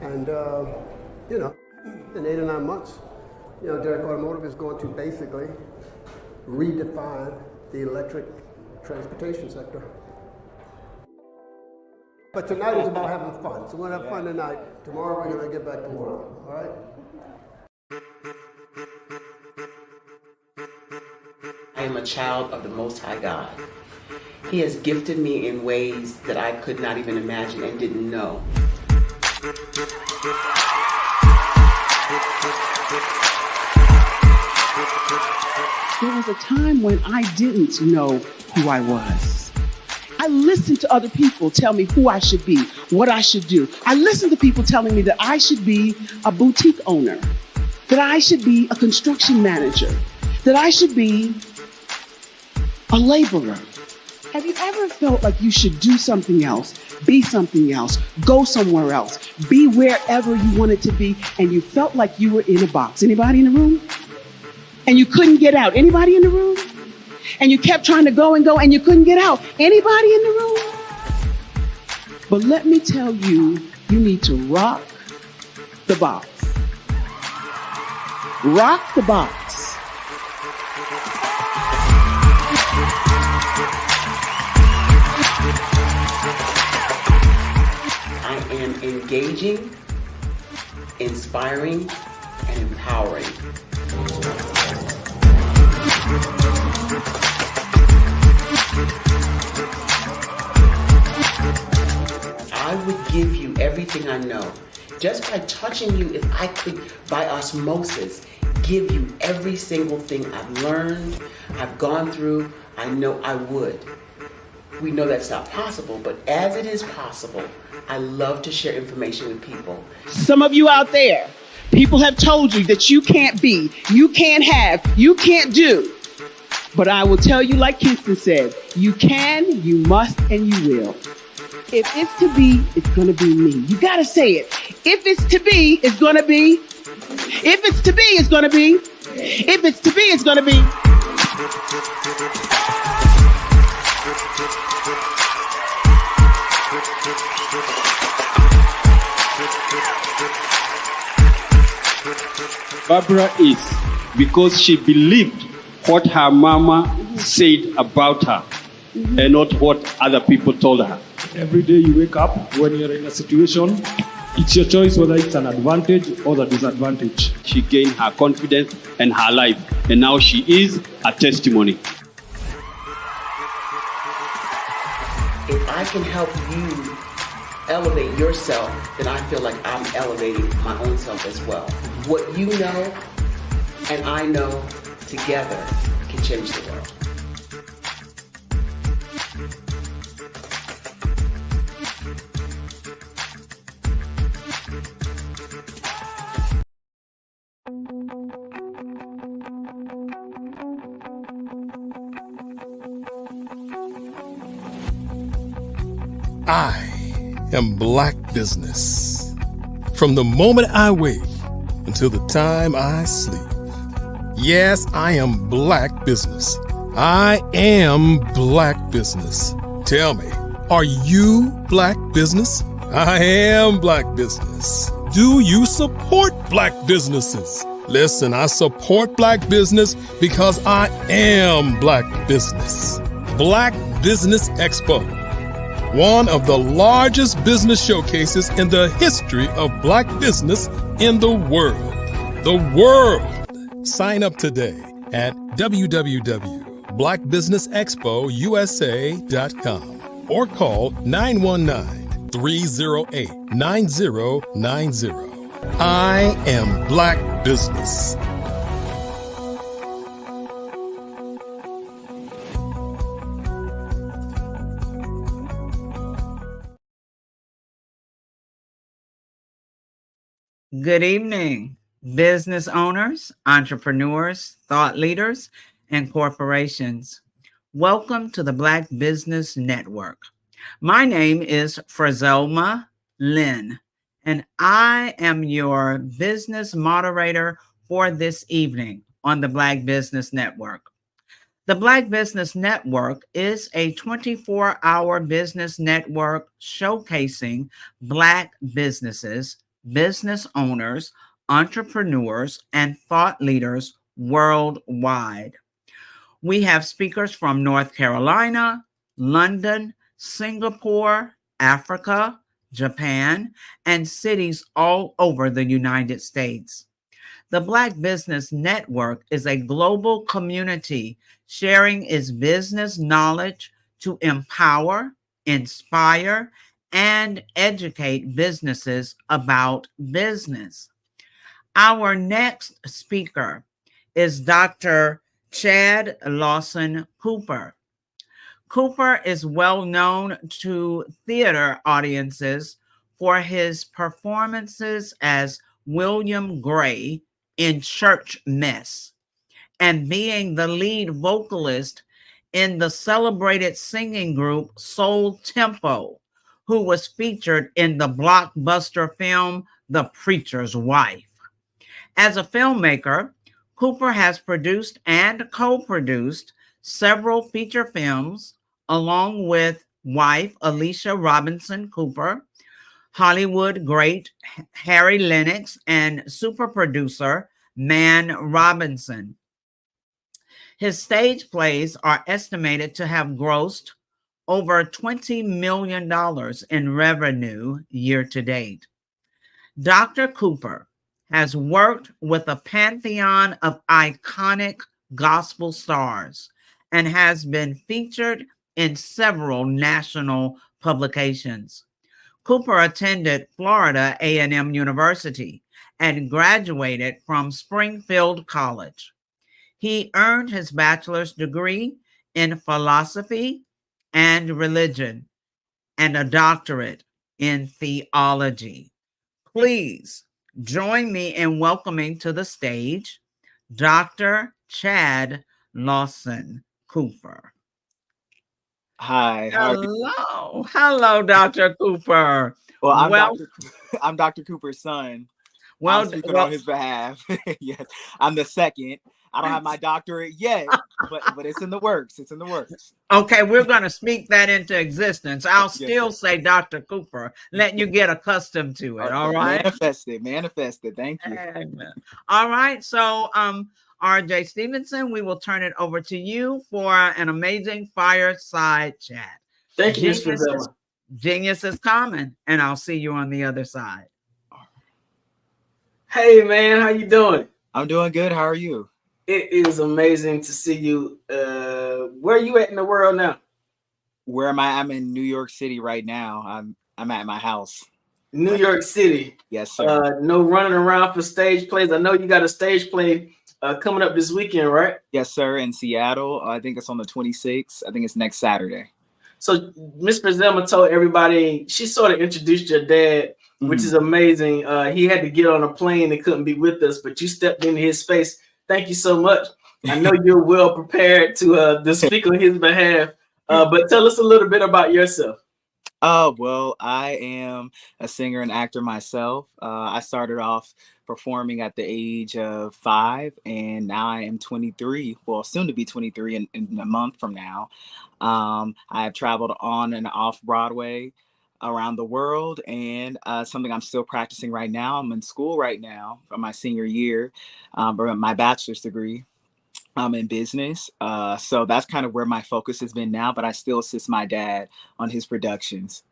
And, you know, in 8 or 9 months, you know, Derek Automotive is going to basically redefine the electric transportation sector. But tonight is about having fun. So we're going to have fun tonight. Tomorrow we're going to get back to work. All right? I am a child of the Most High God. He has gifted me in ways that I could not even imagine and didn't know. There was a time when I didn't know who I was. I listened to other people tell me who I should be, what I should do. I listened to people telling me that I should be a boutique owner, that I should be a construction manager, that I should be a laborer. Have you ever felt like you should do something else, be something else, go somewhere else, be wherever you wanted to be, and you felt like you were in a box? Anybody in the room? And you couldn't get out? Anybody in the room? And you kept trying to go and go and you couldn't get out? Anybody in the room? But let me tell you, you need to rock the box. Rock the box. I am engaging, inspiring, and empowering. I would give you everything I know. Just by touching you, if I could, by osmosis, give you every single thing I've learned, I've gone through, I know I would. We know that's not possible, but as it is possible, I love to share information with people. Some of you out there, people have told you that you can't be, you can't have, you can't do. But I will tell you, like Kingston said, you can, you must, and you will. If it's to be, it's going to be me. You got to say it. If it's to be, it's going to be. If it's to be, it's going to be. If it's to be, it's going to be. Barbara is because she believed what her mama said about her and not what other people told her. Every day you wake up, when you're in a situation, it's your choice whether it's an advantage or the disadvantage. She gained her confidence and her life, and now she is a testimony. If I can help you elevate yourself, then I feel like I'm elevating my own self as well. What you know and I know together can change the world. I am Black Business. From the moment I wake until the time I sleep. Yes, I am Black Business. I am Black Business. Tell me, are you Black Business? I am Black Business. Do you support Black businesses? Listen, I support Black business because I am Black Business. Black Business Expo, one of the largest business showcases in the history of Black business in the world. The world! Sign up today at www.blackbusinessexpousa.com or call 919 888-308-9090. I am Black Business. Good evening, business owners, entrepreneurs, thought leaders, and corporations. Welcome to the Black Business Network. My name is Frazelma Lynn, and I am your business moderator for this evening on the Black Business Network. The Black Business Network is a 24-hour business network showcasing Black businesses, business owners, entrepreneurs, and thought leaders worldwide. We have speakers from North Carolina, London, Singapore, Africa, Japan, and cities all over the United States. The Black Business Network is a global community sharing its business knowledge to empower, inspire, and educate businesses about business. Our next speaker is Dr. Chad Lawson Cooper. Cooper is well known to theater audiences for his performances as William Gray in Church Mess and being the lead vocalist in the celebrated singing group Soul Tempo, who was featured in the blockbuster film The Preacher's Wife. As a filmmaker, Cooper has produced and co-produced several feature films along with wife Alicia Robinson Cooper, Hollywood great Harry Lennox, and super producer Man Robinson. His stage plays are estimated to have grossed over $20 million in revenue year to date. Dr. Cooper has worked with a pantheon of iconic gospel stars and has been featured in several national publications. Cooper attended Florida A&M University and graduated from Springfield College. He earned his bachelor's degree in philosophy and religion and a doctorate in theology. Please join me in welcoming to the stage Dr. Chad Lawson Cooper. Hi. Hello, Dr. Cooper. Well, I'm Dr. Cooper's son. I'm speaking on his behalf. Yes, I'm the second. I don't have my doctorate yet, but it's in the works. It's in the works. Okay, we're going to speak that into existence. I'll still say Dr. Cooper, letting you get accustomed to it. All right. Manifest it. Thank you. Amen. All right. So, RJ Stevenson, we will turn it over to you for an amazing fireside chat. Thank you, Mr. Bella. Genius is common, and I'll see you on the other side. Hey, man, how you doing? I'm doing good. How are you? It is amazing to see you. Where are you at in the world now? Where am I? I'm in New York City right now. I'm at my house. New York City. Yes, sir. No running around for stage plays. I know you got a stage play coming up this weekend, right? Yes, sir. In Seattle. I think it's on the 26th. I think it's next Saturday. So Miss Zelma told everybody, she sort of introduced your dad, which is amazing. He had to get on a plane and couldn't be with us, but you stepped into his space. Thank you so much. I know you're well prepared to speak on his behalf, but tell us a little bit about yourself. Well, I am a singer and actor myself. I started off performing at the age of 5, and now I am 23. Well, soon to be 23 in a month from now. I have traveled on and off Broadway around the world, and something I'm still practicing right now. I'm in school right now for my senior year, for my bachelor's degree. I'm in business, so that's kind of where my focus has been now. But I still assist my dad on his productions.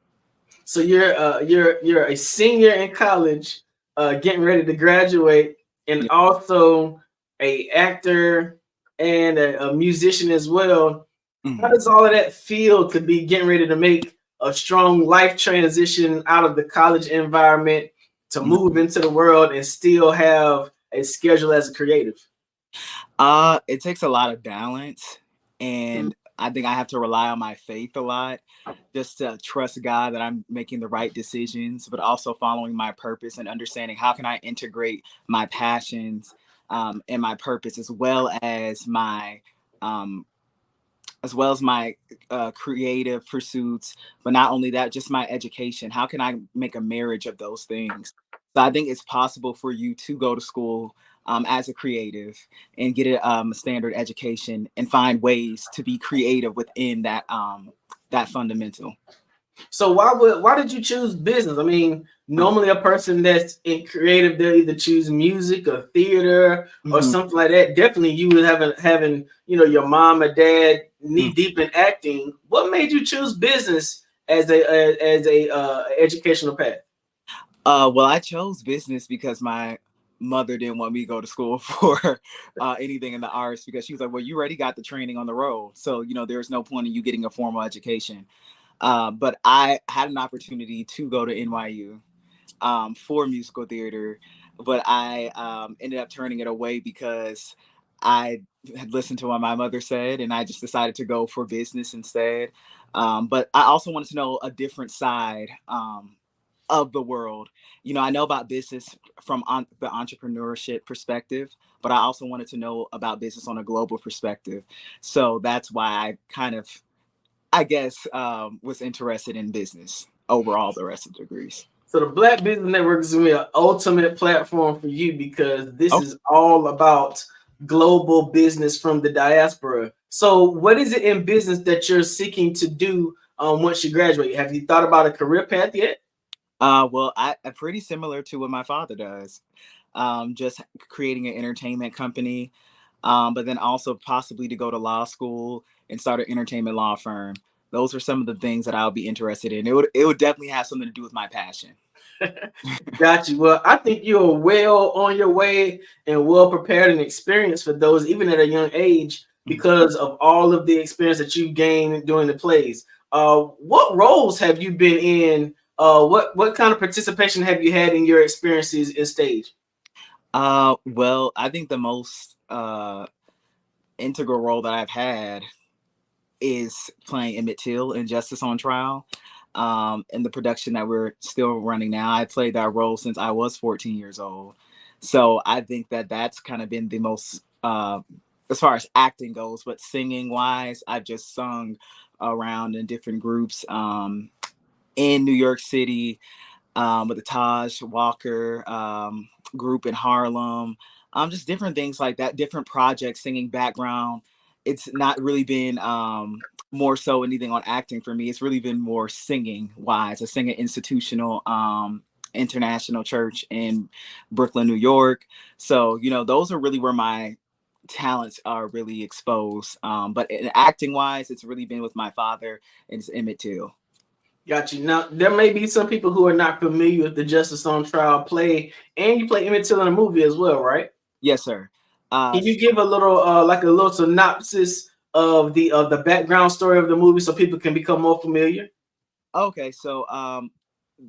So you're a senior in college, getting ready to graduate, and also a actor and a musician as well. How does all of that feel to be getting ready to make a strong life transition out of the college environment to move into the world and still have a schedule as a creative? It takes a lot of balance, and I think I have to rely on my faith a lot, just to trust God that I'm making the right decisions, but also following my purpose and understanding how can I integrate my passions and my purpose um, as well as my creative pursuits, but not only that, just my education. How can I make a marriage of those things? So I think it's possible for you to go to school as a creative and get a standard education and find ways to be creative within that fundamental. So why did you choose business? I mean, normally a person that's in creative, they'll either choose music or theater or something like that. Definitely you would having your mom or dad knee deep in acting. What made you choose business as a educational path? Well, I chose business because my mother didn't want me to go to school for anything in the arts, because she was like, well, you already got the training on the road. So, there's no point in you getting a formal education. But I had an opportunity to go to NYU for musical theater, but I ended up turning it away because I had listened to what my mother said, and I just decided to go for business instead. But I also wanted to know a different side of the world. I know about business from the entrepreneurship perspective, but I also wanted to know about business on a global perspective. So that's why I kind of, I guess, was interested in business over all the rest of the degrees. So the Black Business Network is going to be an ultimate platform for you, because this is all about global business from the diaspora. So what is it in business that you're seeking to do once you graduate? Have you thought about a career path yet? Well, I'm pretty similar to what my father does. Just creating an entertainment company, but then also possibly to go to law school and start an entertainment law firm. Those are some of the things that I'll be interested in. It would definitely have something to do with my passion. Got you. Well, I think you're well on your way and well prepared and experienced for those, even at a young age, because of all of the experience that you've gained during the plays. What roles have you been in? What kind of participation have you had in your experiences in stage? Well, I think the most integral role that I've had is playing Emmett Till in Justice on Trial. In the production that we're still running now, I played that role since I was 14 years old. So I think that that's kind of been the most, as far as acting goes, but singing wise, I've just sung around in different groups in New York City, with the Taj Walker group in Harlem, just different things like that, different projects, singing background. It's not really been more so anything on acting for me. It's really been more singing wise. I sing at institutional international church in Brooklyn, New York. So, those are really where my talents are really exposed. But in acting wise, it's really been with my father, and it's Emmett Till. Got you. Now, there may be some people who are not familiar with the Justice on Trial play, and you play Emmett Till in a movie as well, right? Yes, sir. Can you give a little like a little synopsis of the background story of the movie so people can become more familiar? Okay, so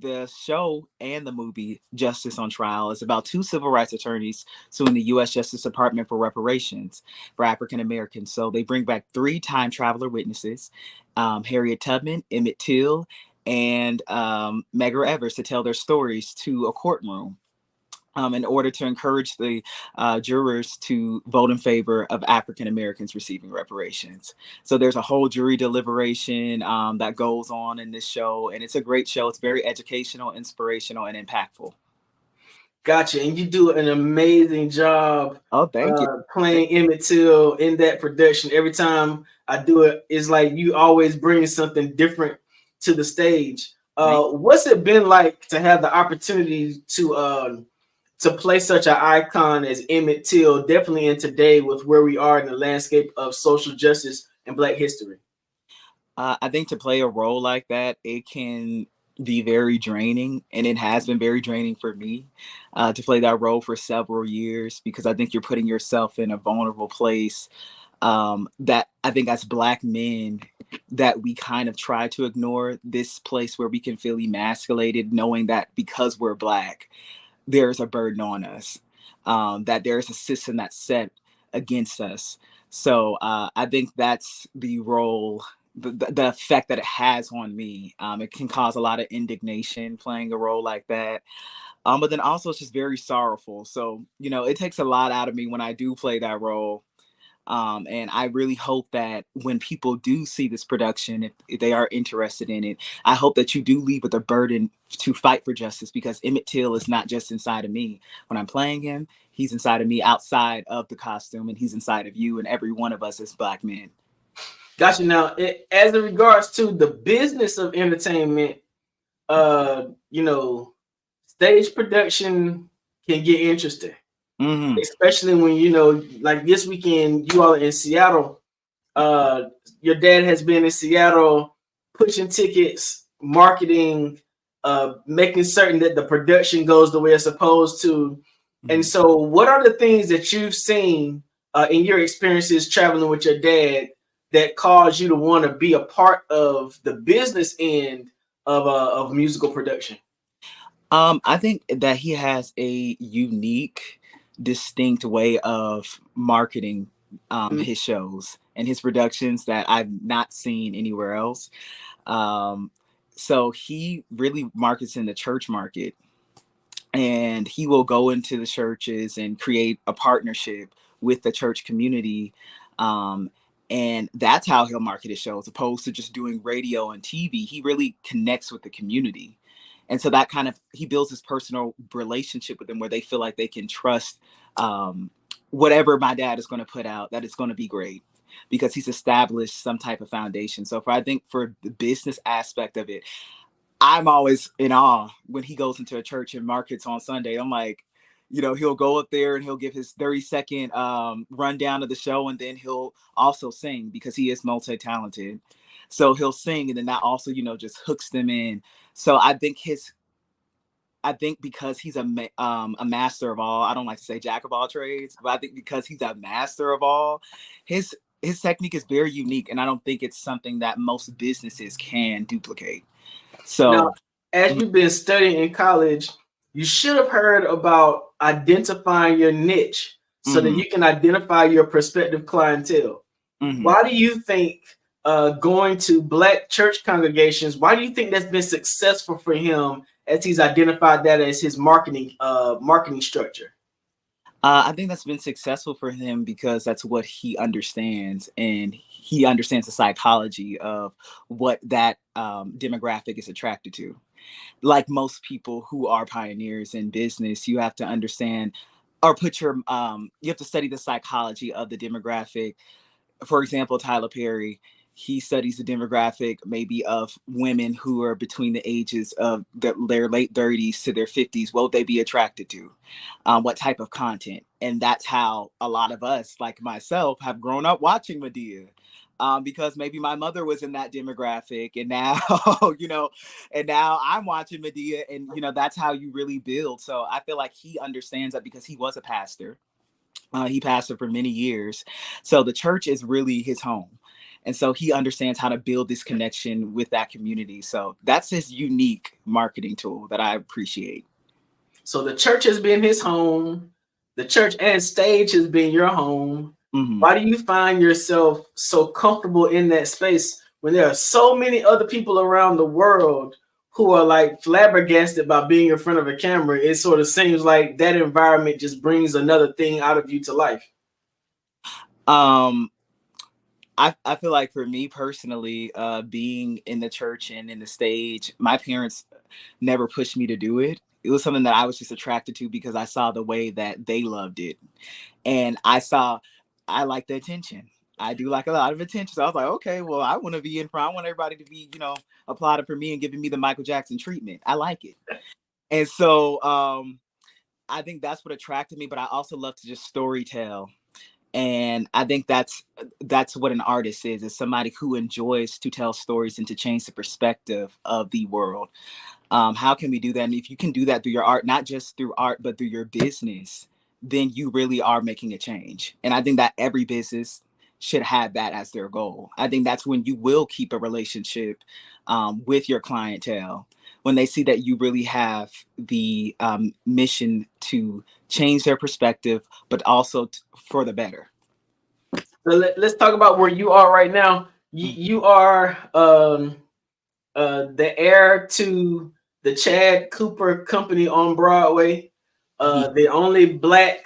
the show and the movie Justice on Trial is about two civil rights attorneys suing the U.S. Justice Department for reparations for African Americans. So they bring back three time traveler witnesses, Harriet Tubman, Emmett Till, and Medgar Evers, to tell their stories to a courtroom. In order to encourage the jurors to vote in favor of African Americans receiving reparations. So there's a whole jury deliberation that goes on in this show, and it's a great show. It's very educational, inspirational, and impactful. Gotcha. And you do an amazing job. Oh, thank you. Playing Emmett Till in that production. Every time I do it, it's like you always bring something different to the stage. What's it been like to have the opportunity to play such an icon as Emmett Till, definitely in today with where we are in the landscape of social justice and Black history? I think to play a role like that, it can be very draining, and it has been very draining for me to play that role for several years, because I think you're putting yourself in a vulnerable place that I think as Black men, that we kind of try to ignore this place where we can feel emasculated, knowing that because we're Black, there's a burden on us, that there's a system that's set against us. So I think that's the role, the effect that it has on me. It can cause a lot of indignation playing a role like that. But then also it's just very sorrowful. So, you know, it takes a lot out of me when I do play that role. And I really hope that when people do see this production, if they are interested in it, I hope that you do leave with a burden to fight for justice, because Emmett Till is not just inside of me. When I'm playing him, he's inside of me outside of the costume, and he's inside of you and every one of us as Black men. Gotcha. Now, as in regards to the business of entertainment, you know, stage production can get interesting. Mm-hmm. Especially when, you know, like this weekend, you all are in Seattle. Your dad has been in Seattle pushing tickets, marketing, making certain that the production goes the way it's supposed to. Mm-hmm. And so what are the things that you've seen in your experiences traveling with your dad that caused you to want to be a part of the business end of musical production? I think that he has a unique, distinct way of marketing his shows and his productions that I've not seen anywhere else. So he really markets in the church market, and he will go into the churches and create a partnership with the church community. And that's how he'll market his show, as opposed to just doing radio and TV. He really connects with the community. And so that kind of, he builds this personal relationship with them where they feel like they can trust whatever my dad is going to put out, that it's going to be great, because he's established some type of foundation. So I think for the business aspect of it, I'm always in awe when he goes into a church and markets on Sunday. I'm like, you know, he'll go up there and he'll give his 30-second rundown of the show, and then he'll also sing, because he is multi-talented. So he'll sing, and then that also, you know, just hooks them in. So I think because he's a master of all, I don't like to say jack of all trades, but I think because he's a master of all, his technique is very unique, and I don't think it's something that most businesses can duplicate. So now, as you've been studying in college, you should have heard about identifying your niche so that you can identify your prospective clientele. Mm-hmm. Why do you think going to Black church congregations, why do you think that's been successful for him as he's identified that as his marketing structure? I think that's been successful for him because that's what he understands, and he understands the psychology of what that demographic is attracted to. Like most people who are pioneers in business, you have to understand or you have to study the psychology of the demographic. For example, Tyler Perry, he studies the demographic maybe of women who are between the ages of their late 30s to their 50s. What would they be attracted to? What type of content? And that's how a lot of us, like myself, have grown up watching Madea. Because maybe my mother was in that demographic, and now, you know, and now I'm watching Madea, and, you know, that's how you really build. So I feel like he understands that because he was a pastor. He pastored for many years. So the church is really his home. And so he understands how to build this connection with that community. So that's his unique marketing tool that I appreciate. So the church has been his home. The church and stage has been your home. Mm-hmm. Why do you find yourself so comfortable in that space when there are so many other people around the world who are like flabbergasted by being in front of a camera? It sort of seems like that environment just brings another thing out of you to life. I feel like for me personally, being in the church and in the stage, my parents never pushed me to do it. It was something that I was just attracted to because I saw the way that they loved it. And I like the attention. I do like a lot of attention. So I was like, okay, well, I want to be in front. I want everybody to be, you know, applauding for me and giving me the Michael Jackson treatment. I like it. And so I think that's what attracted me. But I also love to just story tell. And I think that's what an artist is somebody who enjoys to tell stories and to change the perspective of the world. How can we do that? And if you can do that through your art, not just through art, but through your business, then you really are making a change. And I think that every business should have that as their goal. I think that's when you will keep a relationship with your clientele, when they see that you really have the mission to change their perspective, but also for the better. So let's talk about where you are right now. You are the heir to the Chad Cooper Company on Broadway, the only Black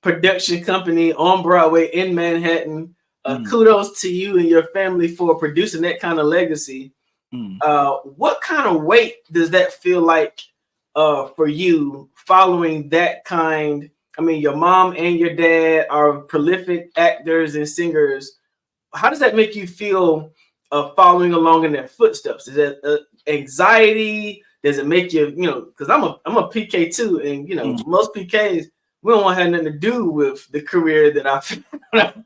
production company on Broadway in Manhattan. Kudos to you and your family for producing that kind of legacy. What kind of weight does that feel like for you following that kind? I mean, your mom and your dad are prolific actors and singers. How does that make you feel following along in their footsteps? Is that anxiety? Does it make you, because I'm a PK too, and most PKs, we don't want to have nothing to do with the career that our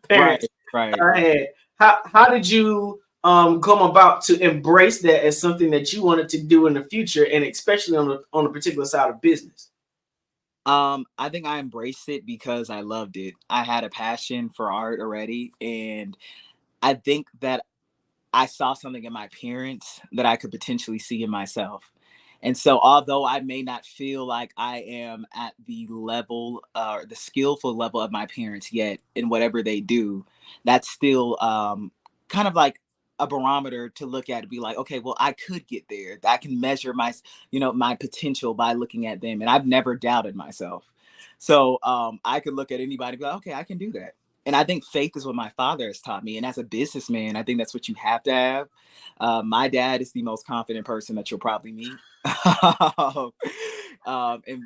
parents had. How did you come about to embrace that as something that you wanted to do in the future, and especially on a particular side of business? I think I embraced it because I loved it. I had a passion for art already, and I think that I saw something in my parents that I could potentially see in myself. And so although I may not feel like I am at the level or the skillful level of my parents yet in whatever they do, that's still kind of like a barometer to look at and be like, okay, well, I could get there. I can measure my, my potential by looking at them. And I've never doubted myself. So I could look at anybody and be like, okay, I can do that. And I think faith is what my father has taught me. And as a businessman, I think that's what you have to have. My dad is the most confident person that you'll probably meet. And,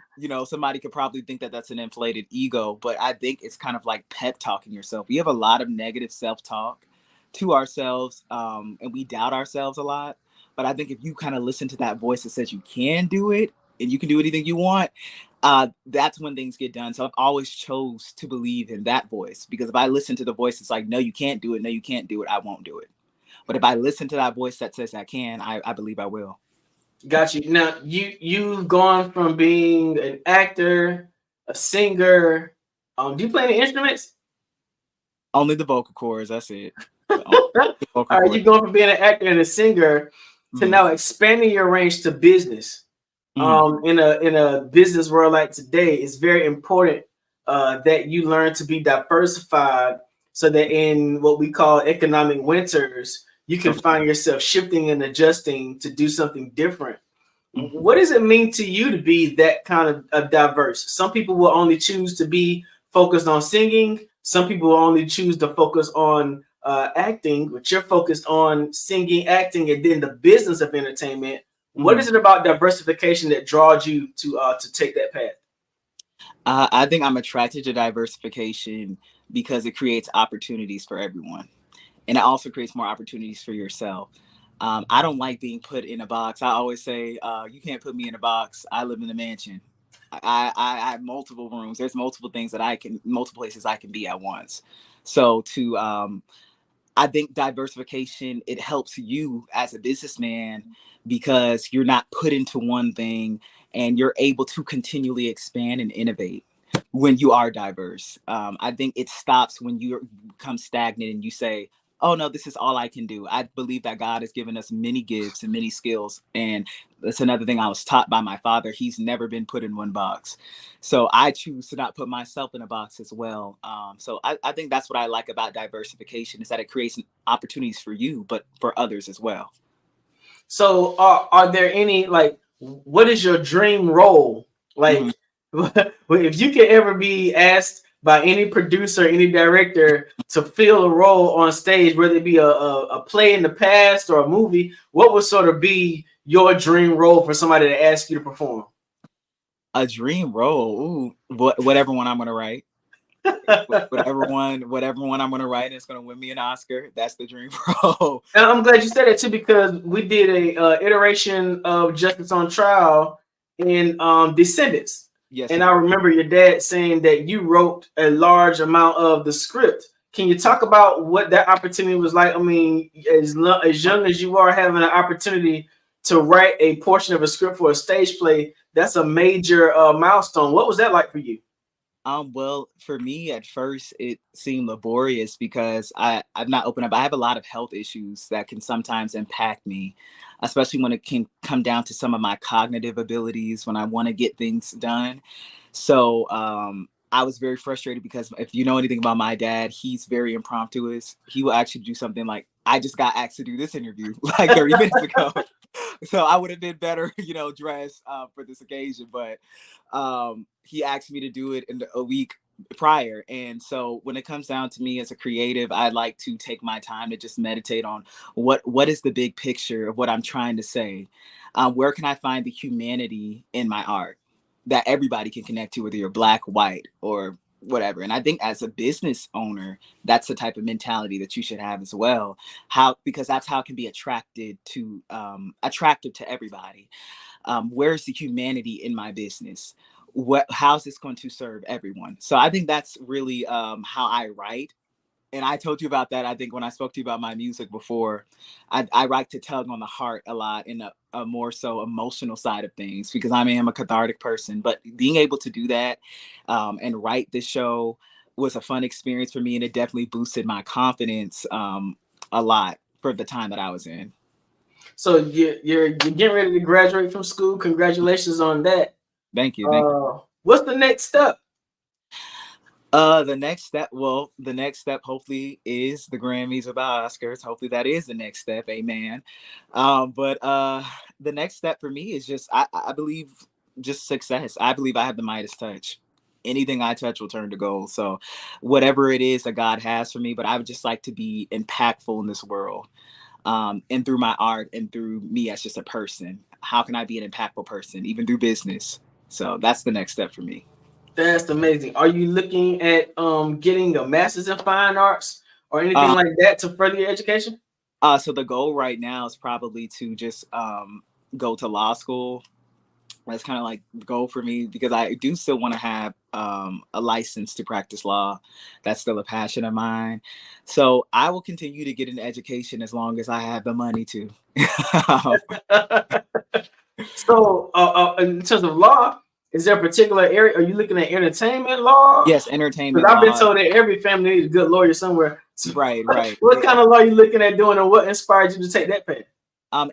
somebody could probably think that that's an inflated ego, but I think it's kind of like pep talking yourself. We have a lot of negative self-talk to ourselves, and we doubt ourselves a lot. But I think if you kind of listen to that voice that says you can do it and you can do anything you want, that's when things get done. So I've always chose to believe in that voice, because if I listen to the voice that's like, no, you can't do it. No, you can't do it. I won't do it. But if I listen to that voice that says I can, I believe I will. Got you. Now you've gone from being an actor, a singer. Do you play any instruments? Only the vocal cords. That's it. All right, you're going from being an actor and a singer to now expanding your range to business. In a business world like today, it's very important that you learn to be diversified, so that in what we call economic winters, you can find yourself shifting and adjusting to do something different. What does it mean to you to be that kind of diverse? Some people will only choose to be focused on singing. Some people will only choose to focus on acting, but you're focused on singing, acting, and then the business of entertainment. What is it about diversification that draws you to take that path? I think I'm attracted to diversification because it creates opportunities for everyone. And it also creates more opportunities for yourself. I don't like being put in a box. I always say, you can't put me in a box. I live in a mansion. I have multiple rooms. There's multiple things multiple places I can be at once. So I think diversification, it helps you as a businessman because you're not put into one thing, and you're able to continually expand and innovate when you are diverse. I think it stops when you become stagnant and you say, oh no, this is all I can do. I believe that God has given us many gifts and many skills. And that's another thing I was taught by my father. He's never been put in one box. So I choose to not put myself in a box as well. So I think that's what I like about diversification, is that it creates opportunities for you, but for others as well. So are there any, what is your dream role? If you could ever be asked by any producer, any director to fill a role on stage, whether it be a play in the past or a movie, what would sort of be your dream role for somebody to ask you to perform? A dream role? Ooh, whatever one I'm going to write. whatever one I'm going to write, and it's going to win me an Oscar. That's the dream role. And I'm glad you said that too, because we did a iteration of Justice on Trial in Descendants. Yes, and I remember your dad saying that you wrote a large amount of the script. Can you talk about what that opportunity was like? I mean, as young as you are, having an opportunity to write a portion of a script for a stage play, that's a major milestone. What was that like for you? Well, for me at first it seemed laborious because I've not opened up. I have a lot of health issues that can sometimes impact me, especially when it can come down to some of my cognitive abilities when I want to get things done. So I was very frustrated because if you know anything about my dad, he's very impromptu. He will actually do something like, I just got asked to do this interview like 30 minutes ago. So I would have been better, dressed for this occasion. But he asked me to do it in a week prior. And so when it comes down to me as a creative, I like to take my time to just meditate on what is the big picture of what I'm trying to say. Where can I find the humanity in my art that everybody can connect to, whether you're black, white, or whatever. And I think as a business owner, that's the type of mentality that you should have as well. Because that's how it can be attractive to everybody. Where's the humanity in my business? How's this going to serve everyone? So I think that's really how I write. And I told you about that, I think, when I spoke to you about my music before. I like to tug on the heart a lot in a more so emotional side of things, because I am a cathartic person. But being able to do that and write this show was a fun experience for me. And it definitely boosted my confidence a lot for the time that I was in. So you're getting ready to graduate from school. Congratulations on that. Thank you. Thank you. What's the next step? The next step hopefully is the Grammys or the Oscars. Hopefully that is the next step. Amen. But the next step for me is just, I believe, just success. I believe I have the Midas touch. Anything I touch will turn to gold. So whatever it is that God has for me, but I would just like to be impactful in this world. And through my art and through me as just a person. How can I be an impactful person, even through business? So that's the next step for me. That's amazing. Are you looking at getting a master's in fine arts or anything like that to further your education? So the goal right now is probably to just go to law school. That's kind of like the goal for me, because I do still want to have a license to practice law. That's still a passion of mine. So I will continue to get an education as long as I have the money to. So in terms of law, is there a particular area? Are you looking at entertainment law? Yes, entertainment law. I've been law. told that every family needs a good lawyer somewhere. So Right. What kind of law are you looking at doing, and what inspired you to take that path?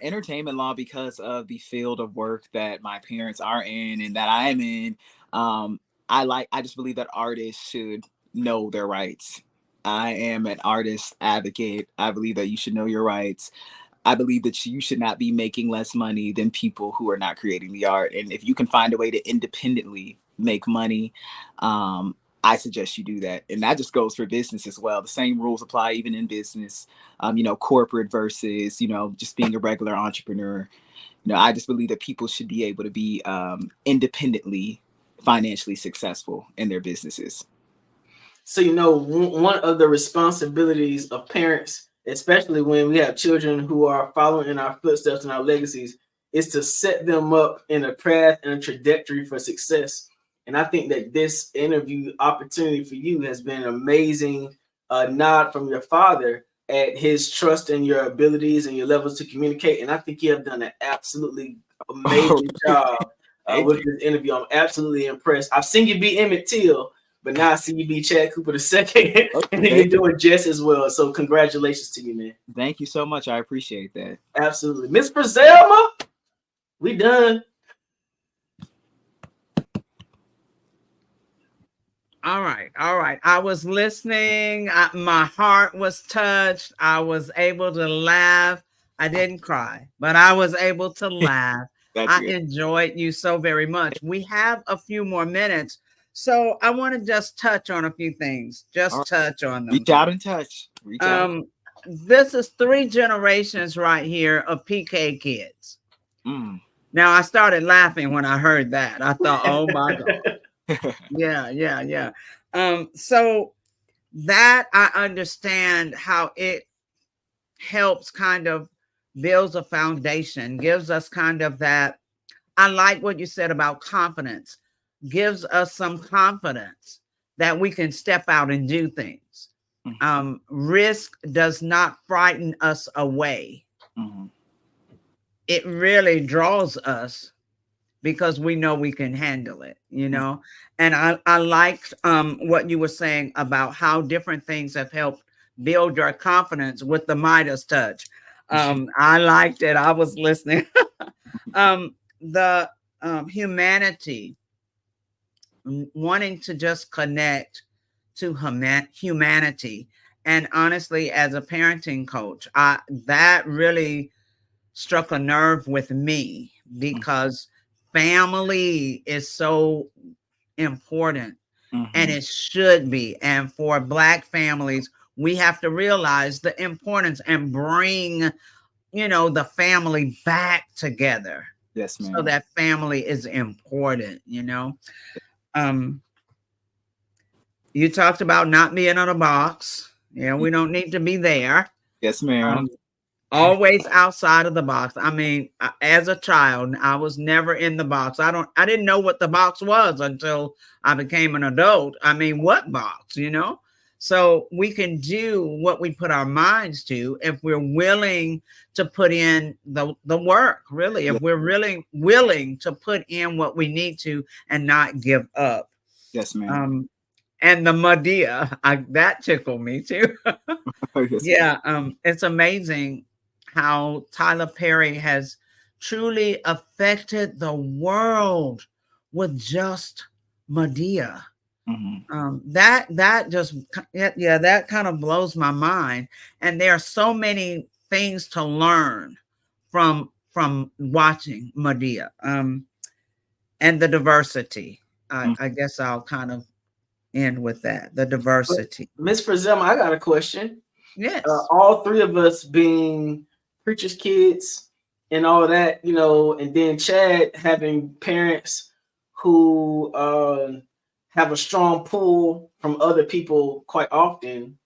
Entertainment law, because of the field of work that my parents are in and that I am in. I just believe that artists should know their rights. I am an artist advocate. I believe that you should know your rights. I believe that you should not be making less money than people who are not creating the art. And if you can find a way to independently make money, I suggest you do that. And that just goes for business as well. The same rules apply even in business, corporate versus, just being a regular entrepreneur. I just believe that people should be able to be independently financially successful in their businesses. So, one of the responsibilities of parents, especially when we have children who are following in our footsteps and our legacies, is to set them up in a path and a trajectory for success. And I think that this interview opportunity for you has been an amazing nod from your father at his trust in your abilities and your levels to communicate. And I think you have done an absolutely amazing job with this interview. I'm absolutely impressed. I've seen you be Emmett Till, but now I see you be Chad Cooper II, and you're doing just as well. So congratulations to you, man. Thank you so much. I appreciate that. Absolutely. Miss Brizelma, we done. All right. I was listening. My heart was touched. I was able to laugh. I didn't cry, but I was able to laugh. I enjoyed you so very much. We have a few more minutes, so I want to just touch on a few things. Touch on them. Reach out and touch. This is 3 generations right here of PK kids. Now, I started laughing when I heard that. I thought, oh my God. Yeah. So that I understand how it helps kind of builds a foundation, gives us kind of that. I like what you said about confidence, gives us some confidence that we can step out and do things. Risk does not frighten us away. It really draws us because we know we can handle it, you know. And I liked what you were saying about how different things have helped build your confidence with the Midas touch. I liked it. I was listening. The humanity, wanting to just connect to humanity. And honestly, as a parenting coach, that really struck a nerve with me, because family is so important, and it should be. And for Black families, we have to realize the importance and bring, you know, the family back together. Yes, ma'am. So that family is important, you know. You talked about not being on a box. Yeah, we don't need to be there. Yes, ma'am. Always outside of the box. I mean, as a child, I was never in the box. I didn't know what the box was until I became an adult. I mean, what box, you know? So we can do what we put our minds to if we're willing to put in the work, really. If we're really willing to put in what we need to and not give up. Yes, ma'am. And the Madea, that tickled me too. Yes, yeah, it's amazing how Tyler Perry has truly affected the world with just Madea. That just, yeah, that kind of blows my mind. And there are so many things to learn from watching Madea. And the diversity. I guess I'll kind of end with that, the diversity. Miss Frizema, I got a question. Yes. All three of us being preachers' kids and all that, you know, and then Chad having parents who have a strong pull from other people quite often.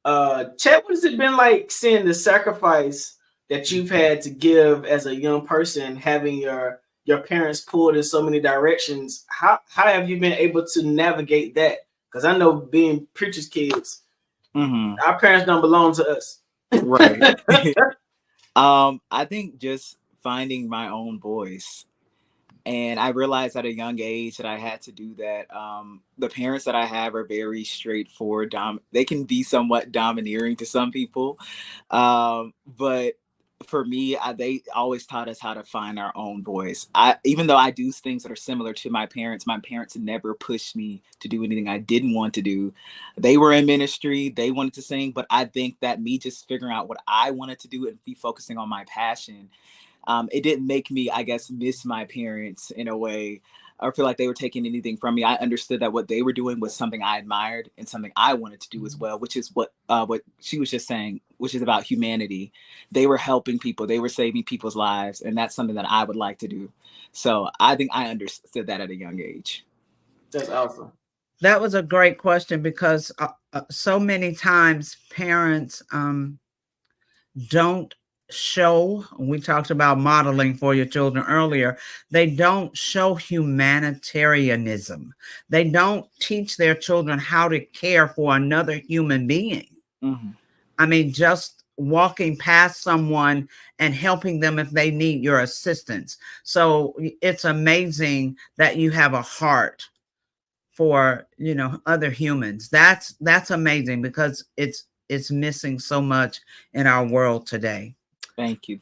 Chad, what has it been like seeing the sacrifice that you've had to give as a young person, having your parents pulled in so many directions? How have you been able to navigate that? Because I know being preachers' kids, our parents don't belong to us. Right. I think just finding my own voice. And I realized at a young age that I had to do that. The parents that I have are very straightforward. They can be somewhat domineering to some people. But for me, they always taught us how to find our own voice. Even though I do things that are similar to my parents never pushed me to do anything I didn't want to do. They were in ministry, they wanted to sing, but I think that me just figuring out what I wanted to do and be focusing on my passion, it didn't make me, I guess, miss my parents in a way or feel like they were taking anything from me. I understood that what they were doing was something I admired and something I wanted to do as well, which is what she was just saying, which is about humanity. They were helping people. They were saving people's lives. And that's something that I would like to do. So I think I understood that at a young age. That's awesome. That was a great question, because so many times parents don't show, we talked about modeling for your children earlier, they don't show humanitarianism. They don't teach their children how to care for another human being. I mean, just walking past someone and helping them if they need your assistance. So it's amazing that you have a heart for, you know, other humans. That's amazing, because it's missing so much in our world today. Thank you.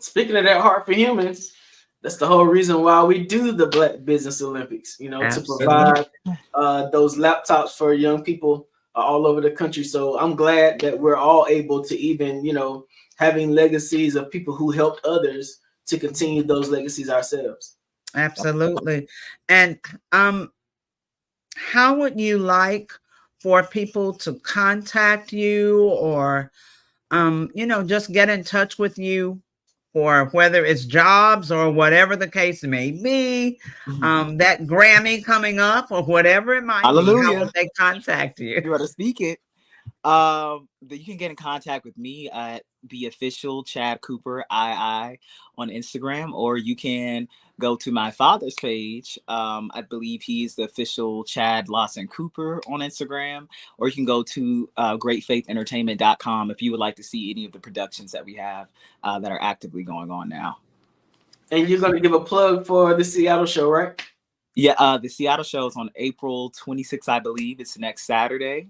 Speaking of that heart for humans, that's the whole reason why we do the Black Business Olympics, you know, Absolutely. to provide those laptops for young people all over the country. So I'm glad that we're all able to even, you know, having legacies of people who helped others to continue those legacies ourselves. Absolutely. And how would you like for people to contact you, or you know, just get in touch with you, or whether it's jobs or whatever the case may be, that Grammy coming up or whatever it might be? How would they contact you? You better speak it. You can get in contact with me at the official Chad Cooper II on Instagram, or you can go to my father's page. I believe he's the official Chad Lawson Cooper on Instagram, or you can go to greatfaithentertainment.com if you would like to see any of the productions that we have that are actively going on now. And you're going to give a plug for the Seattle show, right? Yeah, the Seattle show is on April 26th, I believe. It's next Saturday.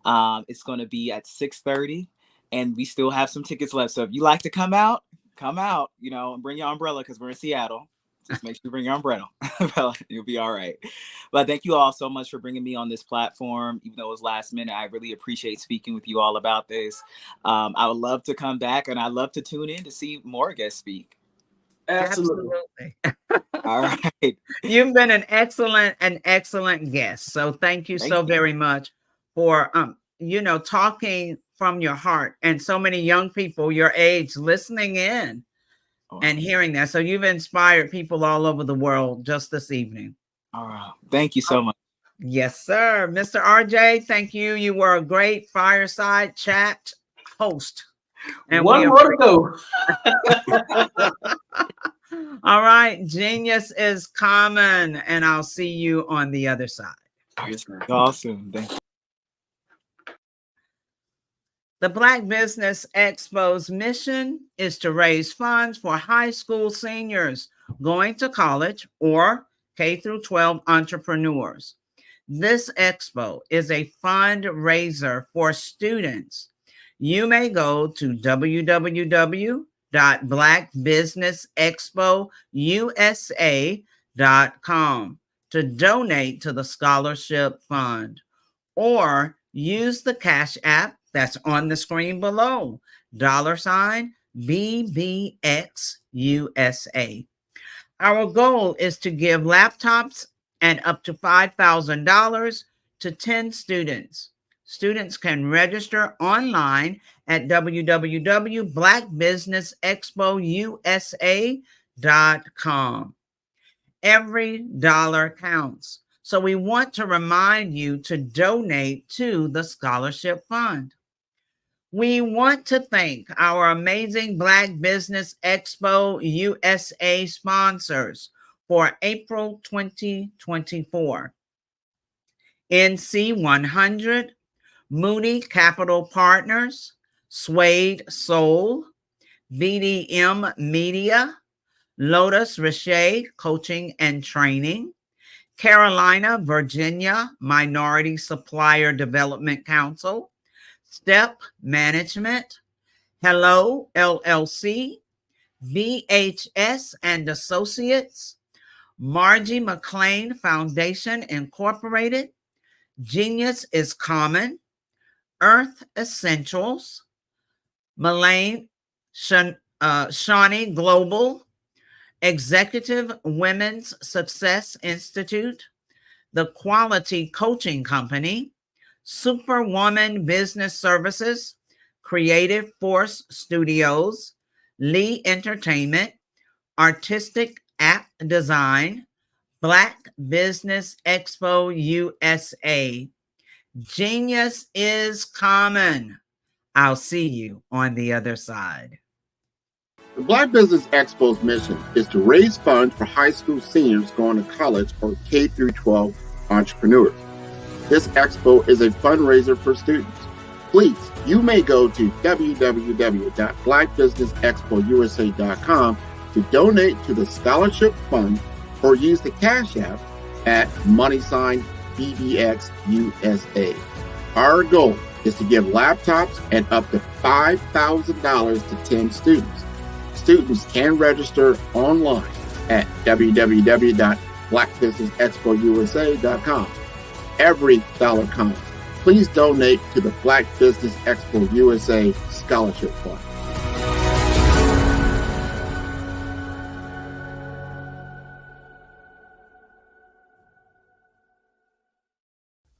It's going to be at 6:30, and we still have some tickets left. So if you like to come out, and bring your umbrella because we're in Seattle. Just make sure you bring your umbrella. You'll be all right. But thank you all so much for bringing me on this platform. Even though it was last minute, I really appreciate speaking with you all about this. I would love to come back, and I'd love to tune in to see more guests speak. Absolutely. All right. You've been an excellent guest. So thank you so very much for talking from your heart, and so many young people your age listening in and hearing that. So you've inspired people all over the world just this evening. All right. Thank you so much. Yes, sir. Mr. RJ, thank you. You were a great fireside chat host. And one more to go. All right. Genius is common, and I'll see you on the other side. Awesome. Thank you. The Black Business Expo's mission is to raise funds for high school seniors going to college or K-12 entrepreneurs. This expo is a fundraiser for students. You may go to www.blackbusinessexpousa.com to donate to the scholarship fund, or use the Cash App that's on the screen below, $BBXUSA. Our goal is to give laptops and up to $5,000 to 10 students. Students can register online at www.blackbusinessexpousa.com. Every dollar counts. So we want to remind you to donate to the scholarship fund. We want to thank our amazing Black Business Expo USA sponsors for April 2024. NC 100, Moody Capital Partners, Suede Soul, BDM Media, Lotus Richey Coaching and Training, Carolina, Virginia Minority Supplier Development Council, Step Management, Hello LLC, VHS and Associates, Margie McLean Foundation Incorporated, Genius is Common, Earth Essentials, Shawnee Global, Executive Women's Success Institute, The Quality Coaching Company, Superwoman Business Services, Creative Force Studios, Lee Entertainment, Artistic App Design, Black Business Expo USA. Genius is common. I'll see you on the other side. The Black Business Expo's mission is to raise funds for high school seniors going to college or K-12 entrepreneurs. This expo is a fundraiser for students. Please, you may go to www.blackbusinessexpousa.com to donate to the scholarship fund, or use the Cash App at $BBXUSA. Our goal is to give laptops and up to $5,000 to 10 students. Students can register online at www.blackbusinessexpousa.com. Every dollar counts. Please donate to the Black Business Expo USA Scholarship Fund.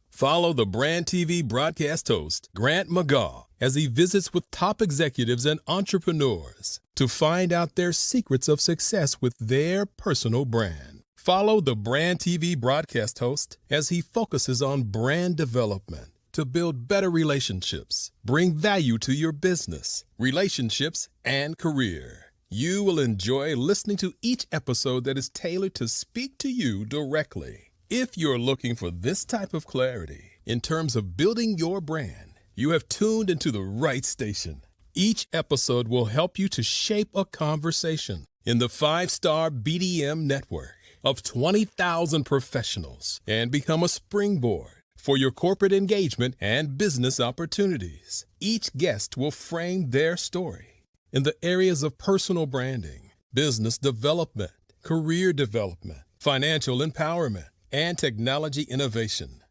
Follow the Brand TV broadcast host, Grant McGaw, as he visits with top executives and entrepreneurs to find out their secrets of success with their personal brand. Follow the Brand TV broadcast host as he focuses on brand development to build better relationships, bring value to your business, relationships, and career. You will enjoy listening to each episode that is tailored to speak to you directly. If you're looking for this type of clarity in terms of building your brand, you have tuned into the right station. Each episode will help you to shape a conversation, in the 5-star BDM network of 20,000 professionals and become a springboard for your corporate engagement and business opportunities. Each guest will frame their story in the areas of personal branding, business development, career development, financial empowerment, and technology innovation.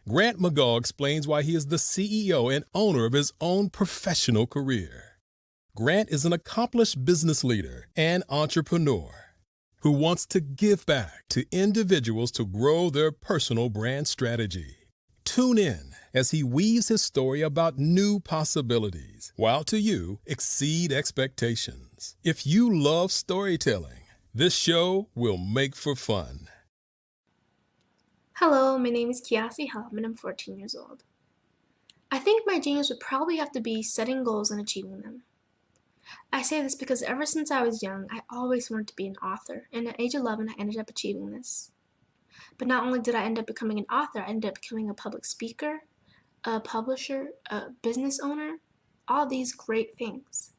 Grant McGaugh explains why he is the CEO and owner of his own professional career. Grant is an accomplished business leader and entrepreneur who wants to give back to individuals to grow their personal brand strategy. Tune in as he weaves his story about new possibilities, while to you exceed expectations. If you love storytelling, this show will make for fun. Hello, my name is Kiasi Helm and I'm 14 years old. I think my genius would probably have to be setting goals and achieving them. I say this because ever since I was young, I always wanted to be an author, and at age 11, I ended up achieving this. But not only did I end up becoming an author, I ended up becoming a public speaker, a publisher, a business owner, all these great things.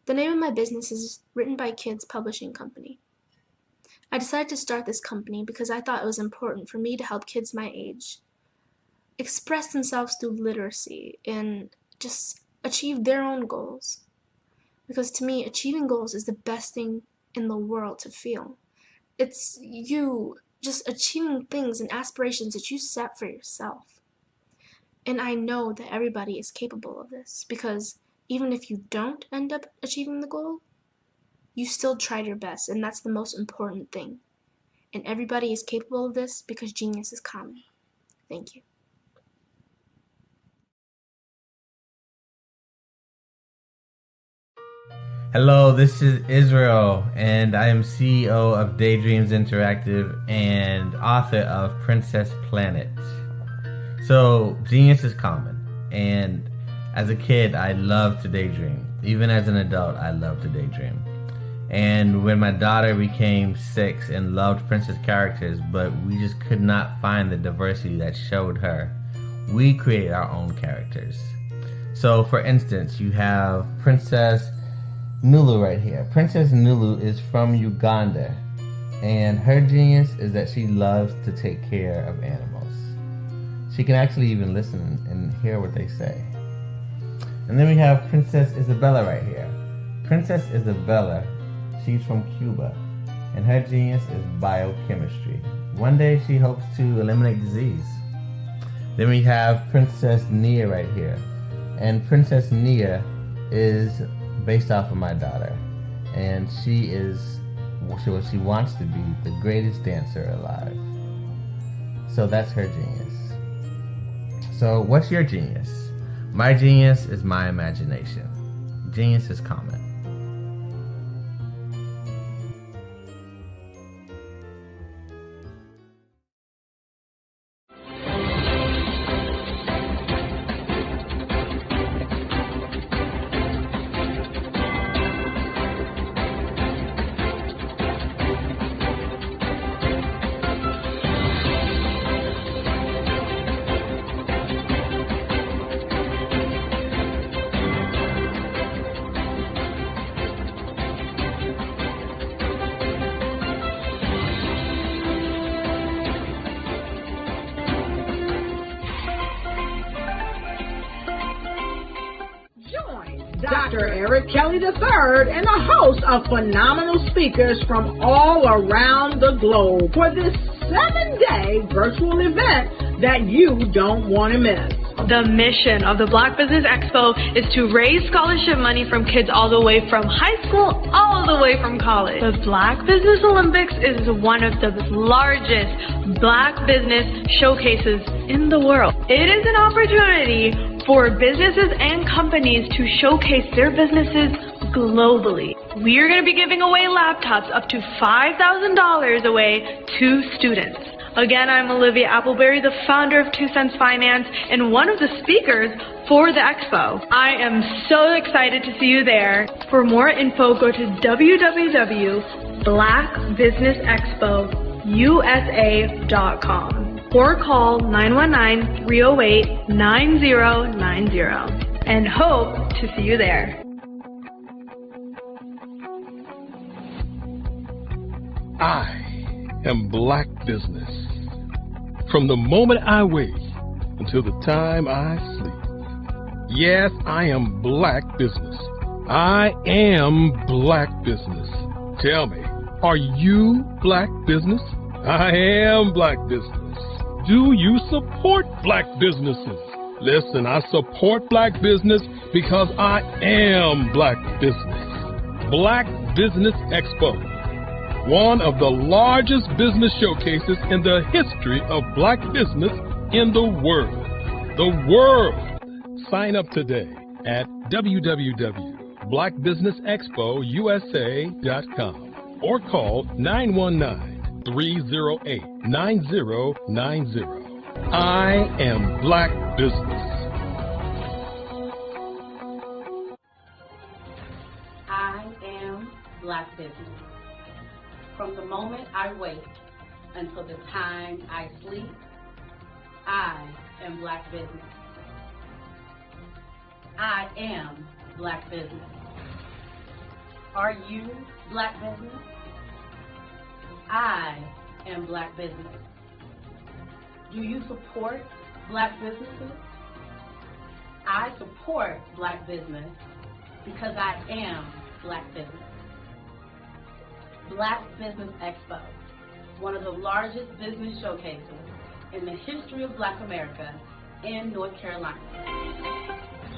The name of my business is Written by Kids Publishing Company. I decided to start this company because I thought it was important for me to help kids my age express themselves through literacy and just achieve their own goals. Because to me, achieving goals is the best thing in the world to feel. It's you just achieving things and aspirations that you set for yourself. And I know that everybody is capable of this, because even if you don't end up achieving the goal, you still tried your best, and that's the most important thing. And everybody is capable of this because genius is common. Thank you. Hello, this is Israel, and I am CEO of Daydreams Interactive and author of Princess Planet. So, genius is common, and as a kid, I loved to daydream. Even as an adult, I love to daydream. And when my daughter became 6 and loved princess characters, but we just could not find the diversity that showed her, we created our own characters. So, for instance, you have Princess Nulu right here. Princess Nulu is from Uganda, and her genius is that she loves to take care of animals. She can actually even listen and hear what they say. And then we have Princess Isabella right here. Princess Isabella, she's from Cuba, and her genius is biochemistry. One day she hopes to eliminate disease. Then we have Princess Nia right here, and Princess Nia is based off of my daughter, and she is what she wants to be, the greatest dancer alive. So that's her genius. So what's your genius? My genius is my imagination. Genius is common. Dr. Eric Kelly III and a host of phenomenal speakers from all around the globe for this 7-day virtual event that you don't want to miss. The mission of the Black Business Expo is to raise scholarship money from kids all the way from high school, all the way from college. The Black Business Olympics is one of the largest Black business showcases in the world. It is an opportunity for businesses and companies to showcase their businesses globally. We are going to be giving away laptops up to $5,000 away to students. Again, I'm Olivia Appleberry, the founder of 2 Cents Finance and one of the speakers for the expo. I am so excited to see you there. For more info, go to www.blackbusinessexpousa.com or call 919-308-9090 and hope to see you there. I am Black Business. From the moment I wake until the time I sleep. Yes, I am Black Business. I am Black Business. Tell me, are you Black Business? I am Black Business. Do you support Black businesses? Listen, I support Black business because I am Black Business. Black Business Expo, one of the largest business showcases in the history of Black business in the world. The world! Sign up today at www.blackbusinessexpousa.com or call 919-308-9090. I am Black Business. I am Black Business. From the moment I wake until the time I sleep, I am Black Business. I am Black Business. Are you Black Business? I am Black Business. Do you support Black businesses? I support Black business because I am Black business. Black Business Expo, one of the largest business showcases in the history of Black America in North Carolina.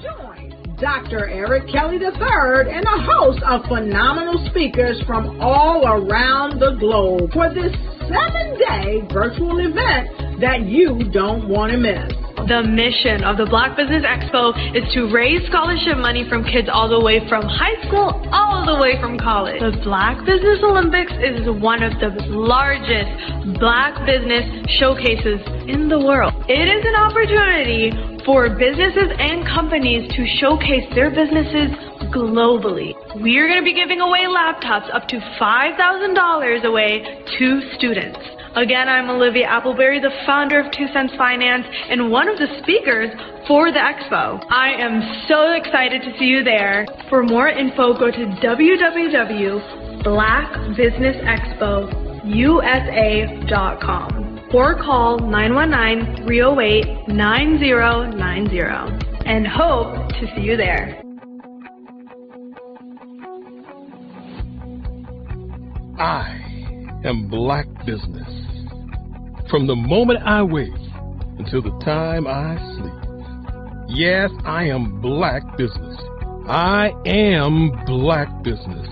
Join Dr. Eric Kelly III and a host of phenomenal speakers from all around the globe for this 7-day virtual event that you don't want to miss. The mission of the Black Business Expo is to raise scholarship money from kids all the way from high school, all the way from college. The Black Business Olympics is one of the largest Black business showcases in the world. It is an opportunity for businesses and companies to showcase their businesses globally. We are going to be giving away laptops up to $5,000 away to students. Again, I'm Olivia Appleberry, the founder of 2 Cents Finance and one of the speakers for the expo. I am so excited to see you there. For more info, go to www.blackbusinessexpousa.com or call 919-308-9090 and hope to see you there. I am Black Business. From the moment I wake until the time I sleep. Yes, I am Black Business. I am Black Business.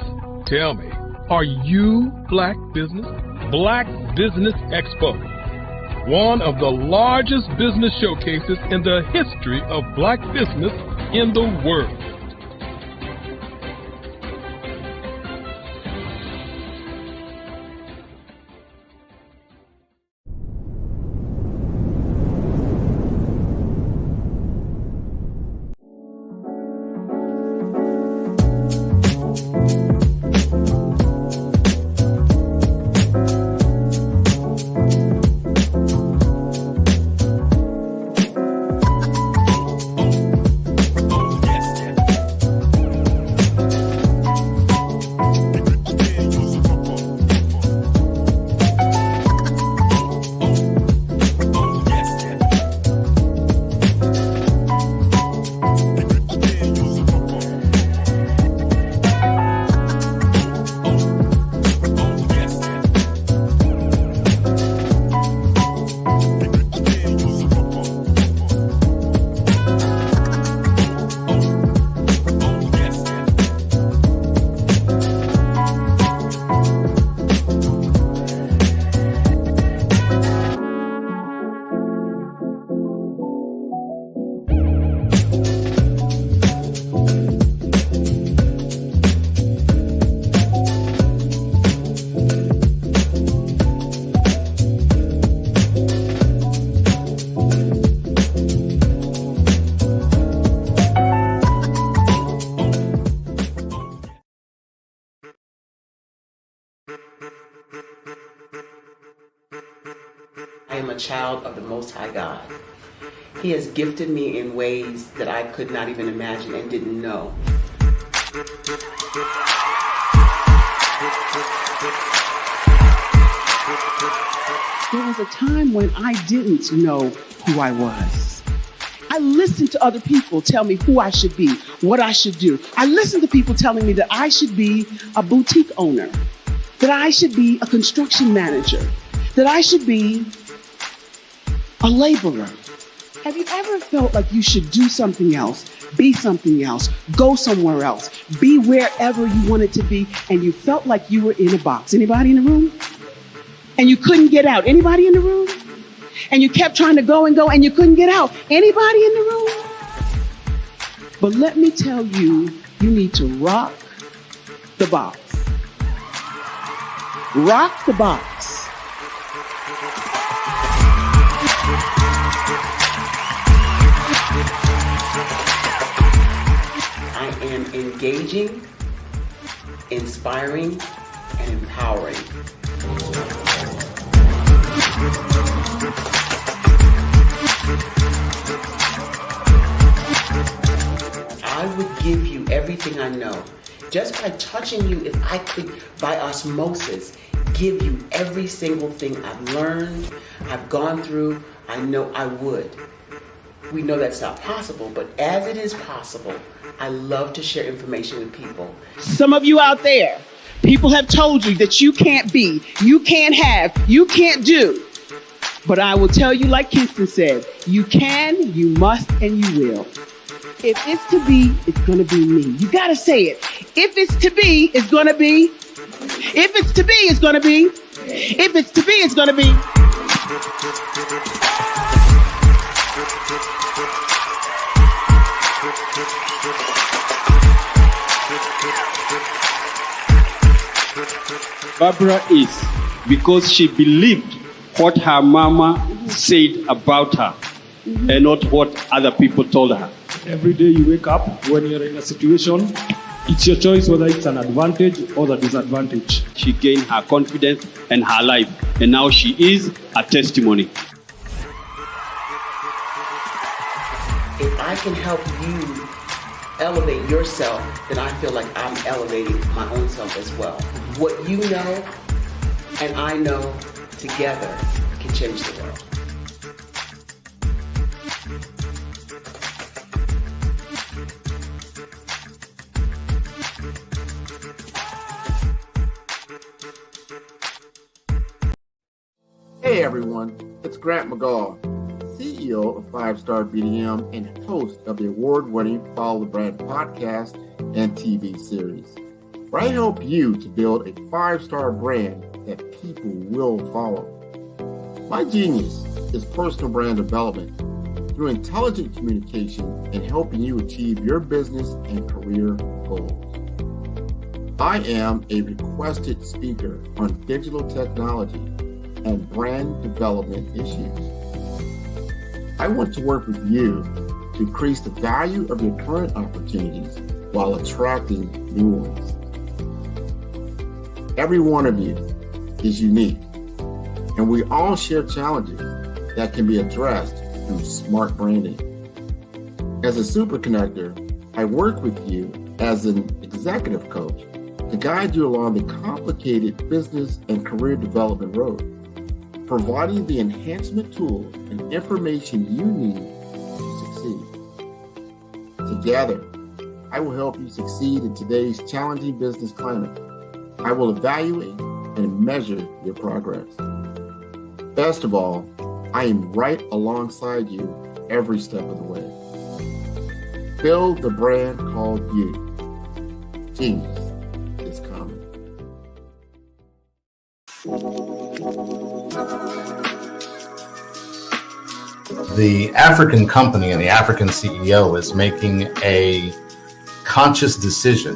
Tell me, are you Black Business? Black Business Expo, one of the largest business showcases in the history of Black business in the world. I am a child of the Most High God. He has gifted me in ways that I could not even imagine and didn't know. There was a time when I didn't know who I was. I listened to other people tell me who I should be, what I should do. I listened to people telling me that I should be a boutique owner, that I should be a construction manager, that I should be a laborer. Have you ever felt like you should do something else, be something else, go somewhere else, be wherever you wanted to be, and you felt like you were in a box? Anybody in the room? And you couldn't get out. Anybody in the room? And you kept trying to go and you couldn't get out. Anybody in the room? But let me tell you, you need to rock the box. Rock the box. I am engaging, inspiring, and empowering. I would give you everything I know. Just by touching you, if I could, by osmosis, give you every single thing I've learned, I've gone through, I know I would. We know that's not possible, but as it is possible, I love to share information with people. Some of you out there, people have told you that you can't be, you can't have, you can't do. But I will tell you, like Kinston said, you can, you must, and you will. If it's to be, it's going to be me. You got to say it. If it's to be, it's going to be. If it's to be, it's going to be. If it's to be, it's going to be. Barbara is because she believed what her mama said about her and not what other people told her. Every day you wake up, when you're in a situation, it's your choice whether it's an advantage or the disadvantage. She gained her confidence and her life, and now she is a testimony. If I can help you elevate yourself, then I feel like I'm elevating my own self as well. What you know and I know together can change the world. Hey everyone, it's Grant McGaw, CEO of 5 Star BDM and host of the award-winning Follow the Brand podcast and TV series, where I help you to build a 5-star brand that people will follow. My genius is personal brand development through intelligent communication and helping you achieve your business and career goals. I am a requested speaker on digital technology and brand development issues. I want to work with you to increase the value of your current opportunities while attracting new ones. Every one of you is unique, and we all share challenges that can be addressed through smart branding. As a super connector, I work with you as an executive coach to guide you along the complicated business and career development road, providing the enhancement tools and information you need to succeed. Together, I will help you succeed in today's challenging business climate. I will evaluate and measure your progress. Best of all, I am right alongside you every step of the way. Build the brand called you. Genius is coming. The African company and the African CEO is making a conscious decision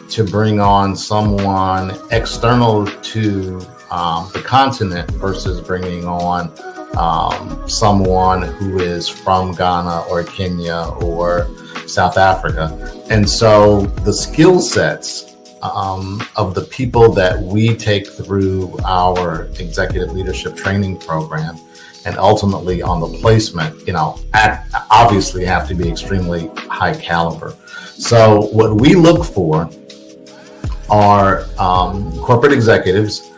to bring on someone external to the continent versus bringing on someone who is from Ghana or Kenya or South Africa. And so the skill sets of the people that we take through our executive leadership training program and ultimately on the placement, obviously have to be extremely high caliber. So what we look for are corporate executives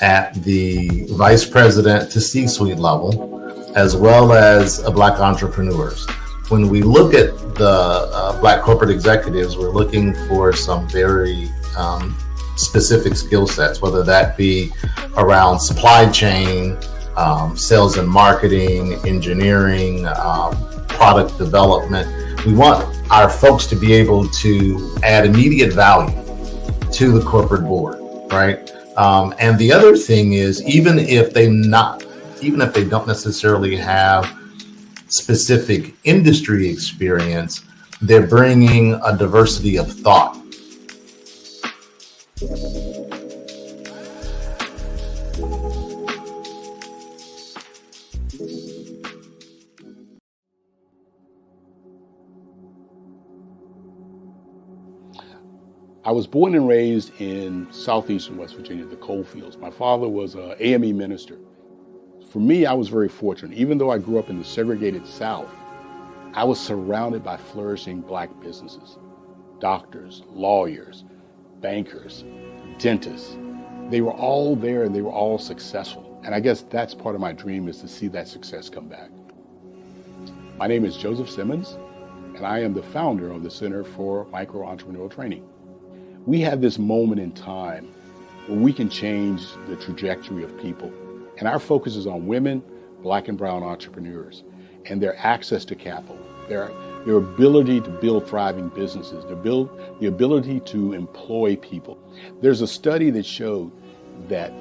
at the vice president to C-suite level, as well as Black entrepreneurs. When we look at the Black corporate executives, we're looking for some very specific skill sets, whether that be around supply chain, sales and marketing, engineering, product development. We want our folks to be able to add immediate value to the corporate board, right? And the other thing is, even if they don't necessarily have specific industry experience, they're bringing a diversity of thought. I was born and raised in southeastern West Virginia, the coal fields. My father was an AME minister. For me, I was very fortunate. Even though I grew up in the segregated South, I was surrounded by flourishing Black businesses, doctors, lawyers, bankers, dentists. They were all there and they were all successful. And I guess that's part of my dream, is to see that success come back. My name is Joseph Simmons, and I am the founder of the Center for Micro-Entrepreneurial Training. We have this moment in time where we can change the trajectory of people. And our focus is on women, Black and brown entrepreneurs, and their access to capital, their ability to build thriving businesses, the ability to employ people. There's a study that showed that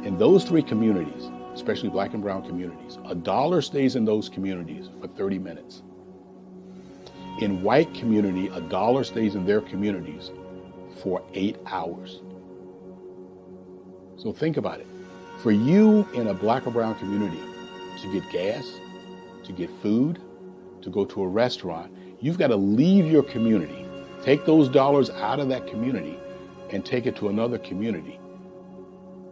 in those three communities, especially Black and brown communities, $1 stays in those communities for 30 minutes. In white community, $1 stays in their communities for 8 hours. So think about it. For you in a Black or brown community to get gas, to get food, to go to a restaurant, you've got to leave your community, take those dollars out of that community and take it to another community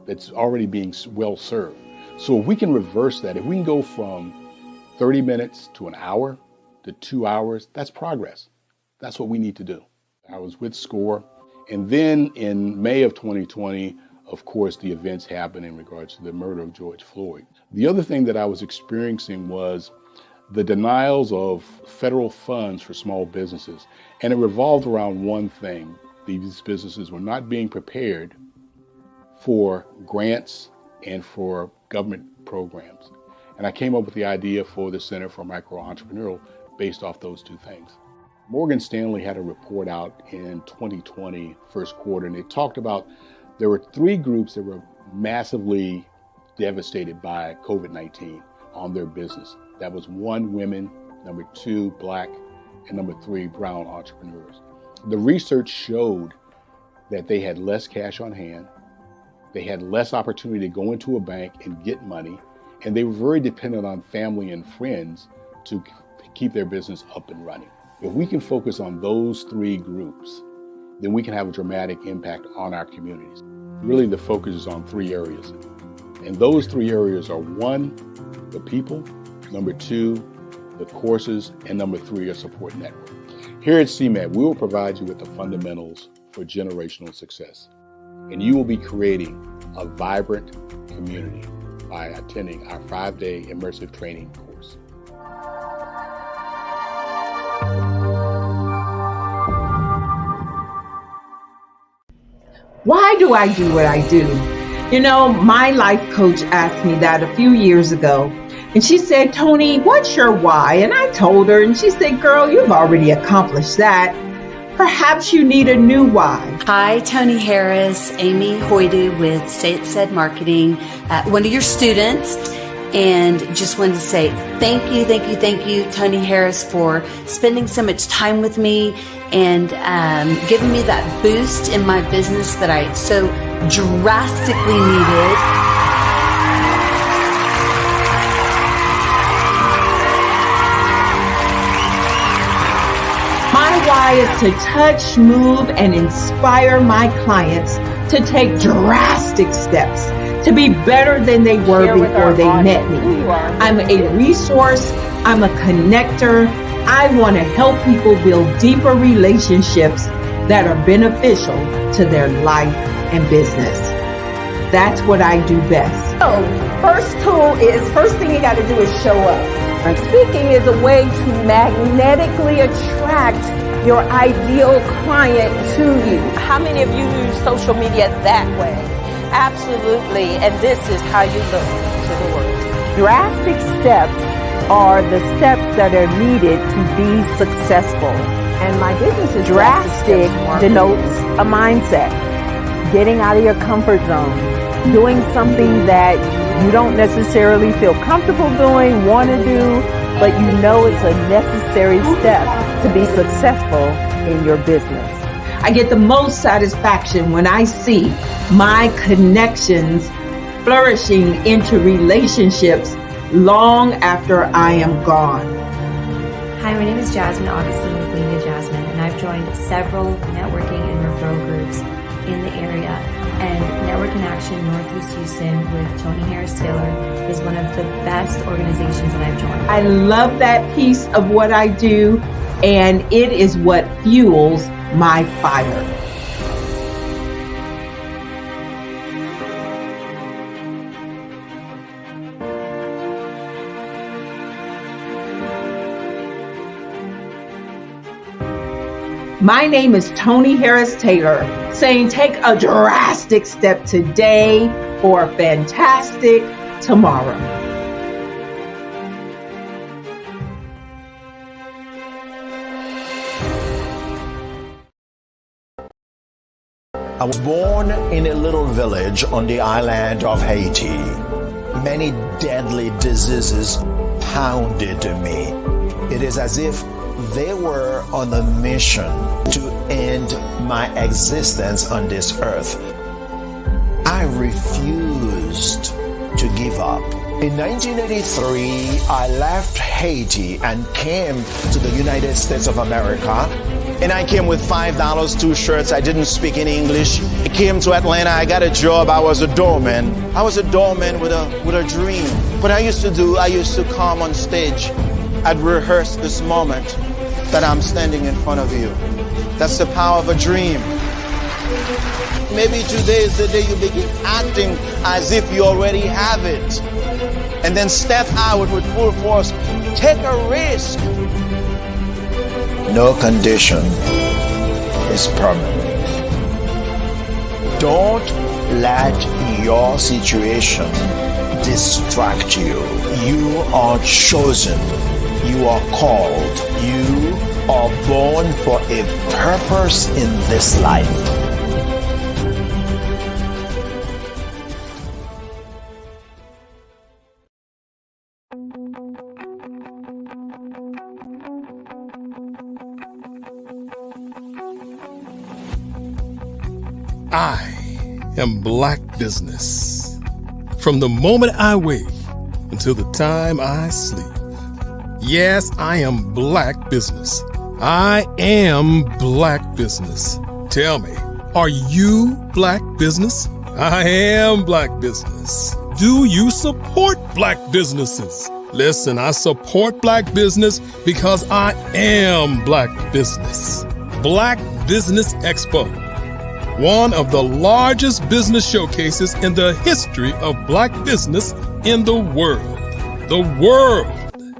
that's already being well served. So if we can reverse that, if we can go from 30 minutes to an hour to 2 hours, that's progress. That's what we need to do. I was with SCORE. And then in May of 2020, of course, the events happened in regards to the murder of George Floyd. The other thing that I was experiencing was the denials of federal funds for small businesses. And it revolved around one thing. These businesses were not being prepared for grants and for government programs. And I came up with the idea for the Center for Micro-Entrepreneurial based off those two things. Morgan Stanley had a report out in 2020, first quarter, and it talked about there were 3 groups that were massively devastated by COVID-19 on their business. That was 1, women, number 2, Black, and number 3, brown entrepreneurs. The research showed that they had less cash on hand, they had less opportunity to go into a bank and get money, and they were very dependent on family and friends to keep their business up and running. If we can focus on those 3 groups, then we can have a dramatic impact on our communities. Really, the focus is on 3 areas. And those 3 areas are 1, the people, number 2, the courses, and number 3, a support network. Here at CMAT, we will provide you with the fundamentals for generational success. And you will be creating a vibrant community by attending our 5-day immersive training course. Why do I do what I do? You know, my life coach asked me that a few years ago. And she said, Tony, what's your why? And I told her, and she said, girl, you've already accomplished that. Perhaps you need a new why. Hi, Tony Harris, Amy Hoydu with Say It Said Marketing, one of your students. And just wanted to say thank you, Tony Harris, for spending so much time with me and giving me that boost in my business that I so drastically needed. My why is to touch, move, and inspire my clients to take drastic steps to be better than they were before they met me. I'm a resource. I'm a connector. I want to help people build deeper relationships that are beneficial to their life and business. That's what I do best. So, first thing you got to do is show up. And speaking is a way to magnetically attract your ideal client to you. How many of you use social media that way? Absolutely. And this is how you look to the world. Drastic steps are the steps that are needed to be successful. And my business is drastic denotes a mindset. Getting out of your comfort zone. Doing something that you don't necessarily feel comfortable doing, want to do, but you know it's a necessary step to be successful in your business. I get the most satisfaction when I see my connections flourishing into relationships long after I am gone. Hi, my name is Jasmine Augustine with Media Jasmine, and I've joined several networking and referral groups in the area. And Network in Action Northeast Houston with Tony Harris Taylor is one of the best organizations that I've joined. I love that piece of what I do, and it is what fuels my fire. My name is Tony Harris Taylor, saying take a drastic step today for a fantastic tomorrow. I was born in a little village on the island of Haiti. Many deadly diseases pounded me. It is as if they were on a mission to end my existence on this earth. I refused to give up. In 1983, I left Haiti and came to the United States of America. And I came with $5, 2 shirts. I didn't speak any English. I came to Atlanta. I got a job. I was a doorman. I was a doorman with a dream. What I used to come on stage. I'd rehearse this moment that I'm standing in front of you. That's the power of a dream. Maybe today is the day you begin acting as if you already have it. And then step out with full force. Take a risk. No condition is permanent. Don't let your situation distract you. You are chosen. You are called. You are born for a purpose in this life. I am Black Business. From the moment I wake until the time I sleep. Yes, I am Black Business. I am Black Business. Tell me, are you Black Business? I am Black Business. Do you support Black businesses? Listen, I support Black business because I am Black Business. Black Business Expo, one of the largest business showcases in the history of Black business in the world. The world!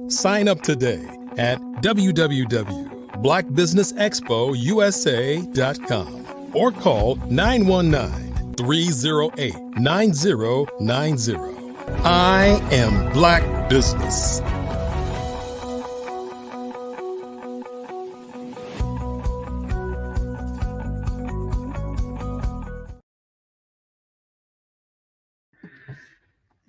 Sign up today at www.blackbusinessexpousa.com or call 919-308-9090. I am Black Business.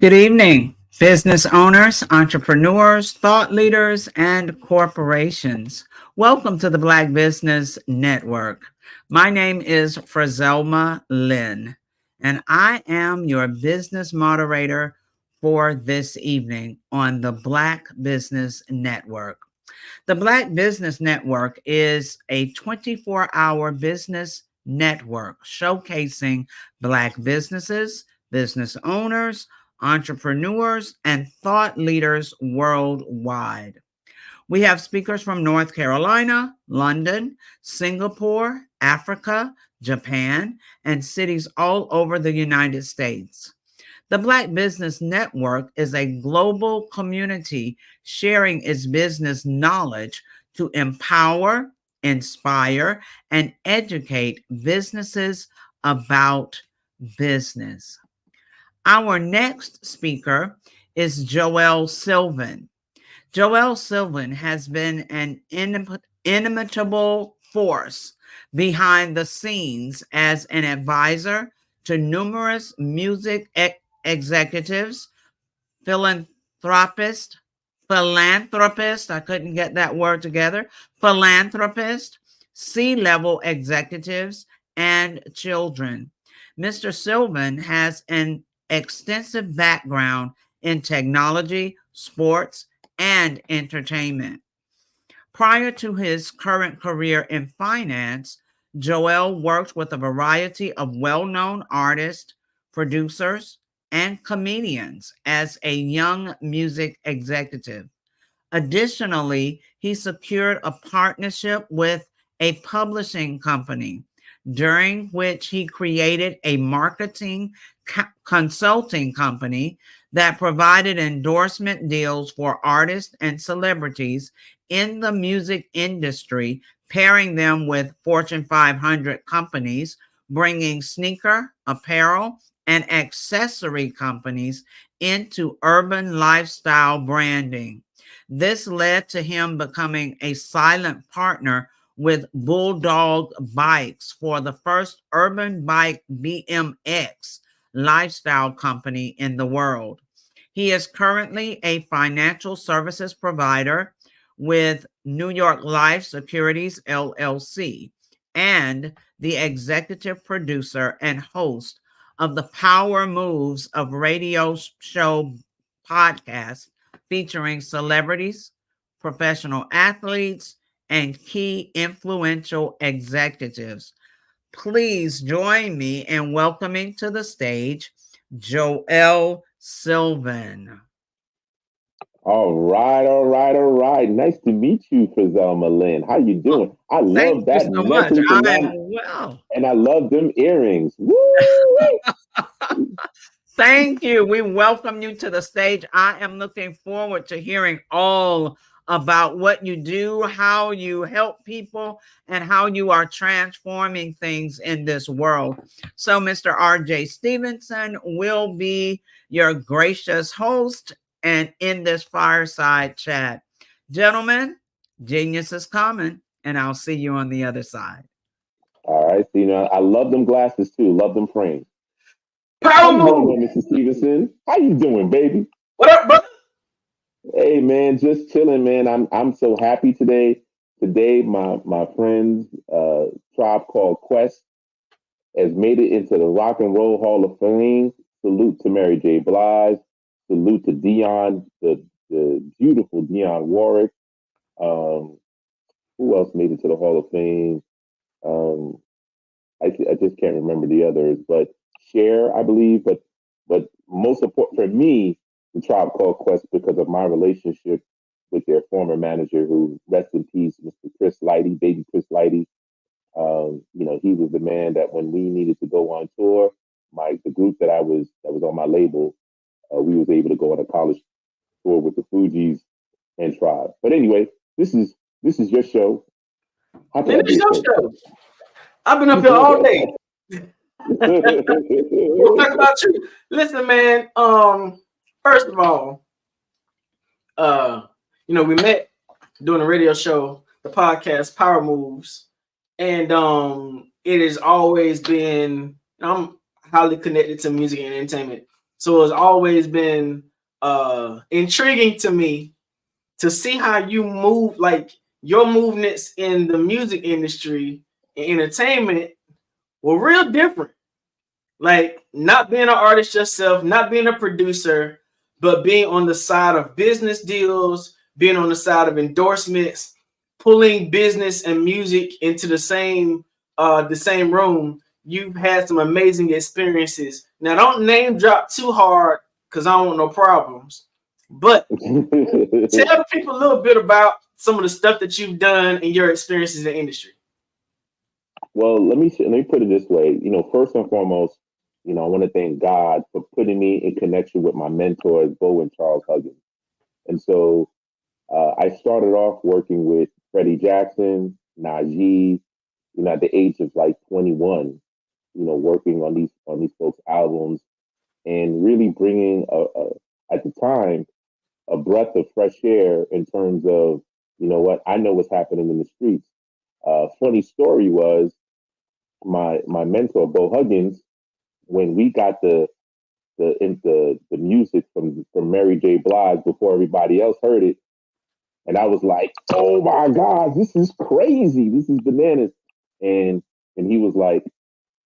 Good evening, business owners, entrepreneurs, thought leaders, and corporations. Welcome to the Black Business Network. My name is Frazelma Lynn, and I am your business moderator for this evening on the Black Business Network. The Black Business Network is a 24-hour business network showcasing Black businesses, business owners, entrepreneurs, and thought leaders worldwide. We have speakers from North Carolina, London, Singapore, Africa, Japan, and cities all over the United States. The Black Business Network is a global community sharing its business knowledge to empower, inspire, and educate businesses about business. Our next speaker is Joelle Sylvan. Joelle Sylvan has been an inimitable force behind the scenes as an advisor to numerous music executives, philanthropists, I couldn't get that word together, philanthropists, C-level executives, and children. Mr. Sylvan has an extensive background in technology, sports, and entertainment. Prior to his current career in finance, Joelle worked with a variety of well-known artists, producers, and comedians as a young music executive. Additionally, he secured a partnership with a publishing company, during which he created a marketing consulting company that provided endorsement deals for artists and celebrities in the music industry, pairing them with Fortune 500 companies, bringing sneaker, apparel, and accessory companies into urban lifestyle branding. This led to him becoming a silent partner with Bulldog Bikes for the first urban bike BMX lifestyle company in the world. He is currently a financial services provider with New York Life Securities LLC and the executive producer and host of the Power Moves of radio show podcast featuring celebrities, professional athletes, and key influential executives. Please join me in welcoming to the stage Joelle Sylvan. All right. Nice to meet you, Frizelma Lynn. How you doing? I love that necklace, and I love them earrings. Woo! Thank you. We welcome you to the stage. I am looking forward to hearing all about what you do, how you help people, and how you are transforming things in this world. So Mr. R.J. Stevenson will be your gracious host and in this fireside chat. Gentlemen, genius is coming, and I'll see you on the other side. All right. So, I love them glasses too. Love them frames. How you doing, Mr. Stevenson? How you doing, baby? What up, brother? Hey, man, just chilling, man. I'm so happy today. Today, my friend's Tribe Called Quest has made it into the Rock and Roll Hall of Fame. Salute to Mary J. Blige. Salute to Dionne, the beautiful Dionne Warwick. Who else made it to the Hall of Fame? I just can't remember the others, but Cher, I believe. But most important for me, the Tribe Called Quest, because of my relationship with their former manager, who rest in peace, Mr. Chris Lighty, baby Chris Lighty. He was the man that when we needed to go on tour, the group that was on my label, we was able to go on a college tour with the Fugees and Tribe. But anyway, this is your show. Man, it's your show. I've been up here all day. We'll talk about you. Listen, man. First of all, we met doing a radio show, the podcast Power Moves, and it has always been. I'm highly connected to music and entertainment, so it's always been intriguing to me to see how you move, like your movements in the music industry and entertainment were real different. Like not being an artist yourself, not being a producer, but being on the side of business deals, being on the side of endorsements, pulling business and music into the same room. You've had some amazing experiences. Now, don't name drop too hard because I don't want no problems. But tell people a little bit about some of the stuff that you've done and your experiences in the industry. Well, let me put it this way. First and foremost, I want to thank God for putting me in connection with my mentors, Bo and Charles Huggins. And so I started off working with Freddie Jackson, Najee, at the age of like 21, working on these folks' albums and really bringing at the time a breath of fresh air in terms of, what, I know what's happening in the streets. Funny story was my mentor Bo Huggins, when we got the music from Mary J. Blige before everybody else heard it, and I was like, "Oh my God, this is crazy! This is bananas!" And he was like,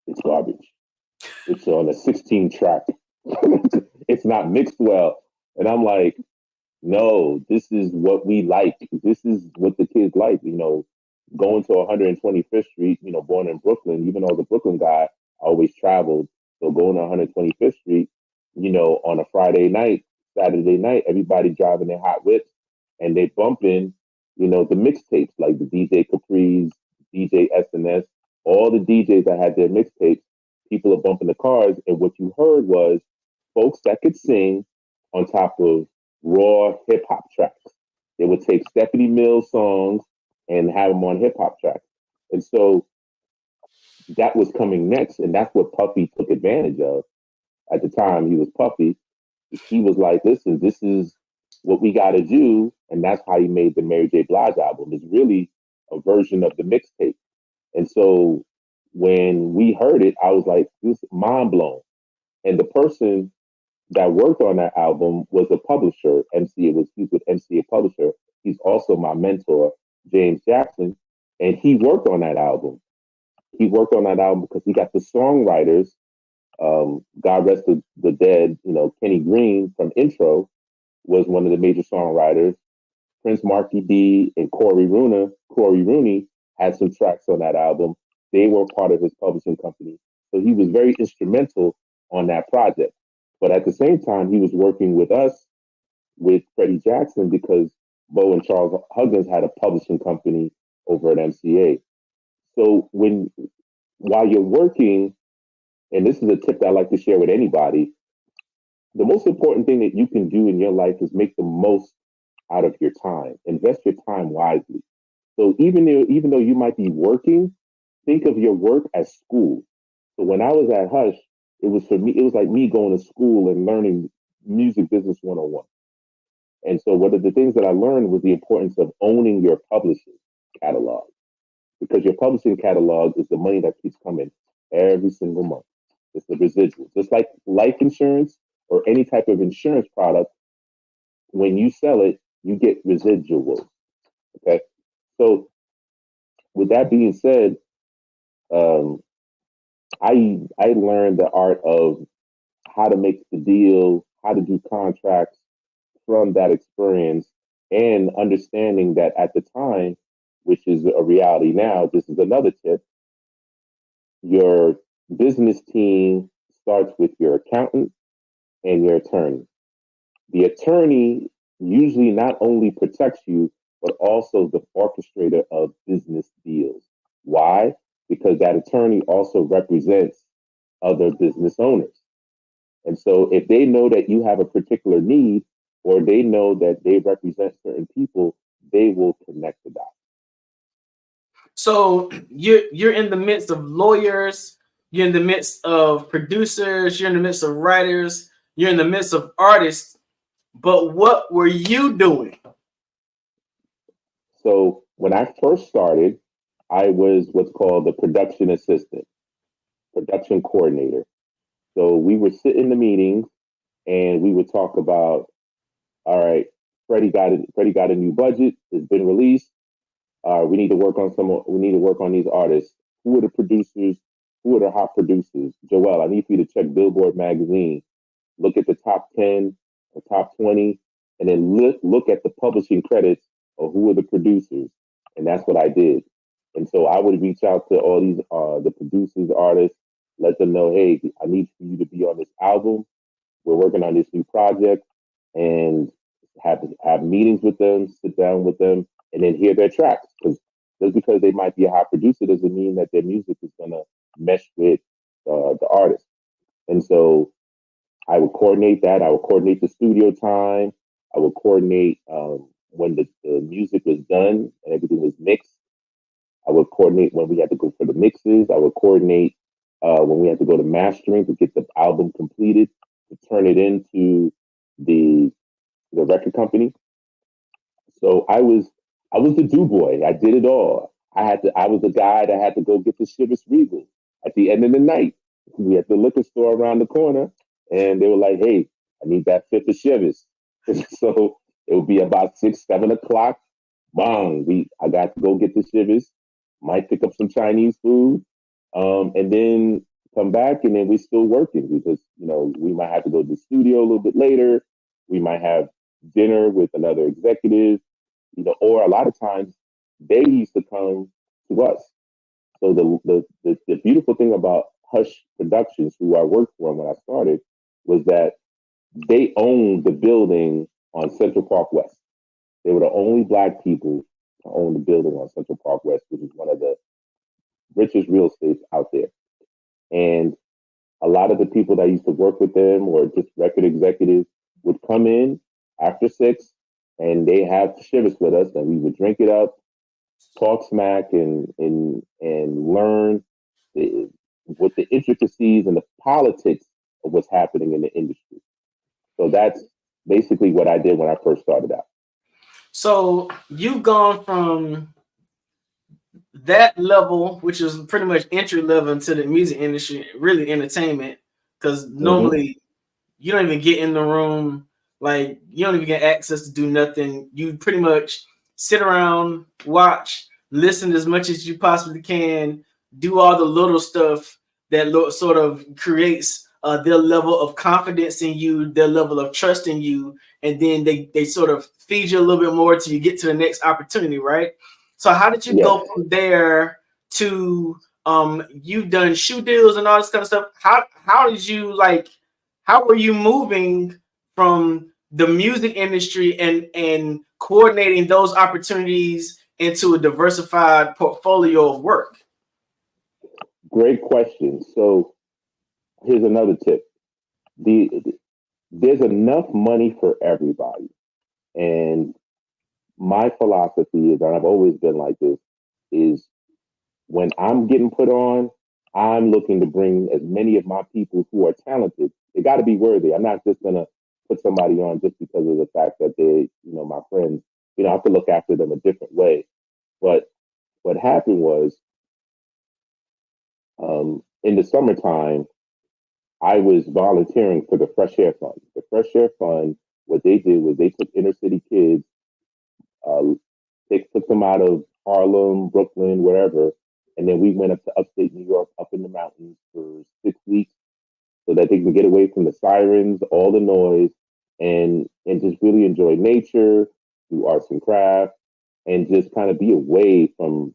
"It's garbage. It's on a 16 track. It's not mixed well." And I'm like, "No, this is what we like. This is what the kids like." Going to 125th Street. Born in Brooklyn, even though I was a Brooklyn guy, I always traveled. So going to 125th Street, on a Friday night, Saturday night, everybody driving their hot whips and they bumping, the mixtapes like the DJ Capri's, DJ SNS, all the DJs that had their mixtapes. People are bumping the cars, and what you heard was folks that could sing on top of raw hip hop tracks. They would take Stephanie Mills songs and have them on hip hop tracks. And so that was coming next, and that's what Puffy took advantage of. At the time, he was Puffy. He was like, "Listen, this is what we got to do," and that's how he made the Mary J. Blige album. It's really a version of the mixtape. And so when we heard it, I was like, "This is mind blown." And the person that worked on that album was a publisher. He's with MCA Publisher. He's also my mentor, James Jackson, and he worked on that album. He worked on that album because he got the songwriters. God rest the dead. Kenny Green from Intro was one of the major songwriters. Prince Marky D and Corey Rooney had some tracks on that album. They were part of his publishing company. So he was very instrumental on that project. But at the same time, he was working with us, with Freddie Jackson, because Bo and Charles Huggins had a publishing company over at MCA. So while you're working, and this is a tip that I like to share with anybody, the most important thing that you can do in your life is make the most out of your time. Invest your time wisely. So even though you might be working, think of your work as school. So when I was at Hush, it was like me going to school and learning music business 101. And so one of the things that I learned was the importance of owning your publishing catalog, because your publishing catalog is the money that keeps coming every single month. It's the residual. Just like life insurance or any type of insurance product, when you sell it, you get residuals. Okay. So with that being said, I learned the art of how to make the deal, how to do contracts from that experience, and understanding that at the time, which is a reality now, this is another tip. Your business team starts with your accountant and your attorney. The attorney usually not only protects you, but also the orchestrator of business deals. Why? Because that attorney also represents other business owners. And so if they know that you have a particular need, or they know that they represent certain people, they will connect the dots. So you're in the midst of lawyers, you're in the midst of producers, you're in the midst of writers, you're in the midst of artists, but what were you doing? So when I first started, I was what's called the production assistant, production coordinator. So we would sit in the meetings and we would talk about, all right, Freddie got a new budget, it's been released. We need to work on these artists. Who are the producers? Who are the hot producers? Joel, I need for you to check Billboard magazine. Look at the top 10 or top 20, and then look at the publishing credits of who are the producers. And that's what I did. And so I would reach out to all these the producers, artists, let them know, hey, I need for you to be on this album. We're working on this new project, and have meetings with them, sit down with them, and then hear their tracks. Because just because they might be a high producer doesn't mean that their music is going to mesh with the artist. And so I would coordinate that. I would coordinate the studio time. I would coordinate when the music was done and everything was mixed. I would coordinate when we had to go for the mixes. I would coordinate when we had to go to mastering to get the album completed, to turn it into the record company. So I was the do boy. I did it all. I was the guy that had to go get the Chivas Regal at the end of the night. We had the liquor store around the corner, and they were like, "Hey, I need that fifth of Chivas." So it would be about 6, 7 o'clock. Bang! I got to go get the Chivas. Might pick up some Chinese food, and then come back, and then we're still working because we might have to go to the studio a little bit later. We might have dinner with another executive, or a lot of times they used to come to us. So the beautiful thing about Hush Productions, who I worked for when I started, was that they owned the building on Central Park West. They were the only Black people to own the building on Central Park West, which is one of the richest real estates out there. And a lot of the people that used to work with them or just record executives would come in after 6 and they have Chivas with us, and we would drink it up, talk smack, and learn what the intricacies and the politics of what's happening in the industry. So that's basically what I did when I first started out. So you've gone from that level, which is pretty much entry level into the music industry, really entertainment, because normally you don't even get in the room, like you don't even get access to do nothing. You pretty much sit around, watch, listen as much as you possibly can, do all the little stuff that sort of creates their level of confidence in you, their level of trust in you, and then they sort of feed you a little bit more till you get to the next opportunity, right? So how did you go from there to you've done shoe deals and all this kind of stuff? How did you how were you moving from the music industry and coordinating those opportunities into a diversified portfolio of work? Great question. So here's another tip. There's enough money for everybody. And my philosophy is, and I've always been like this, is when I'm getting put on, I'm looking to bring as many of my people who are talented. They got to be worthy. I'm not just going to put somebody on just because of the fact that they, my friends, I have to look after them a different way. But what happened was, in the summertime, I was volunteering for the Fresh Air Fund. The Fresh Air Fund, what they did was they took inner city kids, they took them out of Harlem, Brooklyn, wherever, and then we went up to upstate New York, up in the mountains for 6 weeks, so that they can get away from the sirens, all the noise, and just really enjoy nature, do arts and crafts, and just kind of be away from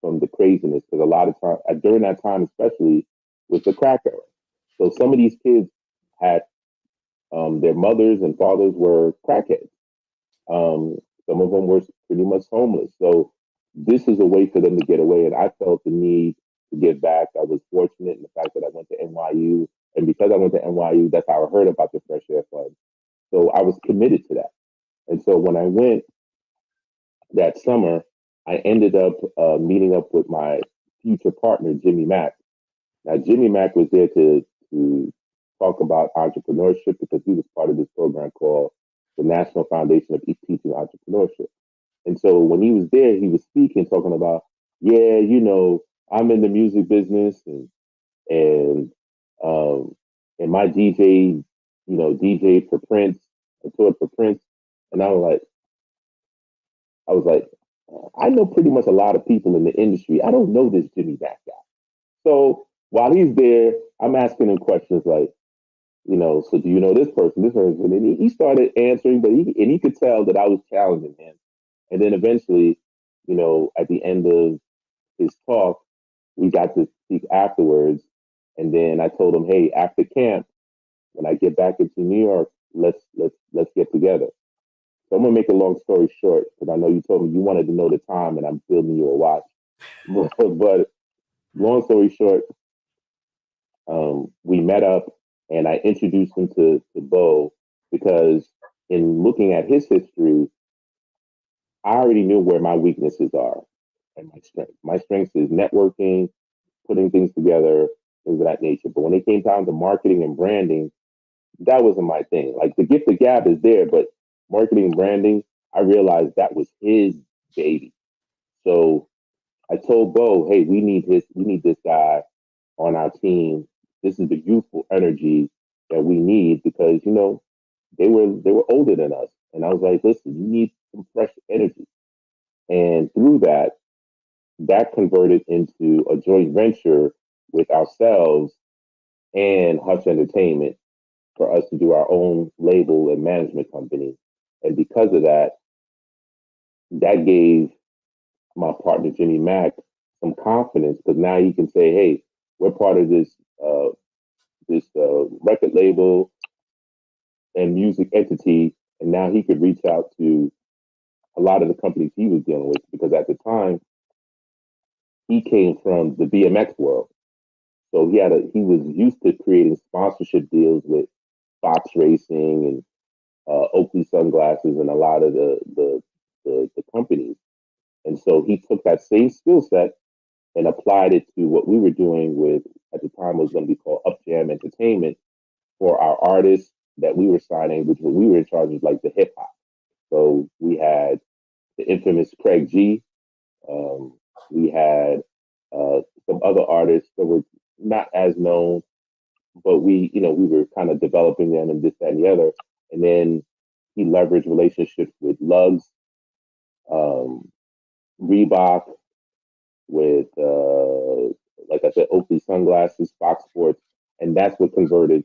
the craziness. Because a lot of time during that time, especially with the crack era, so some of these kids had their mothers and fathers were crackheads. Some of them were pretty much homeless. So this is a way for them to get away. And I felt the need to give back. I was fortunate in the fact that I went to NYU. And because I went to NYU, that's how I heard about the Fresh Air Fund. So I was committed to that. And so when I went that summer, I ended up meeting up with my future partner, Jimmy Mack. Now, Jimmy Mack was there to talk about entrepreneurship because he was part of this program called the National Foundation of Teaching Entrepreneurship. And so when he was there, he was speaking, talking about, I'm in the music business and my DJ, DJ for Prince, I toured for Prince. And I was like, I know pretty much a lot of people in the industry. I don't know this Jimmy Mack guy. So while he's there, I'm asking him questions like, so do you know this person, And he started answering, but he could tell that I was challenging him. And then eventually, at the end of his talk, we got to speak afterwards. And then I told him, hey, after camp, when I get back into New York, let's get together. So I'm gonna make a long story short because I know you told me you wanted to know the time, and I'm building you a watch. But long story short, we met up, and I introduced him to Bo because in looking at his history, I already knew where my weaknesses are and my strengths. My strengths is networking, putting things together, things of that nature. But when it came down to marketing and branding, that wasn't my thing. Like the gift of gab is there, but marketing and branding, I realized that was his baby. So I told Bo, hey, we need this guy on our team. This is the youthful energy that we need because, they were older than us. And I was like, listen, you need some fresh energy. And through that converted into a joint venture with ourselves and Hush Entertainment for us to do our own label and management company. And because of that, that gave my partner Jimmy Mack some confidence because now he can say, "Hey, we're part of this record label and music entity," and now he could reach out to a lot of the companies he was dealing with because at the time he came from the BMX world, so he was used to creating sponsorship deals with Fox Racing and Oakley Sunglasses and a lot of the companies. And so he took that same skill set and applied it to what we were doing with, at the time, was going to be called Up Jam Entertainment for our artists that we were signing, which we were in charge of like the hip hop. So we had the infamous Craig G. We had some other artists that were not as known, but we were kind of developing them and this, that, and the other. And then he leveraged relationships with Lugs, Reebok, with, like I said, Oakley Sunglasses, Fox Sports. And that's what converted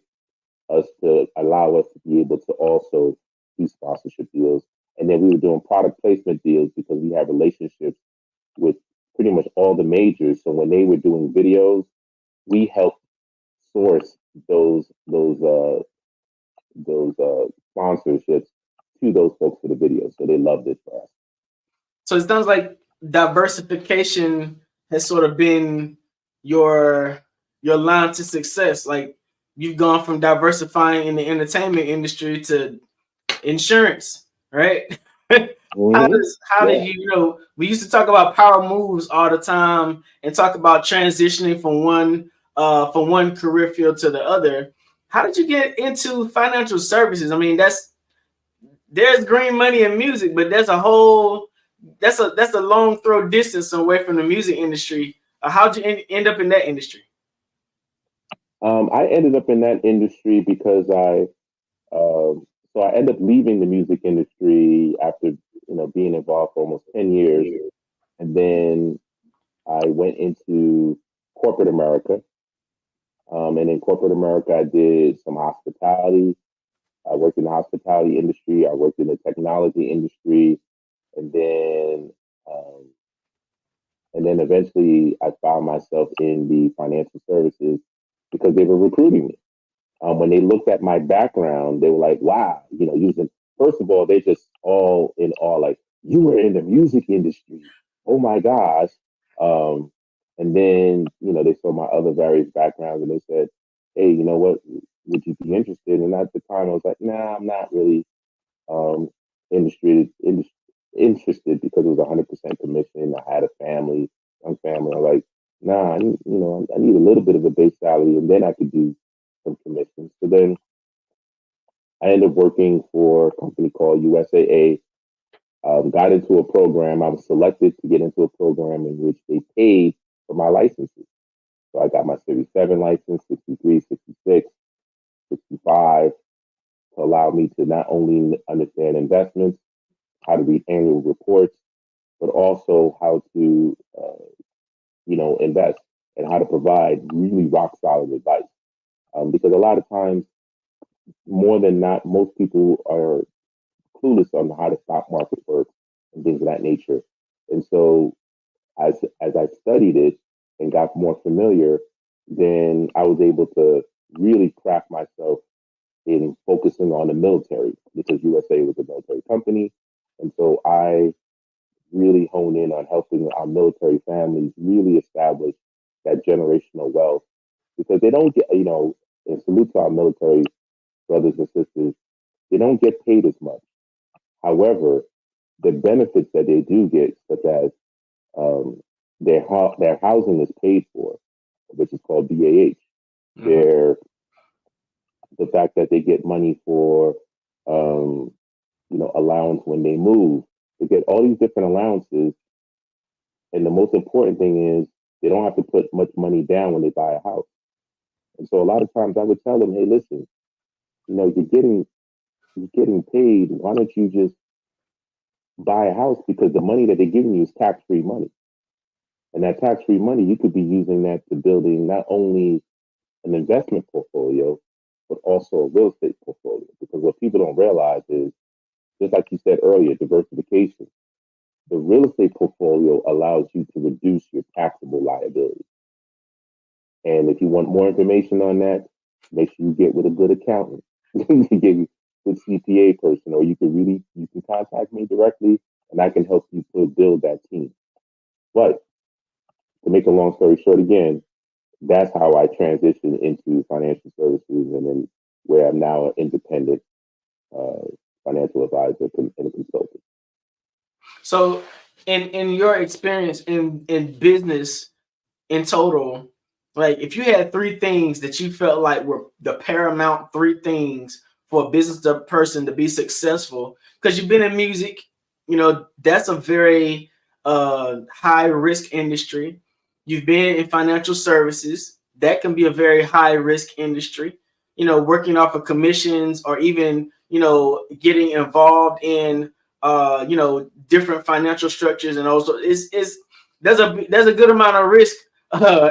us to allow us to be able to also do sponsorship deals. And then we were doing product placement deals because we had relationships with pretty much all the majors. So when they were doing videos, we helped source those sponsorships to those folks for the videos. So they loved it for us. So it sounds like diversification has sort of been your line to success. Like you've gone from diversifying in the entertainment industry to insurance, right? How do you we used to talk about power moves all the time and talk about transitioning from one career field to the other. How did you get into financial services? I mean, there's green money in music, but that's a long throw distance away from the music industry. How'd you end up in that industry? I ended up in that industry because I ended up leaving the music industry after being involved for almost 10 years, and then I went into corporate America. And in corporate America, I did some hospitality. I worked in the hospitality industry. I worked in the technology industry, and then eventually I found myself in the financial services because they were recruiting me. When they looked at my background, they were like, "Wow, first of all, they're just all in awe, like, you were in the music industry. Oh my gosh." And then, they saw my other various backgrounds and they said, "Hey, you know what? Would you be interested?" And at the time I was like, "Nah, I'm not really interested because it was 100% commission. I had a family, young family. I'm like, nah, I need a little bit of a base salary and then I could do some commissions." So then I ended up working for a company called USAA. Got into a program. I was selected to get into a program in which they paid for my licenses. So I got my Series 7 license, 63, 66, 65, to allow me to not only understand investments, how to read annual reports, but also how to, invest and how to provide really rock solid advice. Because a lot of times, more than not, most people are clueless on how the stock market works and things of that nature. And so as I studied it and got more familiar, then I was able to really craft myself in focusing on the military because USA was a military company. And so I really hone in on helping our military families really establish that generational wealth because they don't get, and salute to our military brothers and sisters, they don't get paid as much. However, the benefits that they do get, such as their housing is paid for, which is called BAH. The fact that they get money for allowance when they move, they get all these different allowances. And the most important thing is they don't have to put much money down when they buy a house. And so a lot of times I would tell them, hey, listen, you're getting paid. Why don't you just buy a house? Because the money that they're giving you is tax-free money. And that tax-free money, you could be using that to building not only an investment portfolio, but also a real estate portfolio. Because what people don't realize is, just like you said earlier, diversification. The real estate portfolio allows you to reduce your taxable liability. And if you want more information on that, make sure you get with a good accountant, you get a good CPA person, or you can contact me directly and I can help you build that team. But to make a long story short, again, that's how I transitioned into financial services, and then where I'm now an independent financial advisor and a consultant. So, in your experience in business in total, like if you had three things that you felt like were the paramount three things for a business person to be successful, because you've been in music, that's a very high risk industry. You've been in financial services, that can be a very high risk industry. Working off of commissions or even getting involved in different financial structures, and also there's a good amount of risk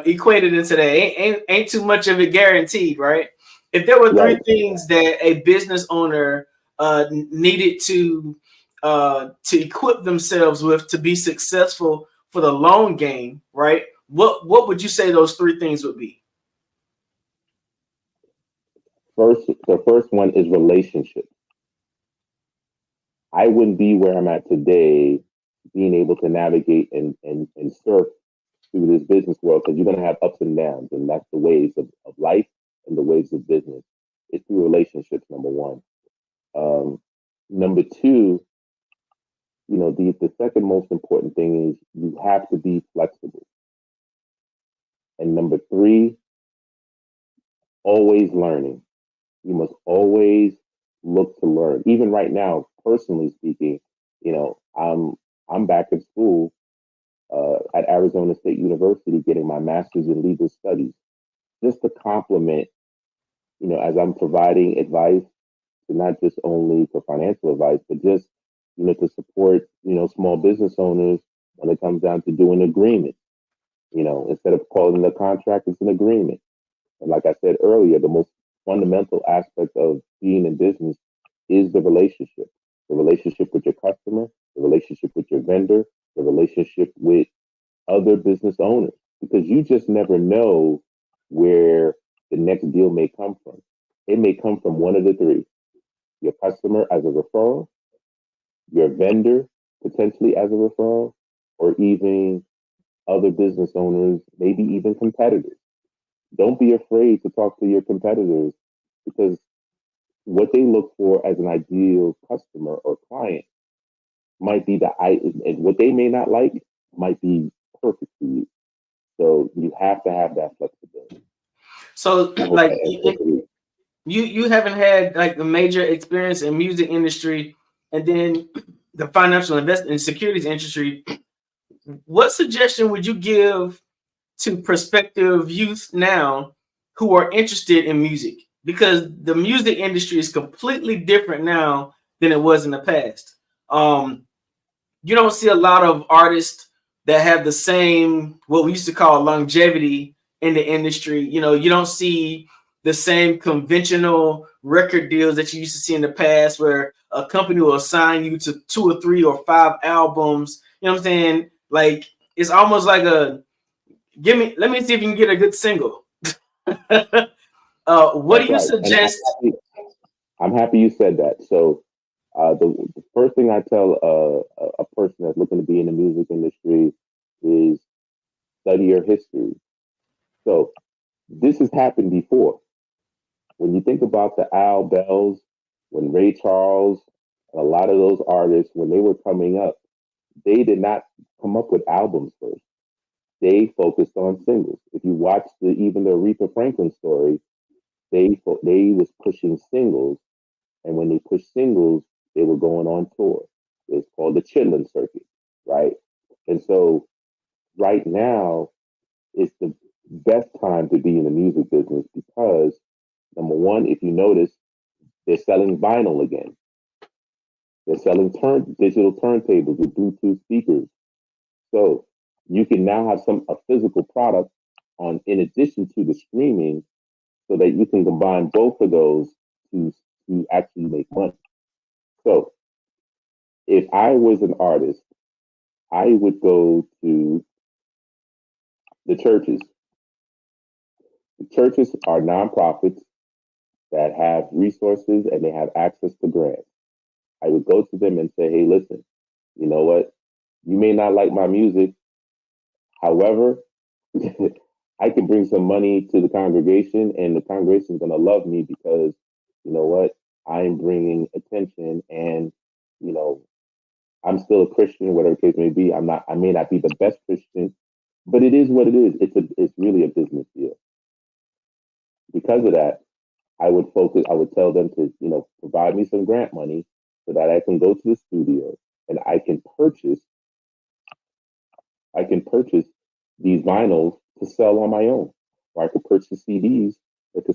equated into that. Ain't too much of it guaranteed, right? If there were three things that a business owner needed to equip themselves with to be successful for the long game, right? What would you say those three things would be? The first one is relationships. I wouldn't be where I'm at today being able to navigate and surf through this business world, because you're going to have ups and downs, and that's the waves of life and the waves of business. It's through relationships, number one. Number two, the second most important thing is you have to be flexible. And number three, always learning. You must always look to learn. Even right now, personally speaking, I'm back in school at Arizona State University getting my master's in legal studies, just to complement, as I'm providing advice, not just only for financial advice, but just, to support, small business owners when it comes down to doing agreements. Instead of calling it a contract, it's an agreement. And like I said earlier, the most fundamental aspect of being in business is the relationship with your customer, the relationship with your vendor, the relationship with other business owners, because you just never know where the next deal may come from. It may come from one of the three: your customer as a referral, your vendor potentially as a referral, or even other business owners, maybe even competitors. Don't be afraid to talk to your competitors, because what they look for as an ideal customer or client might be and what they may not like might be perfect for you. So you have to have that flexibility. So like you haven't had like a major experience in music industry and then the financial investment and securities industry. What suggestion would you give to prospective youth now who are interested in music? Because the music industry is completely different now than it was in the past. You don't see a lot of artists that have the same, what we used to call longevity in the industry. You don't see the same conventional record deals that you used to see in the past, where a company will assign you to 2 or 3 or 5 albums. You know what I'm saying? Like, it's almost like let me see if you can get a good single. What do you suggest? I'm happy you said that. So the first thing I tell a person that's looking to be in the music industry is study your history. So this has happened before. When you think about the Al Bells, when Ray Charles, a lot of those artists, when they were coming up, they did not come up with albums first. They focused on singles. If you watch even the Aretha Franklin story, they was pushing singles, and when they pushed singles, they were going on tour. It's called the Chitlin Circuit, right? And so right now is the best time to be in the music business because number one, if you notice, they're selling vinyl again. They're selling digital turntables with Bluetooth speakers. So you can now have a physical product on in addition to the streaming, so that you can combine both of those to actually make money. So if I was an artist, I would go to the churches. The churches are nonprofits that have resources and they have access to grants. I would go to them and say, hey, listen, you know what? You may not like my music. However, I can bring some money to the congregation and the congregation is going to love me because, you know what? I'm bringing attention and, you know, I'm still a Christian, whatever the case may be. I may not be the best Christian, but it is what it is. It's really a business deal. Because of that, I would tell them to, you know, provide me some grant money so that I can go to the studio and I can purchase these vinyls to sell on my own. Or I could purchase CDs that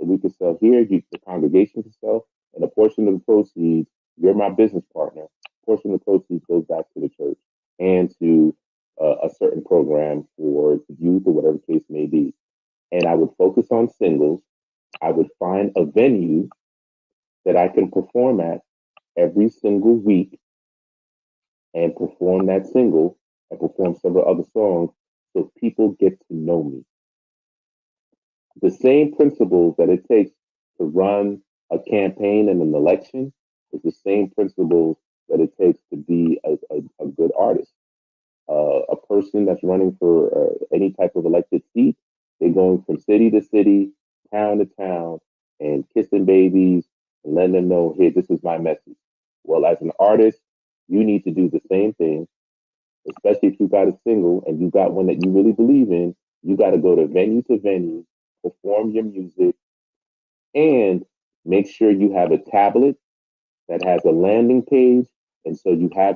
we could sell here, the congregation could sell, and a portion of the proceeds, you're my business partner, a portion of the proceeds goes back to the church and to a certain program for youth or whatever the case may be. And I would focus on singles. I would find a venue that I can perform at every single week and perform that single and perform several other songs so people get to know me. The same principles that it takes to run a campaign and an election is the same principles that it takes to be a good artist. A person that's running for any type of elected seat, they're going from city to city, town to town, and kissing babies and letting them know, hey, this is my message. Well, as an artist, you need to do the same thing, especially if you got a single and you got one that you really believe in. You got to go to venue, perform your music, and make sure you have a tablet that has a landing page. And so you have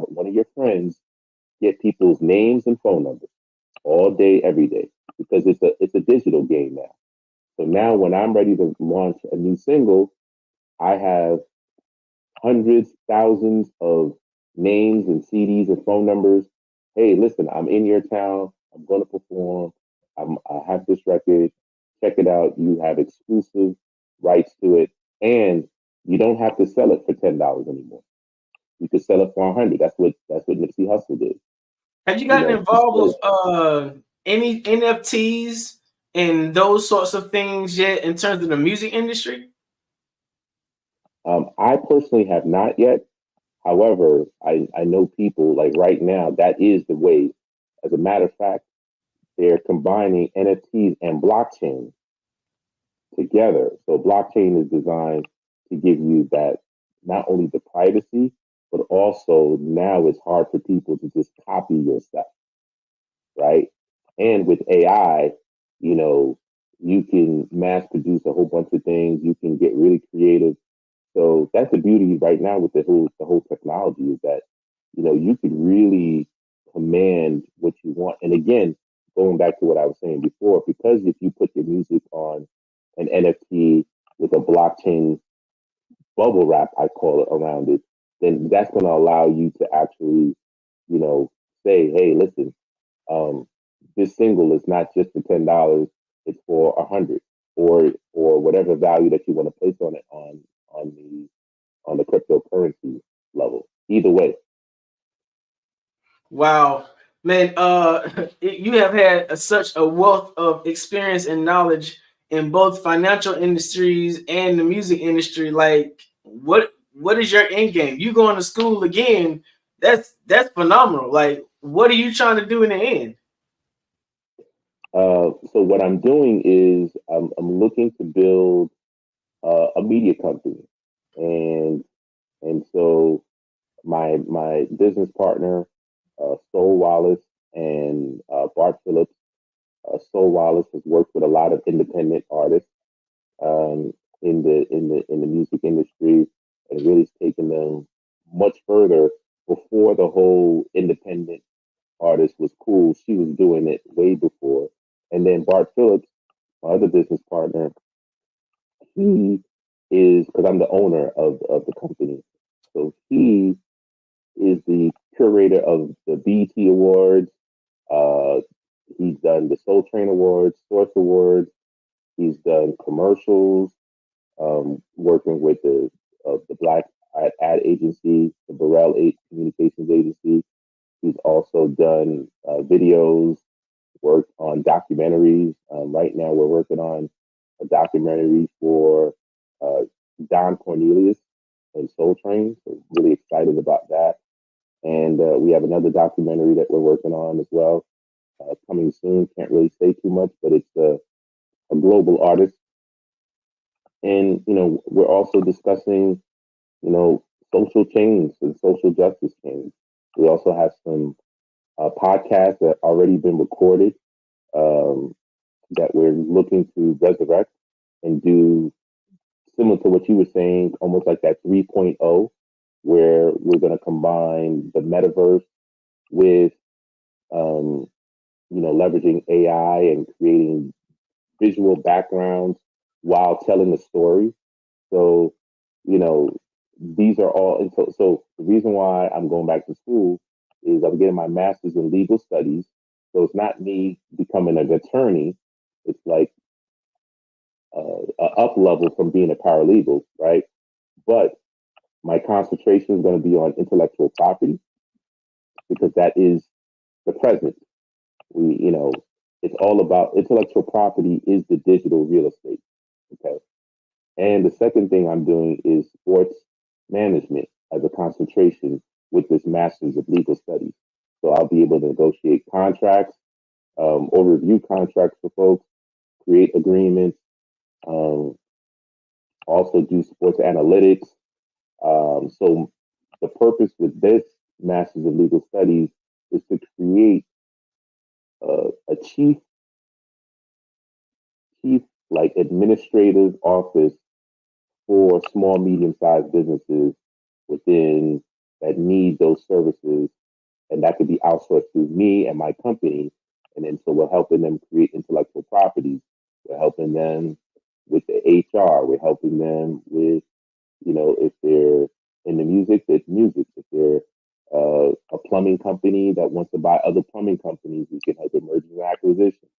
one of your friends get people's names and phone numbers all day, every day, because it's a digital game now. So now when I'm ready to launch a new single, I have hundreds, thousands of names and CDs and phone numbers. Hey, listen, I'm in your town. I'm going to perform. I have this record. Check it out. You have exclusive rights to it. And you don't have to sell it for $10 anymore. You could sell it for $100. That's what Nipsey Hussle did. Have you gotten involved with any NFTs and those sorts of things yet in terms of the music industry? I personally have not yet. However, I know people like right now, that is the way. As a matter of fact, they're combining NFTs and blockchain together. So blockchain is designed to give you that, not only the privacy, but also now it's hard for people to just copy your stuff, right? And with AI, you know, you can mass produce a whole bunch of things. You can get really creative. So that's the beauty right now with the whole technology is that, you know, you can really command what you want. And again, going back to what I was saying before, because if you put your music on an NFT with a blockchain bubble wrap, I call it, around it, then that's going to allow you to actually, you know, say, hey, listen, this single is not just for $10, it's for $100 or whatever value that you want to place on it on the cryptocurrency level. Either way. Wow, man, you have had such a wealth of experience and knowledge in both financial industries and the music industry. Like, what is your end game? You going to school again? That's phenomenal. Like, what are you trying to do in the end? So what I'm doing is I'm looking to build a media company, and so my business partner, Sol Wallace and Bart Phillips. Sol Wallace has worked with a lot of independent artists um, in the music industry, and really has taken them much further. Before the whole independent artist was cool, she was doing it way before. And then Bart Phillips, my other business partner, he is, because I'm the owner of the company, so he is the curator of the BET Awards. Uh, he's done the Soul Train Awards, Source Awards. He's done commercials, working with the Black ad agency, the Burrell Communications Agency. He's also done videos, worked on documentaries. Right now, we're working on a documentary for uh, Don Cornelius and Soul Train. So really excited about that. And we have another documentary that we're working on as well, coming soon. Can't really say too much, but it's a global artist. And we're also discussing social change and social justice change. We also have some podcasts that already been recorded, um, that we're looking to resurrect and do similar to what you were saying, almost like that 3.0, where we're going to combine the metaverse with, leveraging AI and creating visual backgrounds while telling the story. So, you know, these are all, and so the reason why I'm going back to school is I'm getting my master's in legal studies. So it's not me becoming an attorney. It's like a up level from being a paralegal, right? But my concentration is going to be on intellectual property because that is the present. It's all about intellectual property is the digital real estate. Okay. And the second thing I'm doing is sports management as a concentration with this master's of legal studies. So I'll be able to negotiate contracts, or review contracts for folks, create agreements, um, also do sports analytics. So the purpose with this master's of legal studies is to create a chief like administrative office for small, medium-sized businesses within that need those services, and that could be outsourced through me and my company. And then so we're helping them create intellectual properties. We're helping them with the HR. We're helping them with, if they're in the music, it's music. If they're a plumbing company that wants to buy other plumbing companies, we can help them mergers and acquisitions.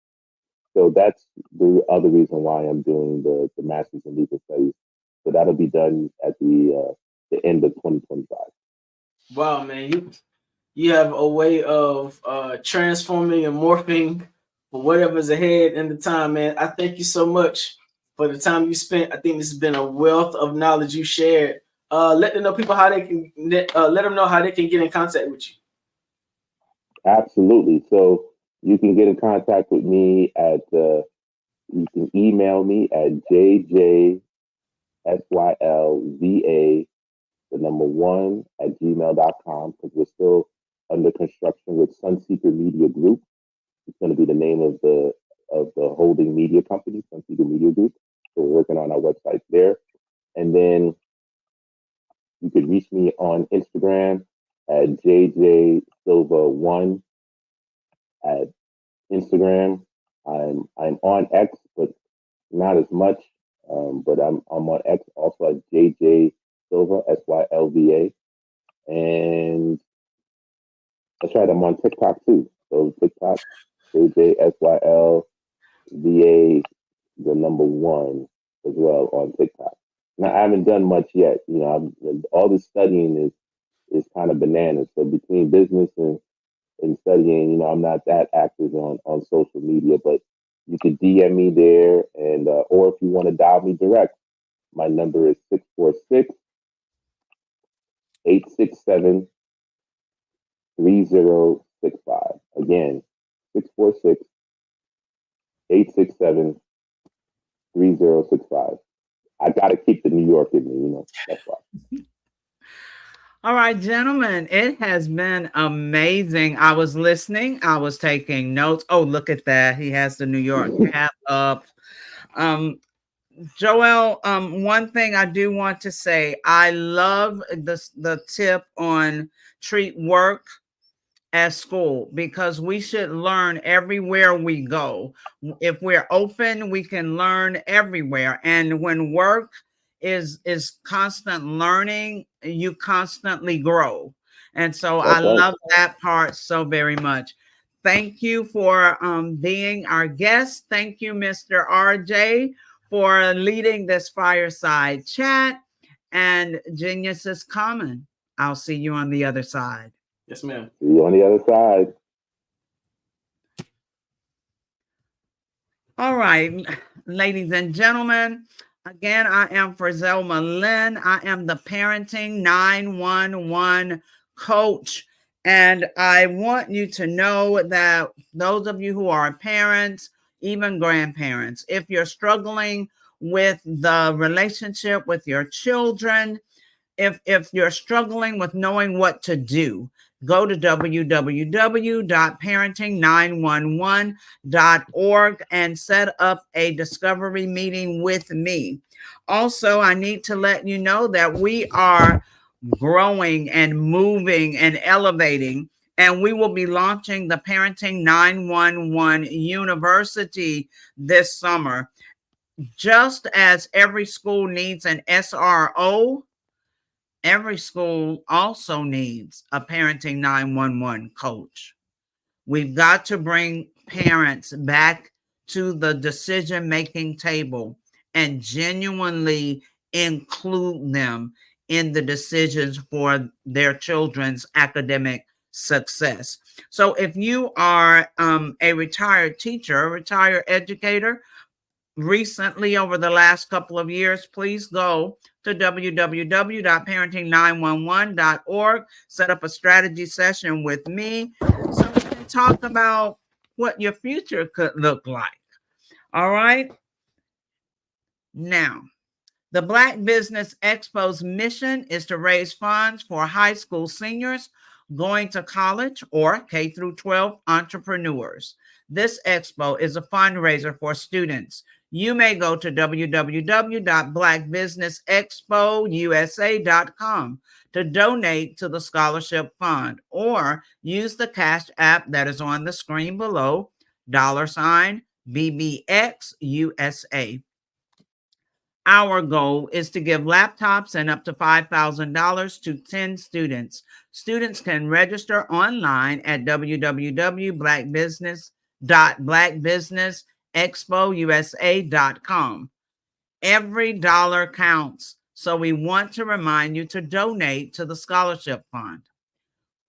So that's the other reason why I'm doing the master's in legal studies. So that'll be done at the end of 2025. Wow, man, you have a way of transforming and morphing for whatever's ahead in the time, man. I thank you so much for the time you spent. I think this has been a wealth of knowledge you shared. Let them know people how they can let them know how they can get in contact with you. Absolutely. So you can get in contact with me at you can email me at jjsylva, the number 1 at gmail.com, because we're still under construction with Sunseeker Media Group. It's going to be the name of the holding media company, Sunseeker Media Group. So we're working on our website there. And then you could reach me on Instagram at jjsilva1 at Instagram. I'm on X, but not as much. But I'm on X also at JJ Silva, SYLVA. And that's right, I'm on TikTok too. So TikTok, JJSYLVA, the number 1 as well on TikTok. Now I haven't done much yet. All this studying is kind of bananas. So between business and studying, I'm not that active on social media, but You could DM me there, and or if you want to dial me direct, my number is 646-867-3065. Again, 646-867-3065. I got to keep the New York in me, that's why. All right, gentlemen, it has been amazing. I was listening. I was taking notes. Oh, look at that. He has the New York cap up. Joel, one thing I do want to say, I love the tip on treat work as school, because we should learn everywhere we go. If we're open, we can learn everywhere. And when work is constant learning, you constantly grow. And so I love that part so very much. Thank you for being our guest. Thank you, Mr. RJ, for leading this fireside chat. And Genius is Common. I'll see you on the other side. Yes, ma'am. See you on the other side. All right, ladies and gentlemen, again, I am Frizelma Lynn. I am the Parenting 911 coach. And I want you to know that those of you who are parents, even grandparents, if you're struggling with the relationship with your children, if you're struggling with knowing what to do, go to www.parenting911.org and set up a discovery meeting with me. Also, I need to let you know that we are growing and moving and elevating, and we will be launching the Parenting 911 University this summer. Just as every school needs an SRO, every school also needs a Parenting 911 coach. We've got to bring parents back to the decision-making table and genuinely include them in the decisions for their children's academic success. So if you are a retired teacher, a retired educator, recently over the last couple of years, please go to www.parenting911.org, set up a strategy session with me so we can talk about what your future could look like. All right. Now, the Black Business Expo's mission is to raise funds for high school seniors going to college or K through 12 entrepreneurs. This expo is a fundraiser for students. You may go to www.blackbusinessexpousa.com to donate to the scholarship fund, or use the Cash App that is on the screen below, $BBXUSA. Our goal is to give laptops and up to $5,000 to 10 students. Students can register online at www.blackbusinessexpousa.com. Every dollar counts, so we want to remind you to donate to the scholarship fund.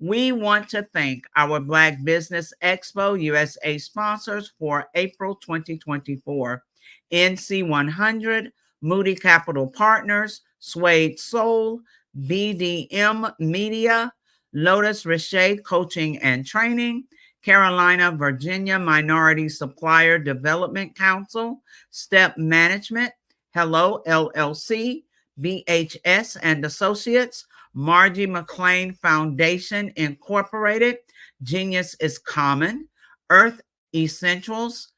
We want to thank our Black Business Expo USA sponsors for April 2024. NC 100, Moody Capital Partners, Suede Soul, BDM Media, Lotus Richer Coaching and Training, Carolina, Virginia Minority Supplier Development Council, Step Management, Hello LLC, BHS and Associates, Margie McLean Foundation Incorporated, Genius is Common, Earth Essentials,